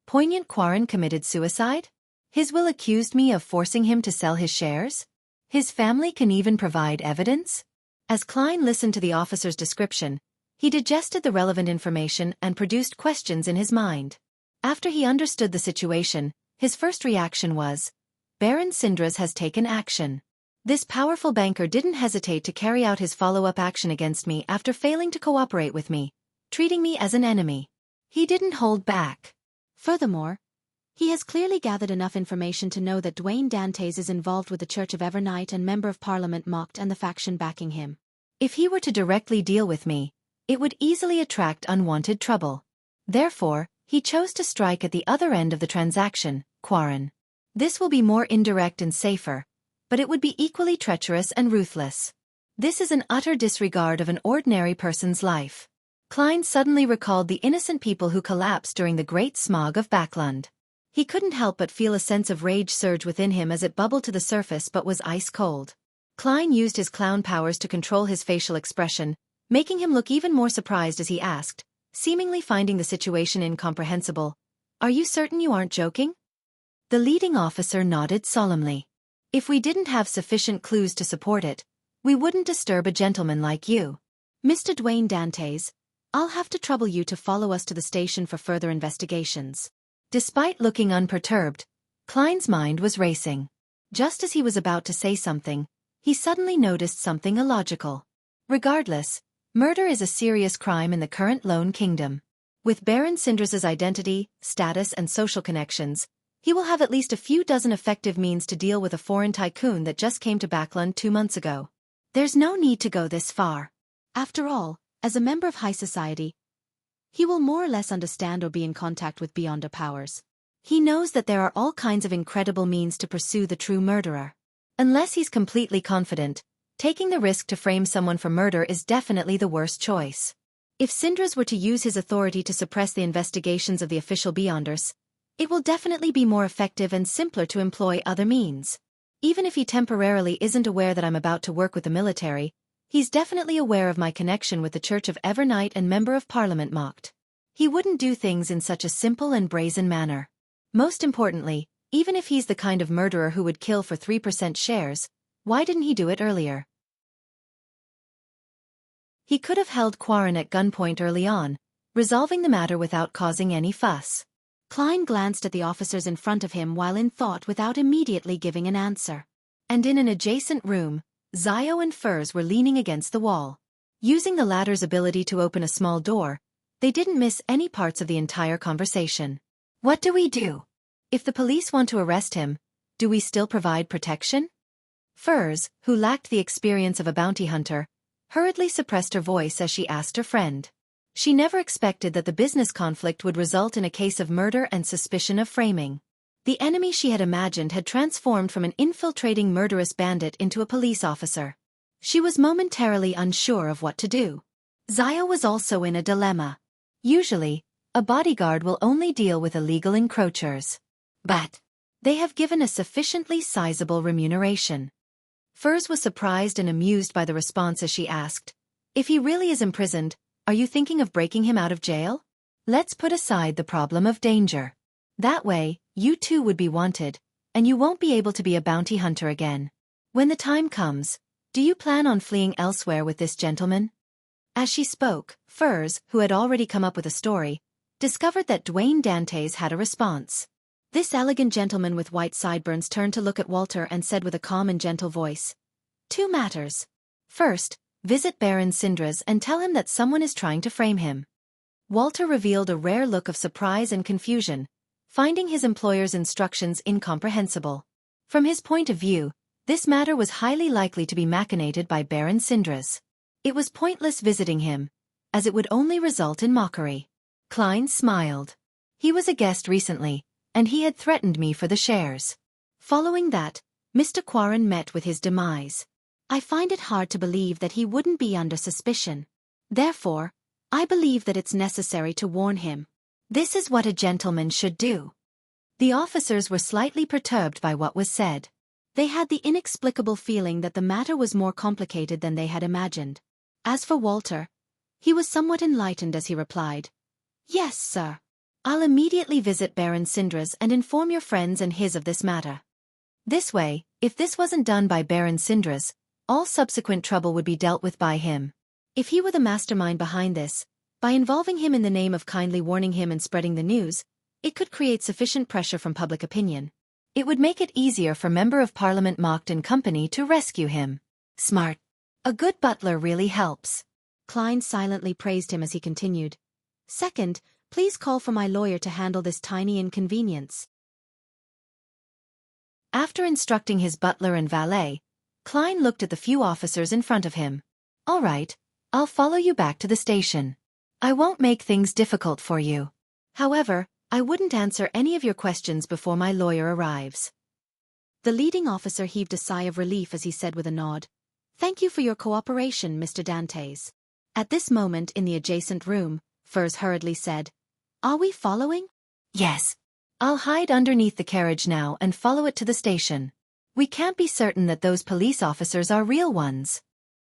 Poignant. Quarren committed suicide? His will accused me of forcing him to sell his shares? His family can even provide evidence? As Klein listened to the officer's description, he digested the relevant information and produced questions in his mind. After he understood the situation, his first reaction was, Baron Sindras has taken action. This powerful banker didn't hesitate to carry out his follow-up action against me after failing to cooperate with me, treating me as an enemy. He didn't hold back. Furthermore, he has clearly gathered enough information to know that Dwayne Dantes is involved with the Church of Evernight and Member of Parliament Mocked and the faction backing him. If he were to directly deal with me, it would easily attract unwanted trouble. Therefore, he chose to strike at the other end of the transaction, Quarren. This will be more indirect and safer, but it would be equally treacherous and ruthless. This is an utter disregard of an ordinary person's life. Klein suddenly recalled the innocent people who collapsed during the Great Smog of Backlund. He couldn't help but feel a sense of rage surge within him as it bubbled to the surface but was ice cold. Klein used his clown powers to control his facial expression, making him look even more surprised as he asked, seemingly finding the situation incomprehensible, "Are you certain you aren't joking?" The leading officer nodded solemnly. "If we didn't have sufficient clues to support it, we wouldn't disturb a gentleman like you. Mr. Dwayne Dantes, I'll have to trouble you to follow us to the station for further investigations. Despite looking unperturbed, Klein's mind was racing. Just as he was about to say something, he suddenly noticed something illogical. Regardless, murder is a serious crime in the current Lone Kingdom. With Baron Syndra's identity, status and social connections, he will have at least a few dozen effective means to deal with a foreign tycoon that just came to Backlund 2 months ago. There's no need to go this far. After all, as a member of high society, he will more or less understand or be in contact with Beyonder powers. He knows that there are all kinds of incredible means to pursue the true murderer. Unless he's completely confident, taking the risk to frame someone for murder is definitely the worst choice. If Syndras were to use his authority to suppress the investigations of the official Beyonders, it will definitely be more effective and simpler to employ other means. Even if he temporarily isn't aware that I'm about to work with the military, he's definitely aware of my connection with the Church of Evernight and Member of Parliament Mocked. He wouldn't do things in such a simple and brazen manner. Most importantly, even if he's the kind of murderer who would kill for 3% shares, why didn't he do it earlier? He could have held Quarren at gunpoint early on, resolving the matter without causing any fuss. Klein glanced at the officers in front of him while in thought without immediately giving an answer. And in an adjacent room, Zio and Furs were leaning against the wall. Using the latter's ability to open a small door, they didn't miss any parts of the entire conversation. What do we do? If the police want to arrest him, do we still provide protection? Furs, who lacked the experience of a bounty hunter, hurriedly suppressed her voice as she asked her friend. She never expected that the business conflict would result in a case of murder and suspicion of framing. The enemy she had imagined had transformed from an infiltrating murderous bandit into a police officer. She was momentarily unsure of what to do. Zio was also in a dilemma. Usually, a bodyguard will only deal with illegal encroachers. But they have given a sufficiently sizable remuneration. Furs was surprised and amused by the response as she asked, "If he really is imprisoned, are you thinking of breaking him out of jail? Let's put aside the problem of danger. That way, you too would be wanted, and you won't be able to be a bounty hunter again. When the time comes, do you plan on fleeing elsewhere with this gentleman?" As she spoke, Furs, who had already come up with a story, discovered that Dwayne Dantes had a response. This elegant gentleman with white sideburns turned to look at Walter and said with a calm and gentle voice, "Two matters. First, visit Baron Syndras and tell him that someone is trying to frame him." Walter revealed a rare look of surprise and confusion, finding his employer's instructions incomprehensible. From his point of view, this matter was highly likely to be machinated by Baron Syndras. It was pointless visiting him, as it would only result in mockery. Klein smiled. He was a guest recently, and he had threatened me for the shares. Following that, Mr. Quarren met with his demise. I find it hard to believe that he wouldn't be under suspicion. Therefore, I believe that it's necessary to warn him. This is what a gentleman should do. The officers were slightly perturbed by what was said. They had the inexplicable feeling that the matter was more complicated than they had imagined. As for Walter, he was somewhat enlightened as he replied, "Yes, sir. I'll immediately visit Baron Syndras and inform your friends and his of this matter." This way, if this wasn't done by Baron Syndras, all subsequent trouble would be dealt with by him. If he were the mastermind behind this, by involving him in the name of kindly warning him and spreading the news, it could create sufficient pressure from public opinion. It would make it easier for Member of Parliament Mocked and Company to rescue him. Smart. A good butler really helps. Klein silently praised him as he continued. Second, please call for my lawyer to handle this tiny inconvenience. After instructing his butler and valet, Klein looked at the few officers in front of him. All right, I'll follow you back to the station. I won't make things difficult for you. However, I wouldn't answer any of your questions before my lawyer arrives. The leading officer heaved a sigh of relief as he said with a nod, "Thank you for your cooperation, Mr. Dantes." At this moment in the adjacent room, Furs hurriedly said, "Are we following?" "Yes. I'll hide underneath the carriage now and follow it to the station. We can't be certain that those police officers are real ones."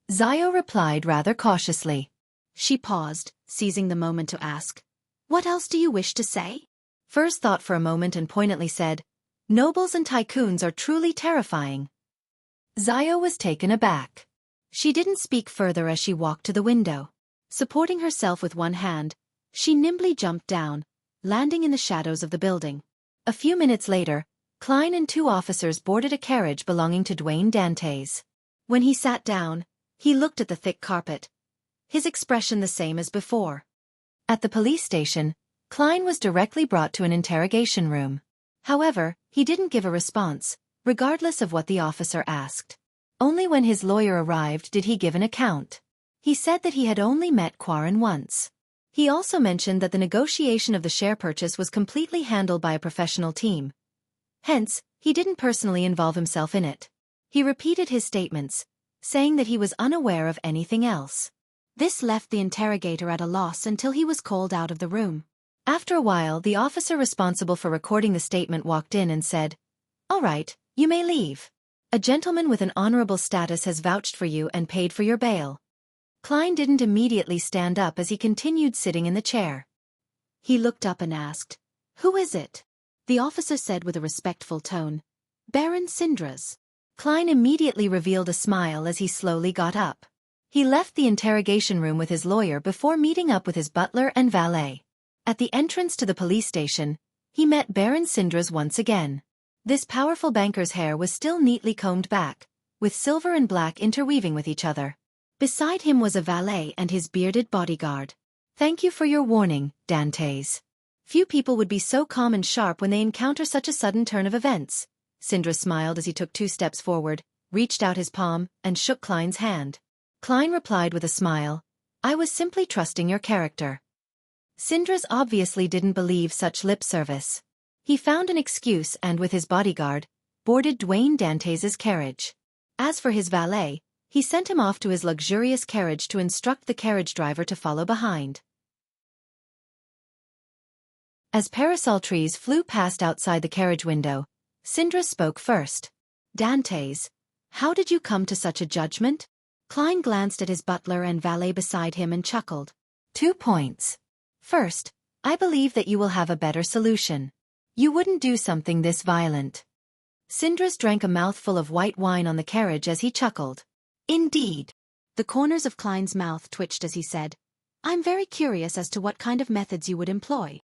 Zio replied rather cautiously. She paused, seizing the moment to ask, "What else do you wish to say?" Furs thought for a moment and poignantly said, "Nobles and tycoons are truly terrifying." Zio was taken aback. She didn't speak further as she walked to the window. Supporting herself with one hand, she nimbly jumped down, landing in the shadows of the building. A few minutes later, Klein and two officers boarded a carriage belonging to Dwayne Dantes. When he sat down, he looked at the thick carpet, his expression the same as before. At the police station, Klein was directly brought to an interrogation room. However, he didn't give a response, regardless of what the officer asked. Only when his lawyer arrived did he give an account. He said that he had only met Quarren once. He also mentioned that the negotiation of the share purchase was completely handled by a professional team. Hence, he didn't personally involve himself in it. He repeated his statements, saying that he was unaware of anything else. This left the interrogator at a loss until he was called out of the room. After a while, the officer responsible for recording the statement walked in and said, "All right, you may leave. A gentleman with an honorable status has vouched for you and paid for your bail." Klein didn't immediately stand up as he continued sitting in the chair. He looked up and asked, "Who is it?" The officer said with a respectful tone, "Baron Sindras." Klein immediately revealed a smile as he slowly got up. He left the interrogation room with his lawyer before meeting up with his butler and valet. At the entrance to the police station, he met Baron Sindras once again. This powerful banker's hair was still neatly combed back, with silver and black interweaving with each other. Beside him was a valet and his bearded bodyguard. "Thank you for your warning, Dantes. Few people would be so calm and sharp when they encounter such a sudden turn of events." Sindras smiled as he took 2 steps forward, reached out his palm, and shook Klein's hand. Klein replied with a smile, "I was simply trusting your character." Sindras obviously didn't believe such lip service. He found an excuse and, with his bodyguard, boarded Dwayne Dantes's carriage. As for his valet, he sent him off to his luxurious carriage to instruct the carriage driver to follow behind. As parasol trees flew past outside the carriage window, Sindras spoke first. "Dantes, how did you come to such a judgment?" Klein glanced at his butler and valet beside him and chuckled. 2 points. First, I believe that you will have a better solution. You wouldn't do something this violent. Sindras drank a mouthful of white wine on the carriage as he chuckled. "Indeed." The corners of Klein's mouth twitched as he said, "I'm very curious as to what kind of methods you would employ."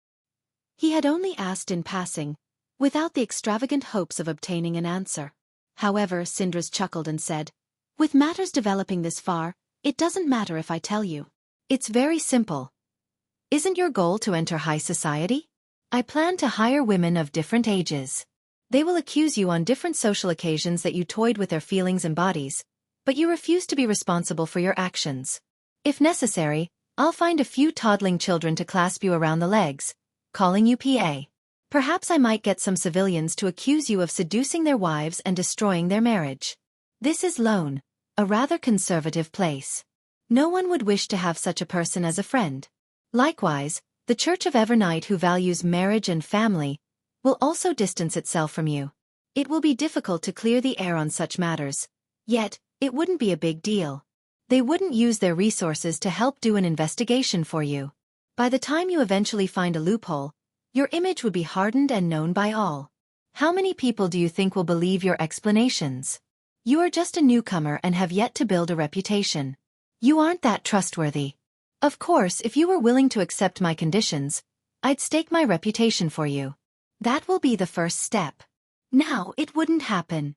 He had only asked in passing, without the extravagant hopes of obtaining an answer. However, Sindras chuckled and said, "With matters developing this far, it doesn't matter if I tell you. It's very simple. Isn't your goal to enter high society? I plan to hire women of different ages. They will accuse you on different social occasions that you toyed with their feelings and bodies, but you refuse to be responsible for your actions. If necessary, I'll find a few toddling children to clasp you around the legs, calling you PA. Perhaps I might get some civilians to accuse you of seducing their wives and destroying their marriage. This is Lone, a rather conservative place. No one would wish to have such a person as a friend. Likewise, the Church of Evernight, who values marriage and family, will also distance itself from you. It will be difficult to clear the air on such matters, yet, it wouldn't be a big deal. They wouldn't use their resources to help do an investigation for you. By the time you eventually find a loophole, your image would be hardened and known by all. How many people do you think will believe your explanations? You are just a newcomer and have yet to build a reputation. You aren't that trustworthy. Of course, if you were willing to accept my conditions, I'd stake my reputation for you. That will be the first step. Now, it wouldn't happen."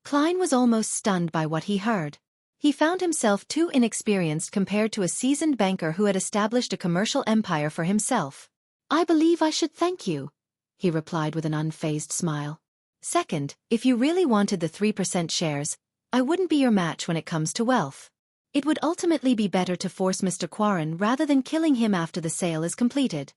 Klein was almost stunned by what he heard. He found himself too inexperienced compared to a seasoned banker who had established a commercial empire for himself. "I believe I should thank you," he replied with an unfazed smile. "Second, if you really wanted the 3% shares, I wouldn't be your match when it comes to wealth. It would ultimately be better to force Mr. Quarren rather than killing him after the sale is completed."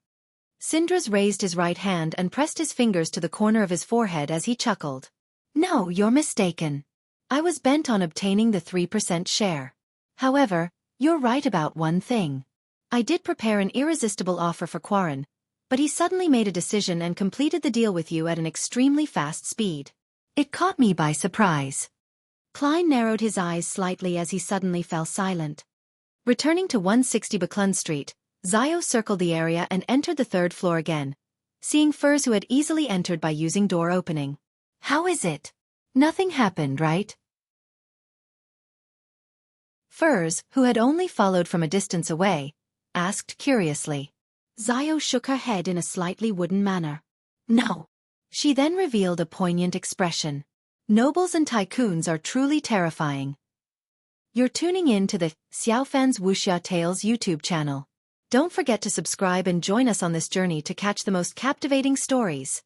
Sindras raised his right hand and pressed his fingers to the corner of his forehead as he chuckled. "No, you're mistaken. I was bent on obtaining the 3% share. However, you're right about one thing. I did prepare an irresistible offer for Quarren, but he suddenly made a decision and completed the deal with you at an extremely fast speed. It caught me by surprise." Klein narrowed his eyes slightly as he suddenly fell silent. Returning to 160 Buckland Street, Zio circled the area and entered the 3rd floor again, seeing Furs, who had easily entered by using door opening. "How is it? Nothing happened, right?" Furs, who had only followed from a distance away, asked curiously. Zio shook her head in a slightly wooden manner. No. She then revealed a poignant expression. Nobles and tycoons are truly terrifying. You're tuning in to the Xiaofan's Wuxia Tales YouTube channel. Don't forget to subscribe and join us on this journey to catch the most captivating stories.